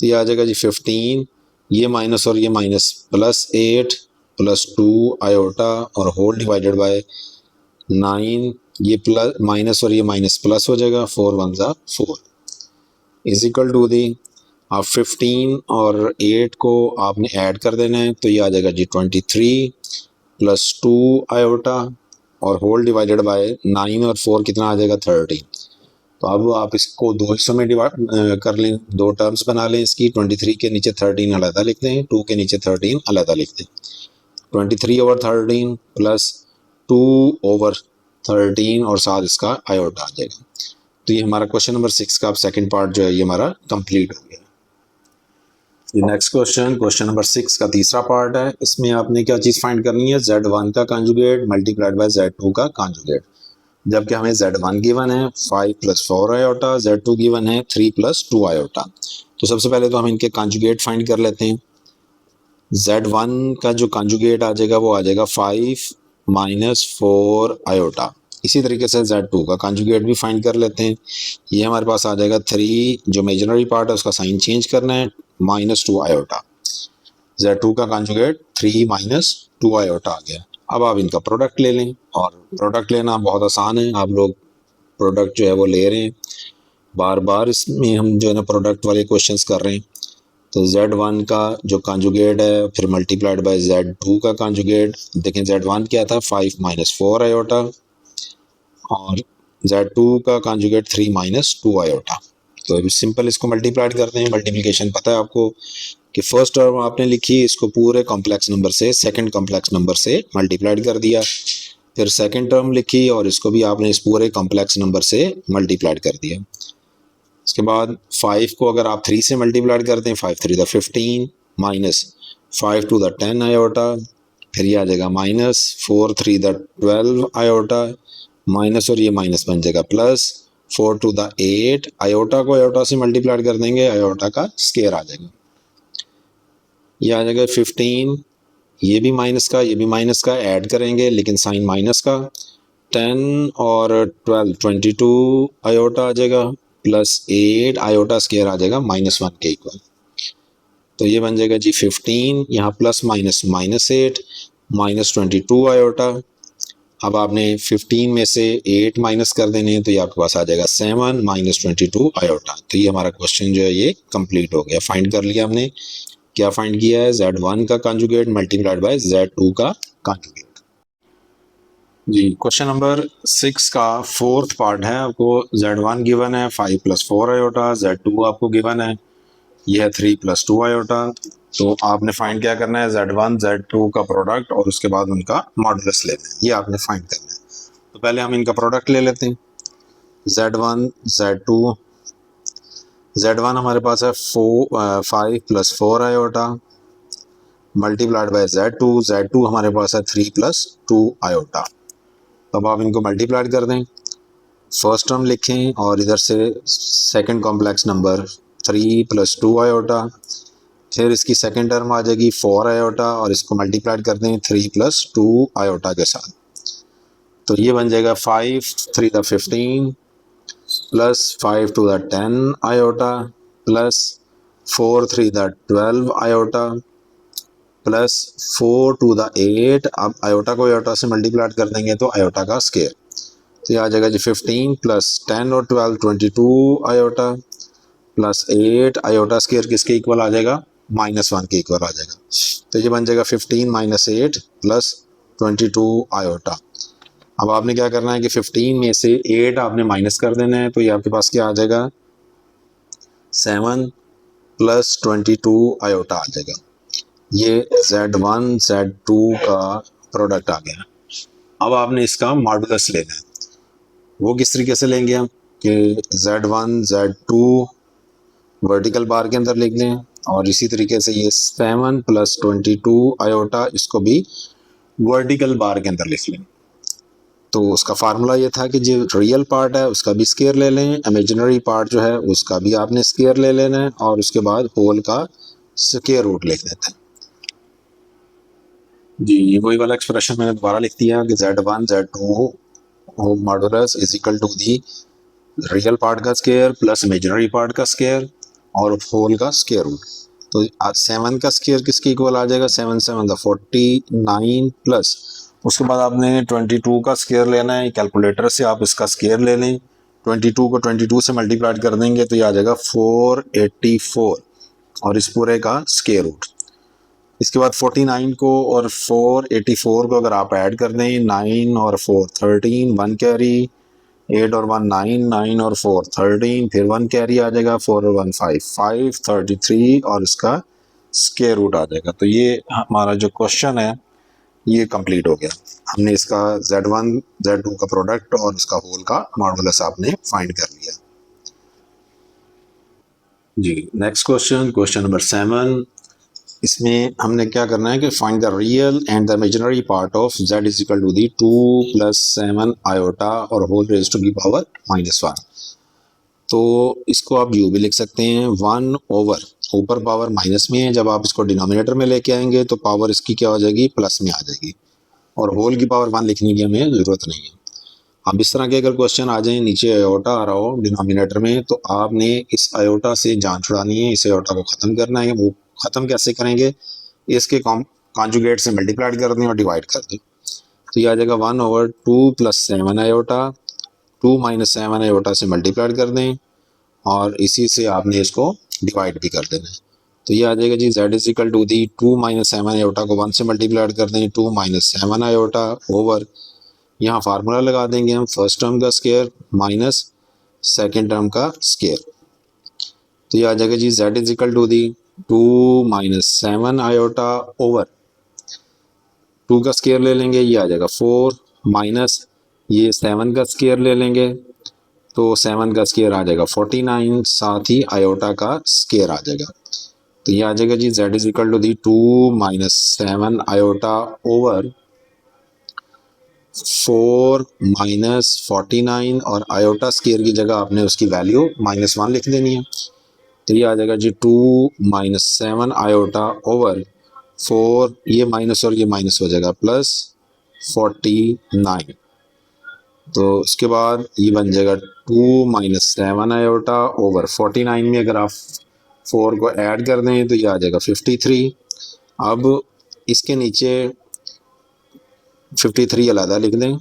तो ये आ जाएगा जी 15, ये माइनस और ये माइनस +8 + 2 आयोटा और होल डिवाइडेड बाय 9, ये प्लस माइनस और ये माइनस प्लस हो जाएगा 4 1 ज़ा 4 इज इक्वल टू दी। आप 15 और 8 को आपने ऐड कर देना है तो ये आ जाएगा जी 23 + 2 आयोटा और होल डिवाइडेड बाय 9 और 4 कितना आ जाएगा 30। तो अब आप इसको दो हिस्सों में डिवाइड कर लें, दो टर्म्स बना लें इसकी, 23 के नीचे 13 अलग लिख दें, 2 के नीचे 13 अलग लिख दें। 23/13 प्लस 2/13 और साथ इसका आयोटा आ जाएगा। तो ये हमारा क्वेश्चन नंबर 6 का सेकंड पार्ट जो है ये हमारा कंप्लीट हो गया। नेक्स्ट क्वेश्चन नंबर 6 का तीसरा पार्ट है। इसमें आपने क्या चीज़ फाइंड करनी है, Z1 का कॉन्जुगेट मल्टीप्लाइड बाय Z2 का कॉन्जुगेट। जबकि हमें Z1 गिवन है 5 + 4 आयोटा, Z2 गिवन है 3 + 2 आयोटा। तो सबसे पहले तो हम इनके कॉन्जुगेट फाइंड कर लेते हैं। Z1 का जो कॉन्जुगेट आ जाएगा वो आ जाएगा 5 - 4 आयोटा। इसी तरीके से Z2 का कॉन्जुगेट भी फाइंड कर लेते हैं। ये हमारे पास आ जाएगा 3, जो इमेजिनरी पार्ट है उसका साइन चेंज करना है, -2 आयोटा। Z2 का कॉन्जुगेट 3 - 2 आयोटा आ गया। अब आप इनका प्रोडक्ट ले लें और प्रोडक्ट लेना बहुत आसान है, आप लोग प्रोडक्ट जो है वो ले रहे हैं, बार बार इसमें हम जो है ना प्रोडक्ट वाले क्वेश्चंस कर रहे हैं। तो Z1 का जो कॉन्जुगेट है फिर मल्टीप्लाइड बाय Z2 का कॉन्जुगेट। देखें Z1 क्या था 5 - 4 आयोटा और Z2 का कॉन्जुगेट 3 - 2 आयोटा। तो अभी सिंपल इसको मल्टीप्लाइड करते हैं। मल्टीप्लिकेशन पता है आपको कि फर्स्ट टर्म आपने लिखी, इसको पूरे कॉम्प्लेक्स नंबर से सेकंड कॉम्प्लेक्स नंबर से मल्टीप्लाइड कर दिया। फिर सेकंड टर्म लिखी और इसको भी आपने इस पूरे कॉम्प्लेक्स नंबर से मल्टीप्लाइड कर दिया। इसके बाद 5 को अगर आप 3 से मल्टीप्लाइड करते हैं, 5 3 द 15 माइनस 5 2 द 10 आयोटा, फिर ये आ जाएगा माइनस 4 3 द 12 आयोटा, माइनस और ये माइनस बन जाएगा प्लस 4 2 द 8, आयोटा को आयोटा से मल्टीप्लाइड कर देंगे, आयोटा का स्केयर आ जाएगा, ये आ जाएगा 15, ये भी माइनस का ये भी माइनस का, ऐड करेंगे लेकिन साइन माइनस का, 10 और 12 22 आयोटा आ जाएगा प्लस 8 आयोटा स्केयर आ जाएगा -1 के इक्वल। तो ये बन जाएगा जी 15, यहाँ प्लस माइनस -8 -22 आयोटा। अब आपने 15 में से 8 माइनस कर देने हैं तो ये आपके पास आ जाएगा 7 -22 आयोटा। तो ये हमारा क्वेश्चन जो है ये कंप्लीट हो गया, फाइंड कर लिया हमने। क्या फाइंड किया है? Z1 का कॉन्जुगेट मल्टीप्लाइड बाय Z2 का कॉन्जुगेट। जी क्वेश्चन नंबर 6 का फोर्थ पार्ट है। आपको Z1 गिवन है 5 + 4 आयोटा, Z2 आपको गिवन है ये है 3 + 2 आयोटा। तो आपने फाइंड क्या करना है? Z1 Z2 का प्रोडक्ट और उसके बाद उनका मॉडुलस लेना है, ये आपने फाइंड करना है। तो पहले हम इनका प्रोडक्ट ले लेते हैं। Z1 Z2, Z1 हमारे पास है 5 + 4 iota multiplied by Z2, Z2 हमारे पास है 3 + 2 आयोटा। तब आप इनको मल्टीप्लाइड कर दें, फर्स्ट टर्म लिखें और इधर से सेकंड कॉम्प्लेक्स नंबर 3 + 2 आयोटा, फिर इसकी सेकंड टर्म आ जाएगी 4 आयोटा और इसको मल्टीप्लाइड कर दें 3 + 2 आयोटा के साथ। तो ये बन जाएगा 5 3 द 15 प्लस 5 2 द 10 आयोटा प्लस 4 3 द 12 आयोटा प्लस 4 2 द 8। अब आयोटा को आयोटा से मल्टीप्लाइड कर देंगे तो आयोटा का स्केयर, तो ये आ जाएगा जी 15 प्लस 10 और 12 22 आयोटा प्लस 8 आयोटा स्केयर किसके इक्वल आ जाएगा? -1 के इक्वल आ जाएगा। तो ये बन जाएगा 15 - 8 प्लस 22 आयोटा। अब आपने क्या करना है कि 15 में से 8 आपने माइनस कर देना है, तो ये आपके पास क्या आ जाएगा? 7 + 22 आयोटा आ जाएगा। ये Z1 Z2 का प्रोडक्ट आ गया। अब आपने इसका मॉडुलस लेना है। वो किस तरीके से लेंगे हम कि Z1 Z2 वर्टिकल बार के अंदर लिख दें और इसी तरीके से ये 7 + 22 आयोटा इसको भी वर्टिकल बार के अंदर लिख लें। तो उसका फार्मूला ये था कि जो रियल पार्ट है उसका भी स्केयर ले लें, इमेजिनरी पार्ट जो है उसका भी आपने स्केयर ले लेना है और उसके बाद होल का स्केयर रूट लिख देते हैं। जी ये वही वाला एक्सप्रेशन मैंने दोबारा लिख दिया कि Z1 Z2 modulus is equal to the real part का स्केयर प्लस इमेजिनरी पार्ट का स्केयर और होल का स्केयर रूट। तो 7 का स्केयर किसके इक्वल आ जाएगा? 7 7 द 49 प्लस उसके बाद आपने 22 का स्केयर लेना है। कैलकुलेटर से आप इसका स्केयर ले लें, 22 को 22 से मल्टीप्लाइड कर देंगे तो ये आ जाएगा 484 और इस पूरे का स्केयर रूट। इसके बाद 49 को और 484 को अगर आप ऐड कर दें, 9 और 4 13, 1 कैरी, 8 और 1 9, 9 और 4 13, फिर 1 कैरी आ जाएगा, 4 और 1 5 5 33 और इसका स्क्वायर रूट आ जाएगा। तो ये हमारा जो क्वेश्चन है ये कंप्लीट हो गया। हमने इसका Z1 Z2 का प्रोडक्ट और उसका होल का मॉडुलस आपने फाइंड कर लिया। जी नेक्स्ट क्वेश्चन, क्वेश्चन नंबर 7। इसमें हमने क्या करना है कि find the real and the imaginary part of z is equal to the 2 + 7 iota और whole raise to the power -1। तो इसको आप यू भी लिख सकते हैं, 1 ओवर ऊपर पावर माइनस में है, जब आप इसको डिनोमिनेटर में लेके आएंगे तो पावर इसकी क्या हो जाएगी? प्लस में आ जाएगी और होल की पावर 1 लिखने की हमें ज़रूरत नहीं है। अब इस तरह के अगर क्वेश्चन आ जाए नीचे आयोटा आ रहा हो डिनोमिनेटर में तो आपने इस आयोटा से जान छुड़ानी है, इस आयोटा को ख़त्म करना है। वो ख़त्म कैसे करेंगे? इसके कॉन्जुगेट से मल्टीप्लाइड कर दें और डिवाइड कर दें, तो ये आ जाएगा 1 ओवर 2 + 7 आयोटा, 2 - 7 आयोटा से मल्टीप्लाइड कर दें और इसी से आपने इसको डिवाइड भी कर देना है। तो ये आ जाएगा जी z is equal to the 2 - 7 iota को 1 से मल्टीप्लाइड कर दें, 2 - 7 आयोटा ओवर, यहाँ फार्मूला लगा देंगे हम, फर्स्ट टर्म का स्केयर माइनस सेकेंड टर्म का स्केयर। तो ये आ जाएगा जी z is equal to the 2 minus 7 iota over 2 का स्केयर ले लेंगे, ये आ जाएगा 4 माइनस ये 7 का स्केयर ले लेंगे तो 7 का स्केयर आ जाएगा 49, साथ ही आयोटा का स्केयर आ जाएगा। तो ये आ जाएगा जी z is equal to the 2 minus 7 iota over 4 minus 49 और आयोटा स्केयर की जगह आपने उसकी वैल्यू -1 लिख देनी है। तो ये आ जाएगा जी 2 माइनस 7 आयोटा ओवर 4, ये माइनस और ये माइनस हो जाएगा प्लस 49। तो उसके बाद ये बन जाएगा 2 माइनस 7 आयोटा ओवर 49 में अगर आप 4 को ऐड कर दें तो ये आ जाएगा 53। अब इसके नीचे 53 अलग लिख दें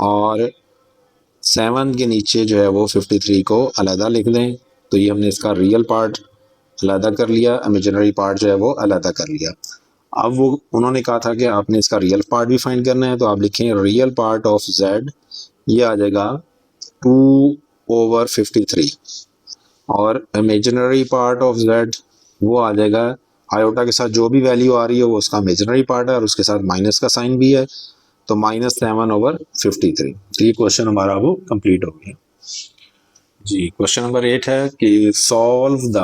और 7 के नीचे जो है वो 53 को अलग लिख दें। तो ये हमने इसका रियल पार्ट अलग कर लिया, इमेजिनरी पार्ट जो है वो अलग कर लिया। अब वो उन्होंने कहा था कि आपने इसका रियल पार्ट भी फाइंड करना है, तो आप लिखें रियल पार्ट ऑफ z, ये आ जाएगा 2/53 और इमेजिनरी पार्ट ऑफ z वो आ जाएगा आयोटा के साथ जो भी वैल्यू आ रही है वो उसका इमेजिनरी पार्ट है और उसके साथ माइनस का साइन भी है, तो -7/53। तो ये क्वेश्चन हमारा वो कंप्लीट हो गया जी। क्वेश्चन नंबर 8 है कि solve the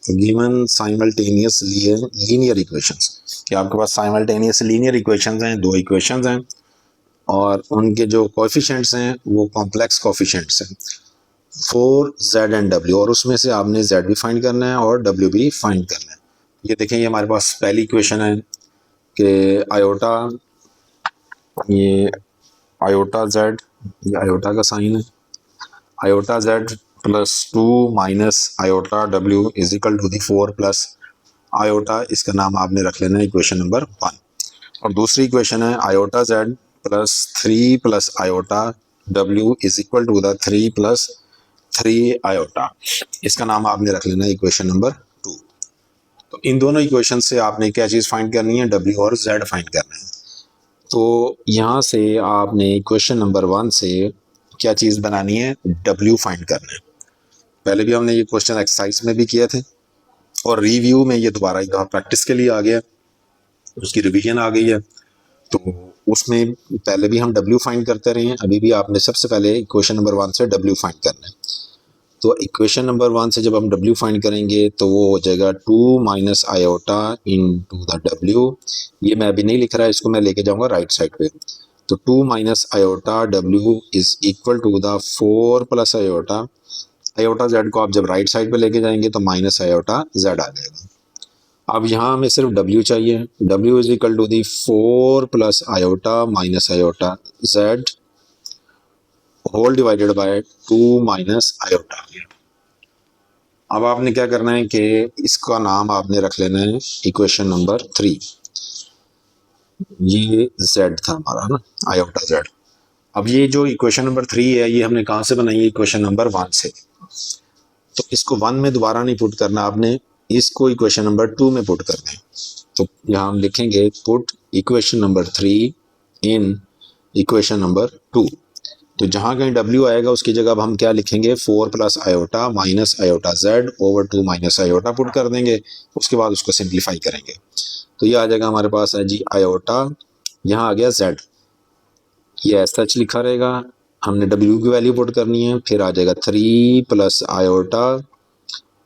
given simultaneous linear equations. कि आपके पास साइमल्टेनियस लीनियर इक्वेशंस हैं, दो इक्वेशंस हैं और उनके जो कोएफिशिएंट्स हैं वो कॉम्प्लेक्स कोएफिशिएंट्स हैं 4z एंड w, और उसमें से आपने z भी फाइंड करना है और w भी फाइंड करना है। ये देखें, ये हमारे पास पहली इक्वेशन है कि आयोटा, ये आयोटा z, ये आयोटा का साइन है, iota z plus 2 minus iota w is equal to the 4 plus iota, इसका नाम आपने रख लेना है इक्वेशन नंबर 1। और दूसरी इक्वेशन है iota z plus 3 plus iota w is equal to the 3 plus 3 iota, इसका नाम आपने रख लेना है इक्वेशन नंबर 2। तो इन दोनों इक्वेशन से आपने क्या चीज़ फाइंड करनी है, w और z फाइंड करना है। तो यहाँ से आपने इक्वेशन नंबर 1 से क्या चीज़ बनानी है, w फाइंड करना है। पहले भी हमने ये क्वेश्चन एक्सरसाइज में भी किए थे और रिव्यू में ये दोबारा एक प्रैक्टिस के लिए आ गया, उसकी रिवीजन आ गई है। तो उसमें पहले भी हम w फाइंड करते रहे हैं, अभी भी आपने सबसे पहले इक्वेशन नंबर 1 से w फाइंड करना है। तो इक्वेशन नंबर 1 से जब हम w फाइंड करेंगे तो वो हो जाएगा 2 minus iota into the w। ये मैं अभी नहीं लिख रहा है, इसको मैं लेके जाऊंगा राइट साइड पे। तो 2 minus iota w is equal to the 4 plus iota, iota z को आप जब राइट साइड पे लेके जाएंगे तो माइनस आयोटा z आ जाएगा। अब यहाँ हमें सिर्फ w चाहिए, w is equal to the 4 plus iota minus iota z whole divided by 2 minus iota. अब आपने क्या करना है कि इसका नाम आपने रख लेना है इक्वेशन नंबर 3। ये z था हमारा ना, आयोटा z। अब ये जो इक्वेशन नंबर 3 है ये हमने कहाँ से बनाई है, इक्वेशन नंबर 1 से। तो इसको 1 में दोबारा नहीं पुट करना, आपने इसको इक्वेशन नंबर 2 में पुट करना है। तो यहाँ हम लिखेंगे पुट इक्वेशन नंबर 3 इन इक्वेशन नंबर 2। तो जहाँ कहीं w आएगा उसकी जगह अब हम क्या लिखेंगे, 4 plus iota minus iota z over 2 minus iota put कर देंगे, उसके बाद उसको सिंप्लीफाई करेंगे। तो ये आ जाएगा हमारे पास है जी आयोटा, यहाँ आ गया z, ये एज सच लिखा रहेगा, हमने w की वैल्यू पुट करनी है, फिर आ जाएगा 3 प्लस आयोटा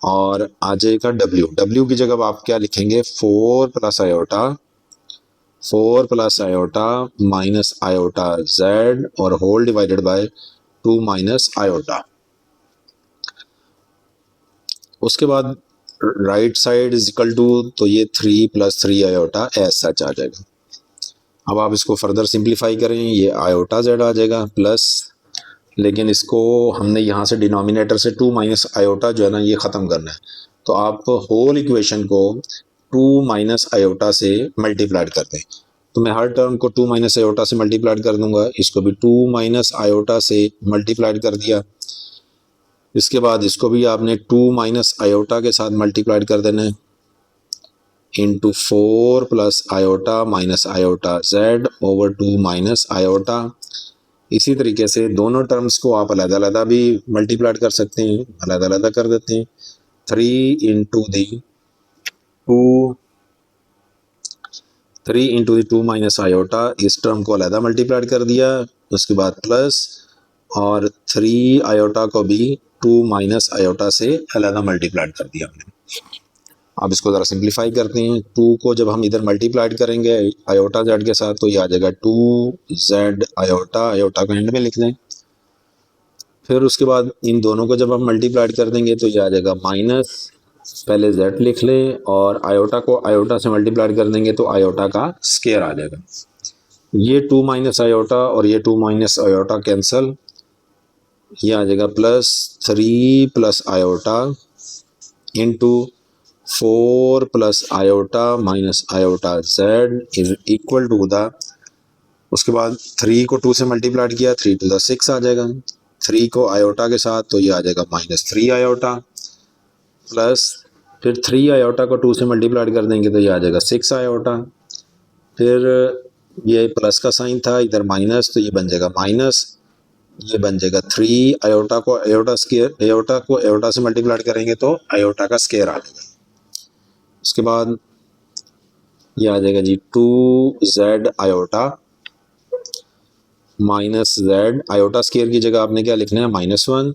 और आ जाएगा w की जगह आप क्या लिखेंगे, 4 plus iota, 4 plus iota minus iota z और whole divided by 2 minus iota. उसके बाद right side is equal to, तो ये 3 प्लस 3 आयोटा एज सच आ जाएगा। अब आप इसको फर्दर सिंप्लीफाई करें, ये आयोटा z आ जाएगा प्लस, लेकिन इसको हमने यहाँ से डिनोमिनेटर से 2 माइनस आयोटा जो है ना ये ख़त्म करना है। तो आप होल इक्वेशन को 2 माइनस आयोटा से मल्टीप्लाइड कर दें। तो मैं हर टर्म को 2 माइनस आयोटा से मल्टीप्लाइड कर दूंगा, इसको भी 2 माइनस आयोटा से मल्टीप्लाइड कर दिया। इसके बाद इसको भी आपने 2 माइनस आयोटा के साथ मल्टीप्लाइड कर देना है into 4 plus iota minus iota z over 2 minus iota. इसी तरीके से दोनों टर्म्स को आप अलग अलग भी मल्टीप्लाइड कर सकते हैं, अलग अलग कर देते हैं। 3 into the two 3 into the two minus iota, इस टर्म को अलहदा मल्टीप्लाइड कर दिया, उसके बाद प्लस, और 3 आयोटा को भी 2 माइनस आयोटा से अलहदा मल्टीप्लाइड कर दिया हमने। अब इसको ज़रा सिंप्लीफाई करते हैं। 2 को जब हम इधर मल्टीप्लाइड करेंगे आयोटा जेड के साथ तो ये आ जाएगा 2z आयोटा, आयोटा को एंड में लिख दें। फिर उसके बाद इन दोनों को जब हम मल्टीप्लाइड कर देंगे तो ये आ जाएगा माइनस, पहले z लिख लें, और आयोटा को आयोटा से मल्टीप्लाइड कर देंगे तो आयोटा का स्क्वायर आ जाएगा। ये 2 माइनस आयोटा और ये 2 माइनस आयोटा कैंसल, ये आ जाएगा plus 3 plus iota into 4 plus iota minus iota z is equal to the, उसके बाद 3 को 2 से मल्टीप्लाइड किया, 3 टू द 6 आ जाएगा, 3 को आयोटा के साथ तो ये आ जाएगा माइनस 3 आयोटा, प्लस फिर 3 आयोटा को 2 से मल्टीप्लाइड कर देंगे तो ये आ जाएगा 6 आयोटा, फिर ये प्लस का साइन था इधर माइनस तो ये बन जाएगा माइनस, ये बन जाएगा 3 आयोटा को आयोटा स्क्वायर, आयोटा को आयोटा से मल्टीप्लाइड करेंगे तो आयोटा का स्क्वायर आ जाएगा। उसके बाद ये आ जाएगा जी 2z iota minus z, iota square की जगह आपने क्या लिखना है -1,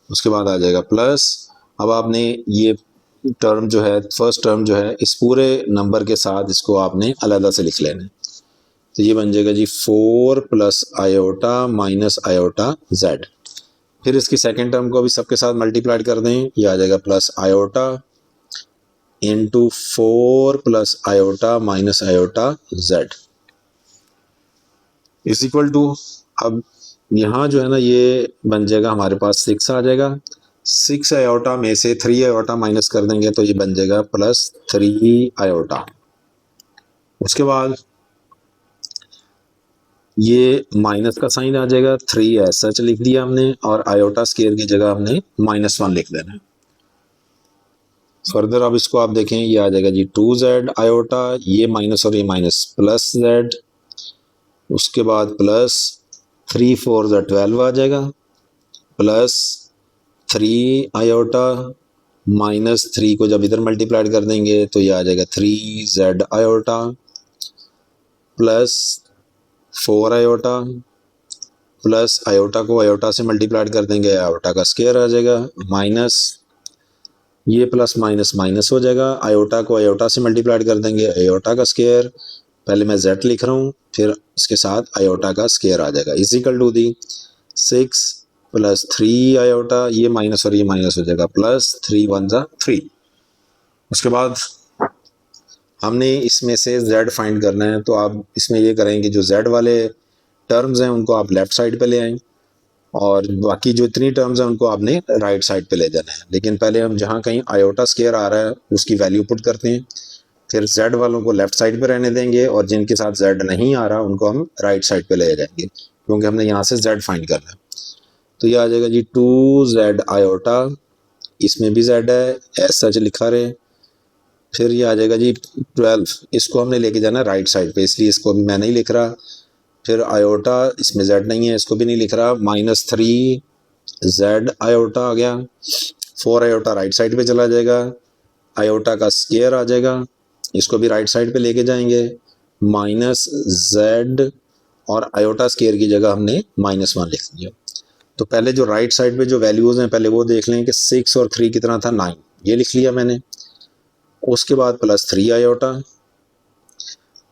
उसके बाद आ जाएगा प्लस। अब आपने ये टर्म जो है फर्स्ट टर्म जो है इस पूरे नंबर के साथ इसको आपने अलग से लिख लेना है, तो ये बन जाएगा जी 4 plus iota minus iota z। फिर इसकी सेकेंड टर्म को भी सबके साथ मल्टीप्लाइड कर दें, ये आ जाएगा plus iota into 4 plus iota minus iota z is equal to, अब यहाँ जो है ना ये बन जाएगा हमारे पास 6 आ जाएगा, 6 आयोटा में से 3 आयोटा माइनस कर देंगे तो ये बन जाएगा प्लस 3 आयोटा। उसके बाद ये माइनस का साइन आ जाएगा, 3 ऐसा सच लिख दिया हमने, और आयोटा स्क्वायर की जगह हमने -1 लिख देना है। फर्दर अब इसको आप देखें, ये आ जाएगा जी 2z आयोटा, ये माइनस और ये माइनस प्लस z, उसके बाद प्लस 3 4 12 आ जाएगा, प्लस 3 आयोटा माइनस 3 को जब इधर मल्टीप्लाइड कर देंगे तो ये आ जाएगा 3z iota plus 4 iota, plus iota को आयोटा से मल्टीप्लाइड कर देंगे आयोटा का स्क्वायर आ जाएगा, माइनस ये प्लस माइनस माइनस हो जाएगा, आयोटा को आयोटा से मल्टीप्लाइड कर देंगे आयोटा का स्क्वायर, पहले मैं z लिख रहा हूँ फिर इसके साथ आयोटा का स्क्वायर आ जाएगा, is equal to the 6 plus 3 iota, ये माइनस और ये माइनस हो जाएगा, प्लस 3 1 जा 3। उसके बाद हमने इसमें से z फाइंड करना है, तो आप इसमें ये करेंगे जो z वाले टर्म्स हैं उनको आप लेफ्ट साइड पे ले आएँ और बाकी जो इतनी टर्म्स हैं उनको आपने राइट साइड पे ले जाना है। लेकिन पहले हम जहाँ कहीं आयोटा स्क्वायर आ रहा है उसकी वैल्यू पुट करते हैं, फिर z वालों को लेफ्ट साइड पे रहने देंगे और जिनके साथ z नहीं आ रहा उनको हम राइट साइड पे ले जाएंगे, क्योंकि हमने यहाँ से z फाइंड करना है। तो ये आ जाएगा जी 2z आयोटा, इसमें भी z है ऐसा सच लिखा रहे, फिर ये आ जाएगा जी 12, इसको हमने लेके जाना राइट साइड पे इसलिए इसको भी मैं नहीं लिख रहा, फिर आयोटा इसमें z नहीं है इसको भी नहीं लिख रहा, -3z आयोटा आ गया, 4 आयोटा राइट साइड पे चला जाएगा, आयोटा का स्क्वायर आ जाएगा, इसको भी राइट साइड पे लेके जाएंगे, -z और आयोटा स्क्वायर की जगह हमने -1 लिख दिया। तो पहले जो राइट साइड पे जो वैल्यूज हैं पहले वो देख लें कि 6 और 3 कितना था 9, ये लिख लिया मैंने, उसके बाद प्लस 3 आयोटा।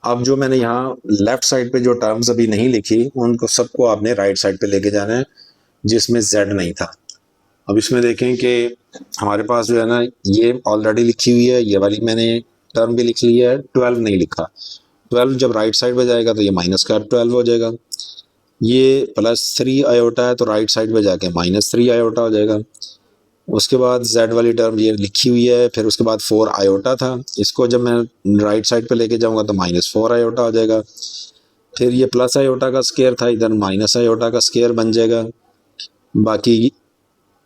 अब जो मैंने यहाँ लेफ्ट साइड पे जो टर्म्स अभी नहीं लिखी उनको सबको आपने राइट साइड पे लेके जाना है जिसमें z नहीं था। अब इसमें देखें कि हमारे पास जो है ना ये ऑलरेडी लिखी हुई है, ये वाली मैंने टर्म भी लिख ली है, 12 नहीं लिखा, 12 जब राइट साइड पे जाएगा तो ये माइनस का 12 हो जाएगा, ये +3 आयोटा है तो राइट साइड पे जाके -3 आयोटा हो जाएगा। उसके बाद z वाली टर्म ये लिखी हुई है, फिर उसके बाद 4 आयोटा था, इसको जब मैं राइट साइड पे लेके जाऊंगा तो -4 आयोटा हो जाएगा, फिर ये प्लस आयोटा का स्क्वायर था इधर माइनस आयोटा का स्क्वायर बन जाएगा, बाकी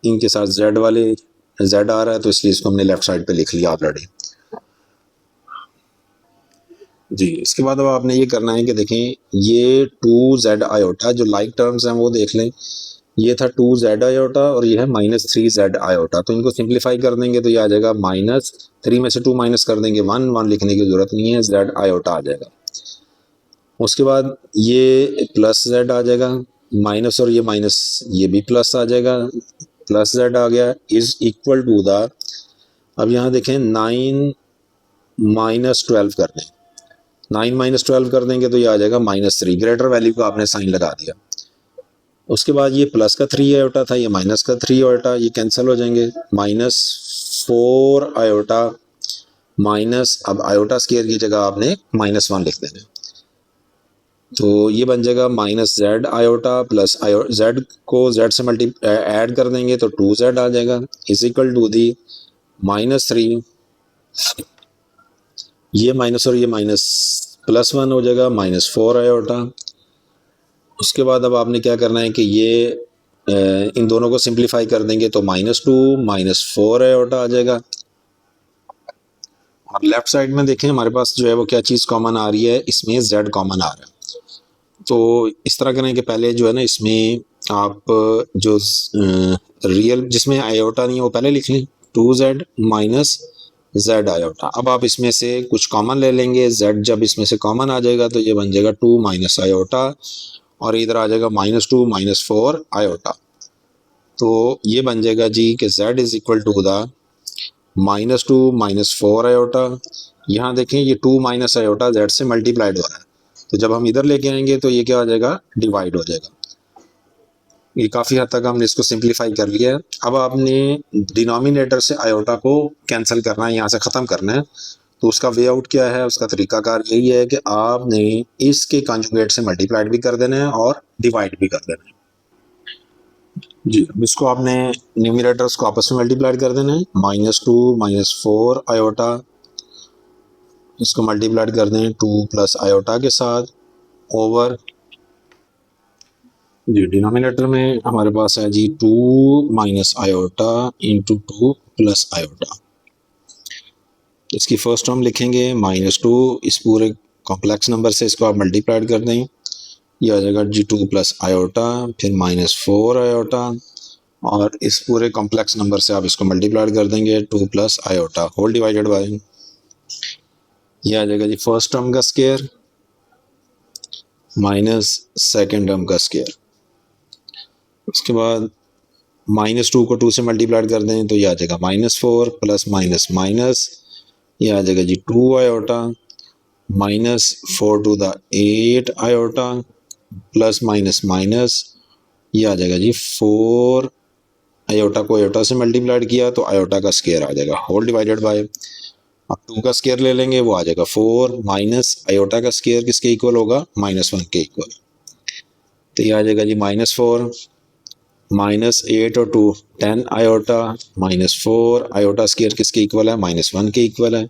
इनके साथ z वाले z आ रहा है तो इसलिए इसको हमने लेफ्ट साइड पे लिख लिया ऑलरेडी जी। इसके बाद अब आपने ये करना है कि देखें ये 2z आयोटा जो लाइक टर्म्स हैं वो देख लें, ये था 2z आयोटा और ये है -3z आयोटा। तो इनको सिंप्लीफाई कर देंगे तो ये आ जाएगा -3 में से 2 माइनस कर देंगे 1 लिखने की जरूरत नहीं है, z आयोटा आ जाएगा। उसके बाद ये प्लस z आ जाएगा, माइनस और ये माइनस ये भी प्लस आ जाएगा, प्लस z आ गया इज इक्वल टू द, अब यहाँ देखें 9 -12 कर दें, 9 -12 कर देंगे तो ये आ जाएगा -3, ग्रेटर वैल्यू का आपने साइन लगा दिया। उसके बाद ये प्लस का 3 आयोटा था, ये माइनस का 3 आयोटा, ये कैंसिल हो जाएंगे, -4 आयोटा माइनस, अब आयोटा स्केयर की जगह आपने -1 लिख देना, तो ये बन जाएगा -z आयोटा प्लस z को z से मल्टी ऐड कर देंगे तो 2z आ जाएगा इज इक्वल टू दी -3, ये माइनस और ये माइनस +1 हो जाएगा -4 आयोटा। उसके बाद अब आपने क्या करना है कि ये इन दोनों को सिंप्लीफाई कर देंगे तो -2 -4 आयोटा आ जाएगा। और लेफ्ट साइड में देखें हमारे पास जो है वो क्या चीज़ कॉमन आ रही है, इसमें z कॉमन आ रहा है। तो इस तरह करें कि पहले जो है ना इसमें आप जो रियल जिसमें आयोटा नहीं है वो पहले लिख लें, 2z -z आयोटा। अब आप इसमें से कुछ कॉमन ले लेंगे, z जब इसमें से कॉमन आ जाएगा तो ये बन जाएगा 2 माइनस आयोटा और इधर आ जाएगा -2 -4 आयोटा। तो ये बन जाएगा जी कि z is equal to the -2 -4 iota. यहाँ देखें ये 2 माइनस आयोटा z से मल्टीप्लाइड हो रहा है, तो जब हम इधर लेके आएंगे तो ये क्या हो जाएगा, डिवाइड हो जाएगा। ये काफ़ी हद तक हमने इसको सिंप्लीफाई कर लिया है। अब आपने डिनोमिनेटर से आयोटा को कैंसिल करना है, यहाँ से ख़त्म करना है। तो उसका वे आउट क्या है, उसका तरीकाकार यही है कि आपने इसके कंजुगेट से मल्टीप्लाइड भी कर देना है और डिवाइड भी कर देना है जी। इसको आपने न्यूमिनेटर्स को आपस में मल्टीप्लाइड कर देना है, -2 -4 आयोटा, इसको मल्टीप्लाइड कर दें 2 प्लस आयोटा के साथ ओवर जी, डिनोमिनेटर में हमारे पास है जी 2 minus iota into 2 plus iota. इसकी फर्स्ट टर्म लिखेंगे -2, इस पूरे कॉम्प्लेक्स नंबर से इसको आप मल्टीप्लाइड कर दें, ये आ जाएगा जी 2 प्लस आयोटा, फिर -4 आयोटा और इस पूरे कॉम्प्लेक्स नंबर से आप इसको मल्टीप्लाइड कर देंगे 2 plus iota whole divided by, ये आ जाएगा जी फर्स्ट टर्म का स्क्वायर माइनस सेकेंड टर्म का स्क्वायर। उसके बाद -2 को 2 से मल्टीप्लाइड कर दें तो ये आ जाएगा -4 प्लस माइनस माइनस, ये आ जाएगा जी 2 iota -4 to the 8 iota plus minus minus, ये आ जाएगा जी 4 आयोटा को आयोटा से मल्टीप्लाइड किया तो आयोटा का स्क्वायर आ जाएगा होल डिवाइडेड बाय, अब 2 का स्क्वायर ले लेंगे वो आ जाएगा 4 माइनस आयोटा का स्क्वायर किसके इक्वल होगा, -1 के इक्वल, तो ये आ जाएगा जी -4 -8 और 2 10 आयोटा -4 आयोटा स्क्वायर किसके इक्वल है, -1 के इक्वल है।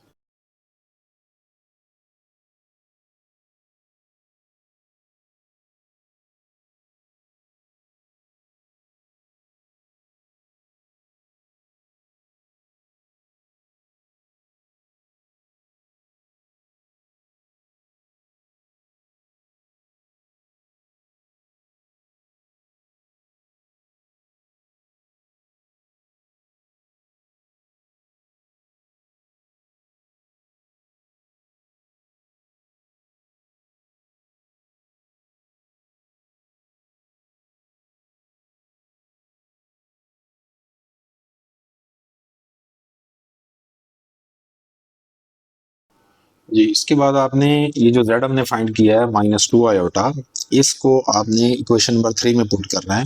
जी, इसके बाद आपने ये जो z हमने फाइंड किया है -2 आयोटा, इसको आपने इक्वेशन नंबर 3 में पुट करना है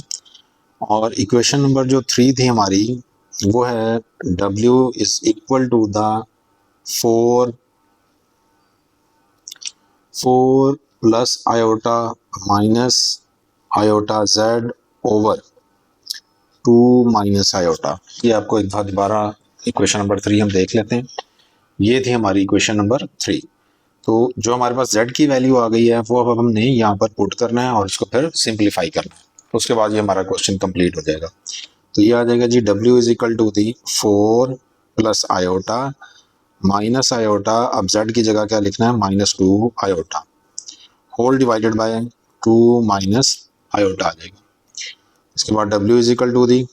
और इक्वेशन नंबर जो 3 थी हमारी वो है w is equal to the 4 plus iota minus iota z over 2 minus iota. ये आपको एक बार दोबारा इक्वेशन नंबर 3 हम देख लेते हैं, ये थी हमारी इक्वेशन नंबर 3। तो जो हमारे पास z की वैल्यू आ गई है वो अब हमने यहाँ पर पुट करना है और इसको फिर सिंप्लीफाई करना है, उसके बाद ये हमारा क्वेश्चन कंप्लीट हो जाएगा। तो ये आ जाएगा जी w is equal to the 4 plus iota minus iota, अब z की जगह क्या लिखना है, -2 iota whole divided by 2 minus iota आ जाएगा। इसके बाद W is equal to the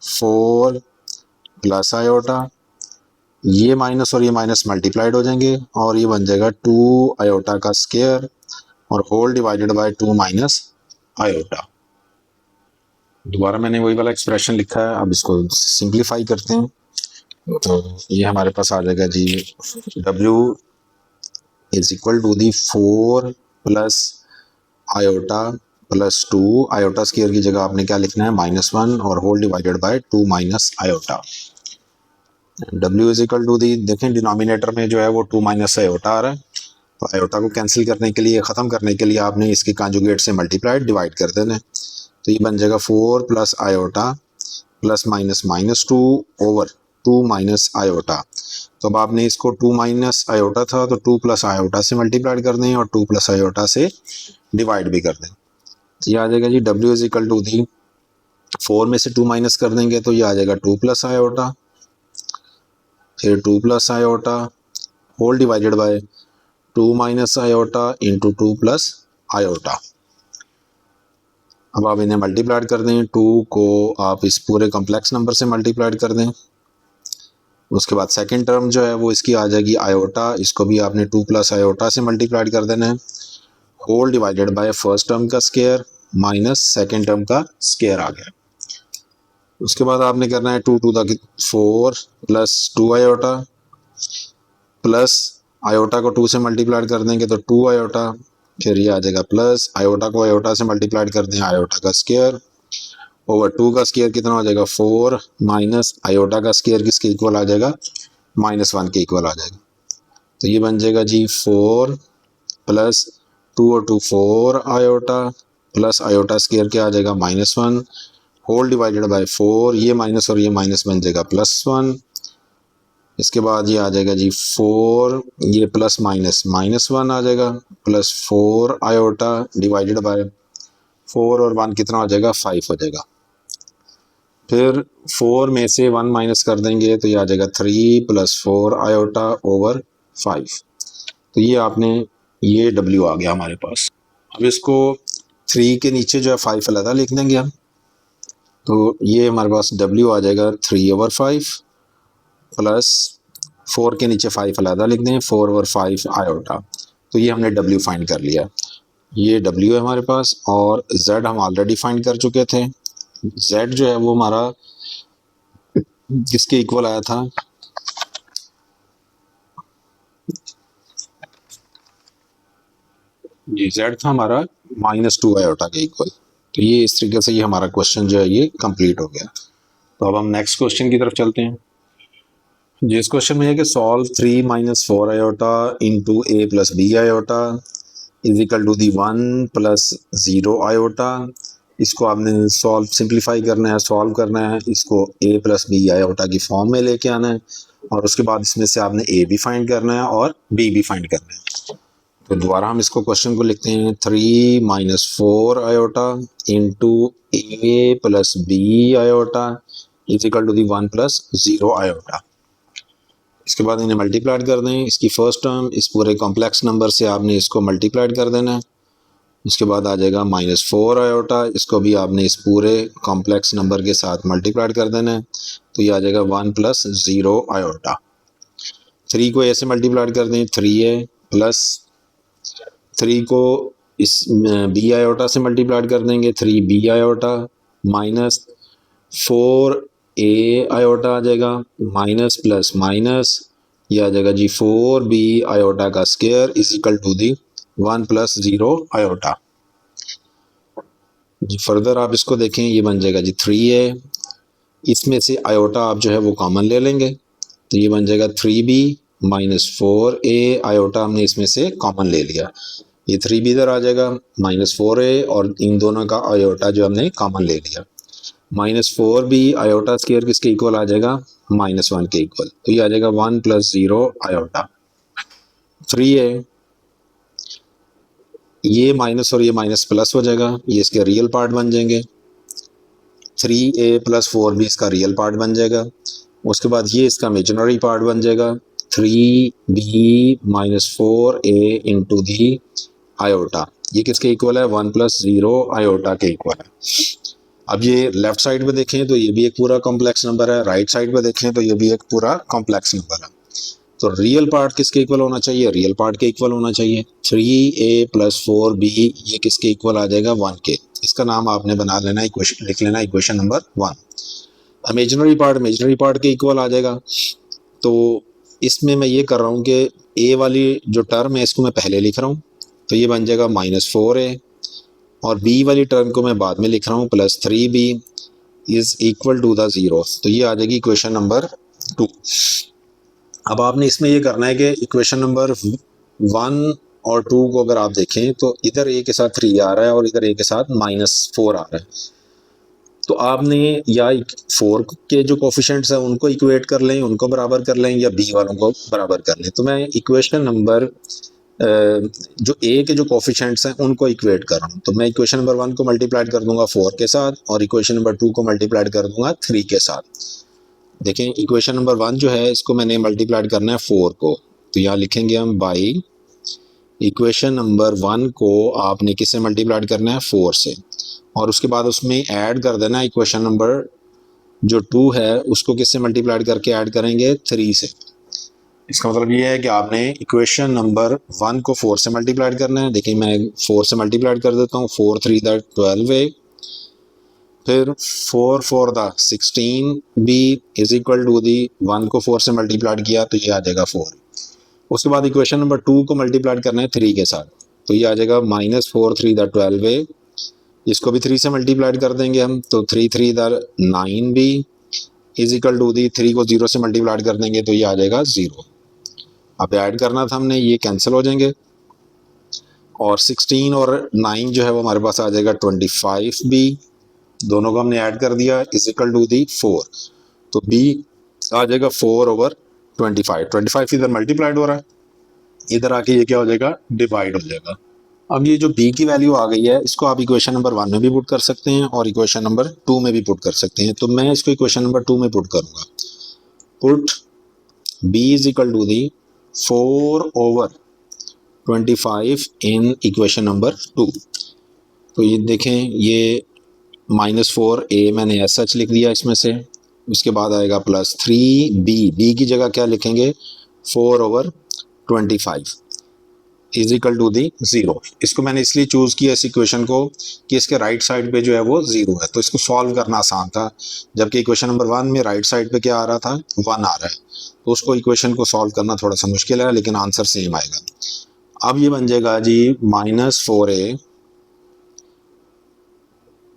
4 plus iota, ये माइनस और ये माइनस मल्टीप्लाइड हो जाएंगे और ये बन जाएगा 2 आयोटा का स्क्वायर और whole divided by 2 minus iota. दोबारा मैंने वही वाला एक्सप्रेशन लिखा है, अब इसको सिंप्लीफाई करते हैं। तो ये हमारे पास आ जाएगा जी W is equal to the 4 plus iota plus 2, iota square की जगह आपने क्या लिखना है -1 और whole divided by 2 minus iota. W is equal to the, देखें डिनोमिनेटर में जो है वो 2 माइनस आयोटा आ रहा है, तो आयोटा को कैंसिल करने के लिए, ख़त्म करने के लिए आपने इसके कॉन्जुगेट से मल्टीप्लाइड डिवाइड कर देना है। तो ये बन जाएगा 4 plus iota plus minus -2 over 2 minus iota. तो अब आपने इसको 2 माइनस आयोटा था तो 2 प्लस आयोटा से मल्टीप्लाइड कर दें और 2 प्लस आयोटा से डिवाइड भी कर दें। तो ये आ जाएगा जी W is equal to the 4 में से 2 माइनस कर देंगे तो ये आ जाएगा 2 प्लस आयोटा, फिर 2 plus iota whole divided by 2 minus iota into 2 plus iota. अब आप इन्हें मल्टीप्लाइड कर दें, 2 को आप इस पूरे कॉम्प्लेक्स नंबर से मल्टीप्लाइड कर दें। उसके बाद सेकंड टर्म जो है वो इसकी आ जाएगी आयोटा, इसको भी आपने 2 प्लस आयोटा से मल्टीप्लाइड कर देना है, whole divided by first term का स्क्वायर माइनस सेकंड टर्म का स्क्वायर आ गया। उसके बाद आपने करना है 2 to the 4 plus 2 iota plus iota को 2 से मल्टीप्लाइड कर देंगे तो 2 आयोटा, फिर ये आ जाएगा प्लस आयोटा को आयोटा से मल्टीप्लाइड कर दें आयोटा का स्क्वायर ओवर 2 का स्क्वायर कितना हो जाएगा 4 माइनस आयोटा का स्क्वायर किसके इक्वल आ जाएगा -1 के इक्वल आ जाएगा। तो ये बन जाएगा जी 4 प्लस 2 और 2 4 आयोटा प्लस आयोटा स्क्वायर क्या आ जाएगा -1 होल डिवाइडेड बाय 4, ये माइनस और ये माइनस बन जाएगा +1। इसके बाद ये आ जाएगा जी 4, ये प्लस माइनस -1 आ जाएगा प्लस 4 आयोटा डिवाइडेड बाय 4 और 1 कितना हो जाएगा 5 हो जाएगा। फिर 4 में से 1 माइनस कर देंगे तो ये आ जाएगा 3 प्लस 4 आयोटा ओवर 5। तो ये आपने, ये W आ गया हमारे पास। अब इसको 3 के नीचे जो है 5 अलग लिख देंगे हम, तो ये हमारे पास W आ जाएगा 3 ओवर 5 प्लस 4 के नीचे 5 अलग लिख दें 4 ओवर 5 आयोटा। तो ये हमने W फाइंड कर लिया, ये W है हमारे पास और Z हम ऑलरेडी फाइंड कर चुके थे। Z जो है वो हमारा किसके इक्वल आया था, ये Z था हमारा -2 आयोटा के इक्वल। तो ये इस तरीके से ये हमारा क्वेश्चन जो है ये कंप्लीट हो गया। तो अब हम नेक्स्ट क्वेश्चन की तरफ चलते हैं। जिस क्वेश्चन में है कि solve 3 - 4 iota into A + B iota is equal to the 1 + 0 iota. इसको आपने सॉल्व सिंप्लीफाई करना है, सॉल्व करना है, इसको A + B आयोटा की फॉर्म में लेके आना है और उसके बाद इसमें से आपने A भी फाइंड करना है और B भी फाइंड करना है। तो दोबारा हम इसको क्वेश्चन को लिखते हैं 3 - 4 iota into A + B iota is equal to the 1 + 0 iota. इसके बाद इन्हें मल्टीप्लाइड कर दें, इसकी फर्स्ट टर्म इस पूरे कॉम्प्लेक्स नंबर से आपने इसको मल्टीप्लाइड कर देना है। उसके बाद आ जाएगा -4 आयोटा, इसको भी आपने इस पूरे कॉम्प्लेक्स नंबर के साथ मल्टीप्लाइड कर देना है। तो ये आ जाएगा 1 + 0 आयोटा। 3 को ऐसे मल्टीप्लाइड कर दें 3A प्लस 3 को इस B आयोटा से मल्टीप्लाइड कर देंगे 3B iota minus 4A iota आ जाएगा माइनस प्लस माइनस, ये आ जाएगा जी 4B आयोटा का square is equal to the 1 + 0 iota. जी फर्दर आप इसको देखें, ये बन जाएगा जी 3A, इसमें से आयोटा आप जो है वो कॉमन ले लेंगे तो ये बन जाएगा 3B - 4A आयोटा हमने इसमें से कॉमन ले लिया, ये 3B इधर आ जाएगा -4A और इन दोनों का आयोटा जो हमने कॉमन ले लिया। -4B आयोटा स्क्वायर किसके इक्वल आ जाएगा -1 के इक्वल, तो ये आ जाएगा 1 + 0 आयोटा। 3A, ये माइनस और ये माइनस प्लस हो जाएगा, ये इसके रियल पार्ट बन जाएंगे। 3A + 4B इसका रियल पार्ट बन जाएगा। उसके बाद ये इसका इमेजिनरी पार्ट बन जाएगा 3B - 4A इंटू दी आयोटा। ये किसके इक्वल है, 1 + 0 आयोटा के इक्वल है। अब ये लेफ्ट साइड पे देखें तो ये भी एक पूरा कॉम्प्लेक्स नंबर है, राइट साइड पे देखें तो ये भी एक पूरा कॉम्प्लेक्स नंबर है। तो रियल पार्ट किसके इक्वल होना चाहिए, रियल पार्ट के इक्वल होना चाहिए। 3a + 4b ये किसके इक्वल आ जाएगा, 1 के। इसका नाम आपने बना लेना, इक्वेशन लिख लेना, इक्वेशन नंबर 1। इमेजिनरी पार्ट के इक्वल आ जाएगा। तो इसमें मैं ये कर रहा हूँ कि a वाली जो टर्म है इसको मैं पहले लिख रहा हूँ, तो ये बन जाएगा -4a, और b वाली टर्म को मैं बाद में लिख रहा हूँ +3b is equal to the 0। तो ये आ जाएगी इक्वेशन नंबर 2। अब आपने इसमें ये करना है कि इक्वेशन नंबर 1 और 2 को अगर आप देखें तो इधर a के साथ 3 आ रहा है और इधर a के साथ -4 आ रहा है। तो आपने या 4 के जो कोफिशिएंट्स हैं उनको इक्वेट कर लें, उनको बराबर कर लें, या b वालों को बराबर कर लें। तो मैं इक्वेशन नंबर जो a के जो कोफिशिएंट्स हैं उनको इक्वेट कर रहा हूँ। तो मैं इक्वेशन नंबर 1 को मल्टीप्लाइड कर दूंगा 4 के साथ, और इक्वेशन नंबर 2 को मल्टीप्लाइड कर दूंगा 3 के साथ। देखें इक्वेशन नंबर 1 जो है इसको मैंने मल्टीप्लाइड करना है 4 को, तो यहाँ लिखेंगे हम बाई इक्वेशन नंबर 1 को आपने किससे मल्टीप्लाइड करना है, 4 से, और उसके बाद उसमें ऐड कर देना इक्वेशन नंबर जो 2 है उसको किससे मल्टीप्लाइड करके ऐड करेंगे, 3 से। इसका मतलब ये है कि आपने इक्वेशन नंबर 1 को 4 से मल्टीप्लाइड करना है। देखिए मैं 4 से मल्टीप्लाइड कर देता हूँ, 4 3 द 12a, फिर 4 4 the 16b is equal to the 1 को 4 से मल्टीप्लाइड किया तो ये आ जाएगा 4। उसके बाद इक्वेशन नंबर 2 को मल्टीप्लाइड करना है 3 के साथ, तो ये आ जाएगा -4 3 द 12a, इसको भी 3 से मल्टीप्लाइड कर देंगे हम, तो 3 3 the 9b is equal to the 3 को 0 से मल्टीप्लाइड कर देंगे तो ये आ जाएगा 0। अब ऐड करना था हमने, ये कैंसिल हो जाएंगे, और 16 और 9 जो है वो हमारे पास आ जाएगा 25b, दोनों को हमने ऐड कर दिया इज इक्वल टू दी 4, तो b आ जाएगा 4/25। 25 इधर मल्टीप्लाइड हो रहा है, इधर आके ये क्या हो जाएगा, डिवाइड हो जाएगा। अब ये जो b की वैल्यू आ गई है इसको आप इक्वेशन नंबर 1 में भी पुट कर सकते हैं और इक्वेशन नंबर 2 में भी पुट कर सकते हैं। तो मैं इसको इक्वेशन नंबर 2 में पुट करूंगा। Put b is equal to the 4/25 in equation number 2। तो ये देखें, ये -4a मैंने एज सच लिख दिया इसमें से, उसके बाद आएगा +3b की जगह क्या लिखेंगे, 4/25 इज इक्वल टू दी 0। इसको मैंने इसलिए चूज किया इस इक्वेशन को कि इसके राइट साइड पे जो है वो 0 है, तो इसको सॉल्व करना आसान था। जबकि इक्वेशन नंबर 1 में राइट साइड पे क्या आ रहा था, 1 आ रहा है, तो उसको इक्वेशन को सॉल्व करना थोड़ा सा मुश्किल है, लेकिन आंसर सेम आएगा। अब ये बन जाएगा जी -4a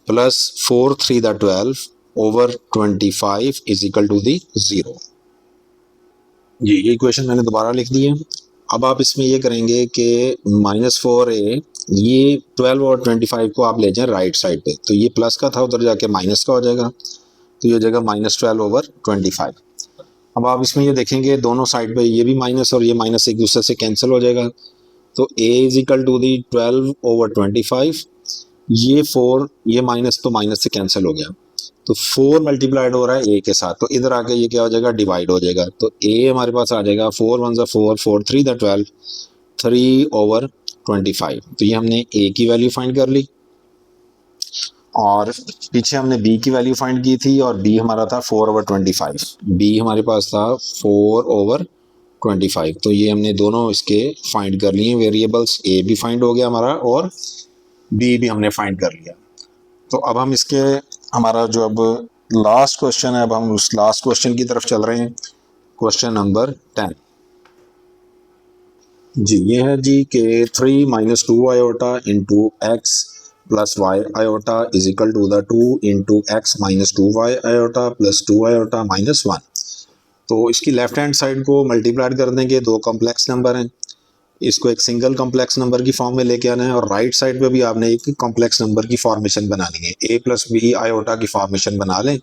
+ 4 3 the 12/25 is equal to the 0। जी ये इक्वेशन मैंने दोबारा लिख दी है। अब आप इसमें ये करेंगे कि -4a, ये 12 और 25 को आप ले जाएं राइट साइड पे, तो ये प्लस का था उधर जाके माइनस का हो जाएगा, तो ये हो जाएगा -12/25। अब आप इसमें ये देखेंगे दोनों साइड पे ये भी माइनस और ये माइनस एक दूसरे से कैंसिल हो जाएगा, तो a is equal to the 12/25, ये 4, ये माइनस तो माइनस से कैंसिल हो गया, तो 4 मल्टीप्लाइड हो रहा है a के साथ, तो इधर आके ये क्या हो जाएगा, डिवाइड हो जाएगा, तो a हमारे पास आ जाएगा 4 1 4 4 3 द 12 3/25। तो ये हमने a की वैल्यू फाइंड कर ली, और पीछे हमने b की वैल्यू फाइंड की थी, और b हमारा था 4/25, b हमारे पास था 4/25। तो ये हमने दोनों इसके फाइंड कर लिए, वेरिएबल्स a भी फाइंड हो गया हमारा और b भी हमने फाइंड कर लिया। तो अब हम इसके हमारा जो अब लास्ट क्वेश्चन है, अब हम उस लास्ट क्वेश्चन की तरफ चल रहे हैं, क्वेश्चन नंबर 10। जी ये है जी कि 3 - 2 iota into x + y iota is equal to the 2 into x - 2y iota + 2 iota -1। तो इसकी लेफ्ट हैंड साइड को मल्टीप्लाइड कर देंगे, दो कॉम्प्लेक्स नंबर हैं, इसको एक सिंगल कॉम्प्लेक्स नंबर की फॉर्म में लेके आना है, और राइट साइड पे भी आपने एक कॉम्प्लेक्स नंबर की फॉर्मेशन बनानी है, a + b आयोटा की फॉर्मेशन बना लें।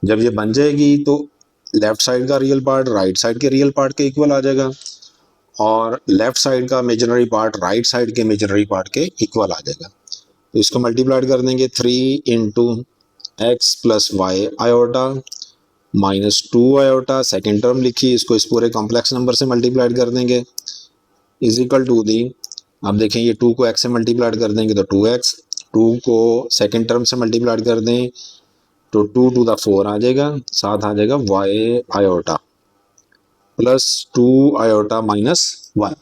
जब ये बन जाएगी तो लेफ्ट साइड का रियल पार्ट राइट साइड के रियल पार्ट के इक्वल आ जाएगा, और लेफ्ट साइड का इमेजिनरी पार्ट राइट साइड के इमेजिनरी पार्ट के इक्वल आ जाएगा। तो इसको मल्टीप्लाइड कर देंगे, 3 into x + y iota -2 iota, second term लिखी, इसको इस पूरे कॉम्प्लेक्स नंबर से मल्टीप्लाइड कर देंगे, इज इक्वल टू दी अब देखें ये 2 को x से मल्टीप्लाई कर देंगे तो 2x, 2 को सेकंड टर्म से मल्टीप्लाई कर दें तो 2 टू द 4 आ जाएगा, साथ आ जाएगा y iota plus 2 iota minus 1।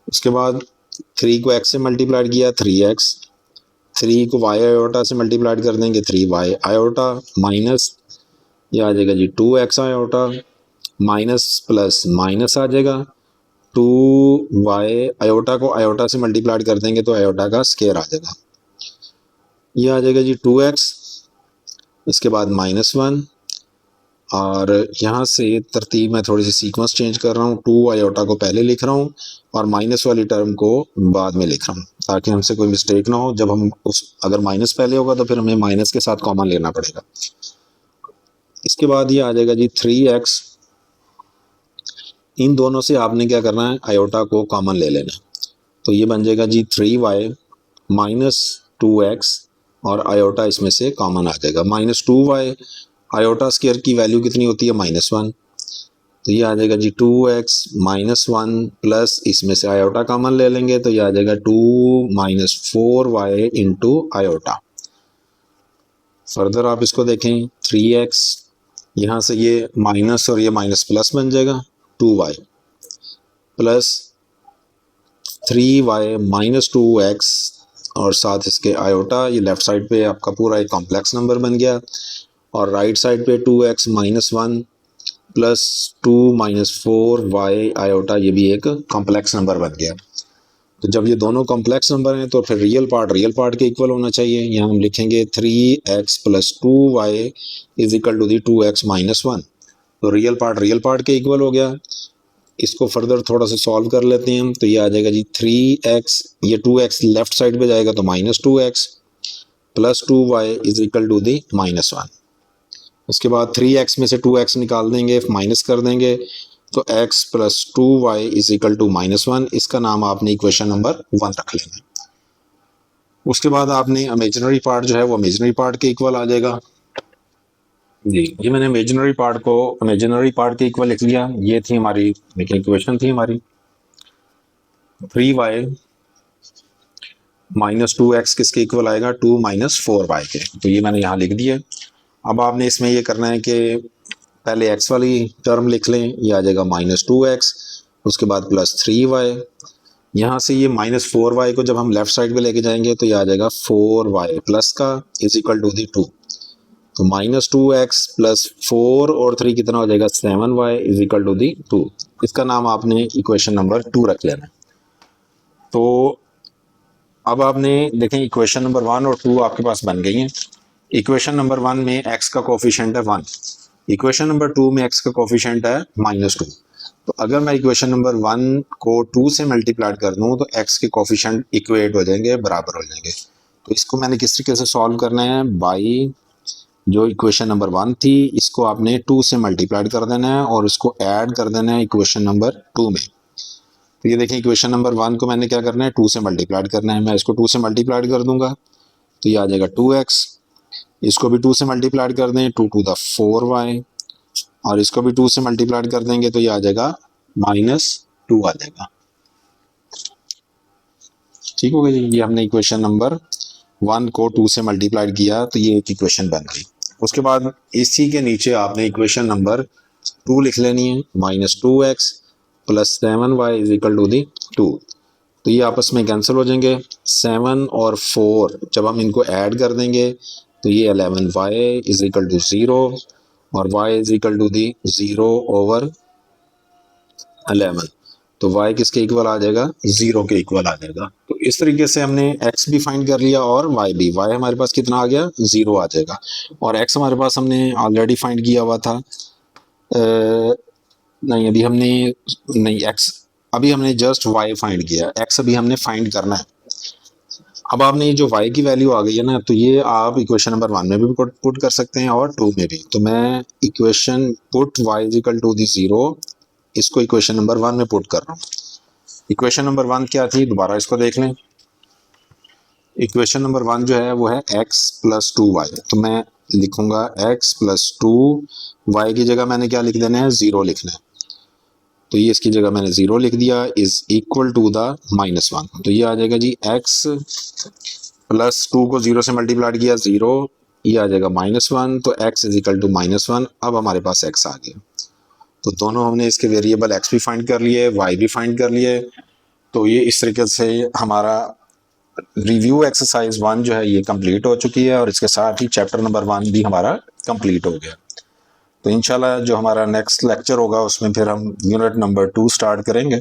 उसके बाद 3 को x से मल्टीप्लाई किया 3x, 3 को y आयोटा से मल्टीप्लाई कर देंगे 3y आयोटा माइनस ये आ जाएगा जी 2x iota minus plus minus आ जाएगा 2y आयोटा को आयोटा से मल्टीप्लाई कर देंगे तो आयोटा का स्केयर आ जाएगा, ये आ जाएगा जी 2x। इसके बाद -1 और यहाँ से तरतीब में थोड़ी सी सीक्वेंस चेंज कर रहा हूँ, 2 आयोटा को पहले लिख रहा हूँ और माइनस वाली टर्म को बाद में लिख रहा हूँ ताकि हमसे कोई मिस्टेक ना हो। जब हम अगर माइनस पहले होगा तो फिर हमें माइनस के साथ कॉमन लेना पड़ेगा। इसके बाद ये आ जाएगा जी 3x, इन दोनों से आपने क्या करना है आयोटा को कॉमन ले लेना, तो ये बन जाएगा जी 3y माइनस 2x और आयोटा इसमें से कॉमन आ जाएगा। -2y आयोटा स्क्वायर की वैल्यू कितनी होती है -1, तो ये आ जाएगा जी 2x -1 प्लस इसमें से आयोटा कॉमन ले लेंगे तो ये आ जाएगा 2 - 4y इंटू आयोटा। फर्दर आप इसको देखें 3x, यहाँ से ये माइनस और ये माइनस प्लस बन जाएगा 2y plus 3y minus 2x और साथ इसके आयोटा, ये लेफ्ट साइड पे आपका पूरा एक कॉम्प्लेक्स नंबर बन गया और राइट साइड पे 2x -1 प्लस 2 - 4y आयोटा, ये भी एक कॉम्प्लेक्स नंबर बन गया। तो जब ये दोनों कॉम्प्लेक्स नंबर हैं तो फिर रियल पार्ट के इक्वल होना चाहिए। यहाँ हम लिखेंगे 3x plus 2y is equal to the 2x -1, तो रियल पार्ट के इक्वल हो गया। इसको फर्दर थोड़ा सा सॉल्व कर लेते हैं, तो ये आ जाएगा जी 3x, ये 2x लेफ्ट साइड पे जाएगा तो -2x plus 2y is equal to the -1। उसके बाद 3x में से 2x निकाल देंगे, माइनस कर देंगे तो x plus 2y is equal to -1। इसका नाम आपने इक्वेशन नंबर 1 रख लेना। उसके बाद आपने इमेजिनरी पार्ट जो है वो इमेजिनरी पार्ट के इक्वल आ जाएगा जी। ये मैंने इमेजिनरी पार्ट के इक्वल लिख लिया। ये थी हमारी देखिए इक्वेशन थी हमारी 3y -2x किसके इक्वल आएगा 2 - 4y के, तो ये मैंने यहाँ लिख दिया। अब आपने इसमें ये करना है कि पहले x वाली टर्म लिख लें, ये आ जाएगा -2x, उसके बाद प्लस 3y, यहाँ से ये -4y को जब हम लेफ्ट साइड पे लेके जाएंगे तो ये आ जाएगा 4y प्लस का इज इक्वल टू दी 2, तो -2x प्लस 4 और 3 कितना हो जाएगा 7y is equal to the 2। इसका नाम आपने इक्वेशन नंबर 2 रख लेना। तो अब आपने देखें इक्वेशन नंबर 1 और 2 आपके पास बन गई हैं। इक्वेशन नंबर 1 में x का कोफिशिएंट है 1, इक्वेशन नंबर 2 में x का कोफिशिएंट है -2। तो अगर मैं इक्वेशन नंबर 1 को 2 से मल्टीप्लाई कर दूं तो x के कोफिशिएंट इक्वेट हो जाएंगे, बराबर हो जाएंगे। तो इसको मैंने किस तरीके से सॉल्व करना है, बाई जो इक्वेशन नंबर 1 थी इसको आपने 2 से मल्टीप्लाई कर देना है और इसको ऐड कर देना है इक्वेशन नंबर 2 में। तो ये देखें इक्वेशन नंबर 1 को मैंने क्या करना है 2 से मल्टीप्लाई करना है, मैं इसको 2 से मल्टीप्लाई कर दूंगा तो ये आ जाएगा 2x, इसको भी 2 से मल्टीप्लाई कर दें 2 टू द 4y और इसको भी 2 से मल्टीप्लाई कर देंगे तो ये आ जाएगा -2 आ जाएगा। ठीक हो गया जी। ये हमने इक्वेशन नंबर 1 को 2 से मल्टीप्लाई किया तो ये एक इक्वेशन बन गई। उसके बाद इसी के नीचे आपने इक्वेशन नंबर 2 लिख लेनी है, -2x plus 7y is equal to the 2, तो ये आपस में कैंसिल हो जाएंगे। 7 और 4 जब हम इनको ऐड कर देंगे तो ये 11y इज इक्वल टू 0 और y is equal to the 0 over 11, तो y किसके इक्वल आ जाएगा 0 के इक्वल आ जाएगा। तो इस तरीके से हमने x भी फाइंड कर लिया और y भी। y हमारे पास कितना आ गया 0 आ जाएगा और x हमारे पास हमने ऑलरेडी फाइंड किया हुआ था नहीं अभी हमने नहीं x अभी हमने जस्ट y फाइंड किया, x अभी हमने फाइंड करना है। अब आपने ये जो y की वैल्यू आ गई है ना, तो ये आप इक्वेशन नंबर 1 में भी पुट कर सकते हैं और 2 में भी। तो मैं equation put y is equal to the 0 इसको इक्वेशन नंबर 1 में पुट कर रहा हूँ। इक्वेशन नंबर 1 क्या थी, दोबारा इसको देख लें। इक्वेशन नंबर 1 जो है वो है x प्लस 2y, तो मैं लिखूंगा x प्लस 2y की जगह मैंने क्या लिख देना है 0 लिखना है। तो ये इसकी जगह मैंने 0 लिख दिया, इज इक्वल टू द -1। तो ये आ जाएगा जी x प्लस 2 को 0 से मल्टीप्लाई किया 0, ये आ जाएगा -1, तो x इज इक्वल टू -1। अब हमारे पास x आ गया। तो दोनों हमने इसके वेरिएबल x भी फाइंड कर लिए, y भी फाइंड कर लिए। तो ये इस तरीके से हमारा रिव्यू एक्सरसाइज 1 जो है ये कंप्लीट हो चुकी है, और इसके साथ ही चैप्टर नंबर 1 भी हमारा कंप्लीट हो गया। तो इंशाल्लाह जो हमारा नेक्स्ट लेक्चर होगा उसमें फिर हम यूनिट नंबर 2 स्टार्ट करेंगे।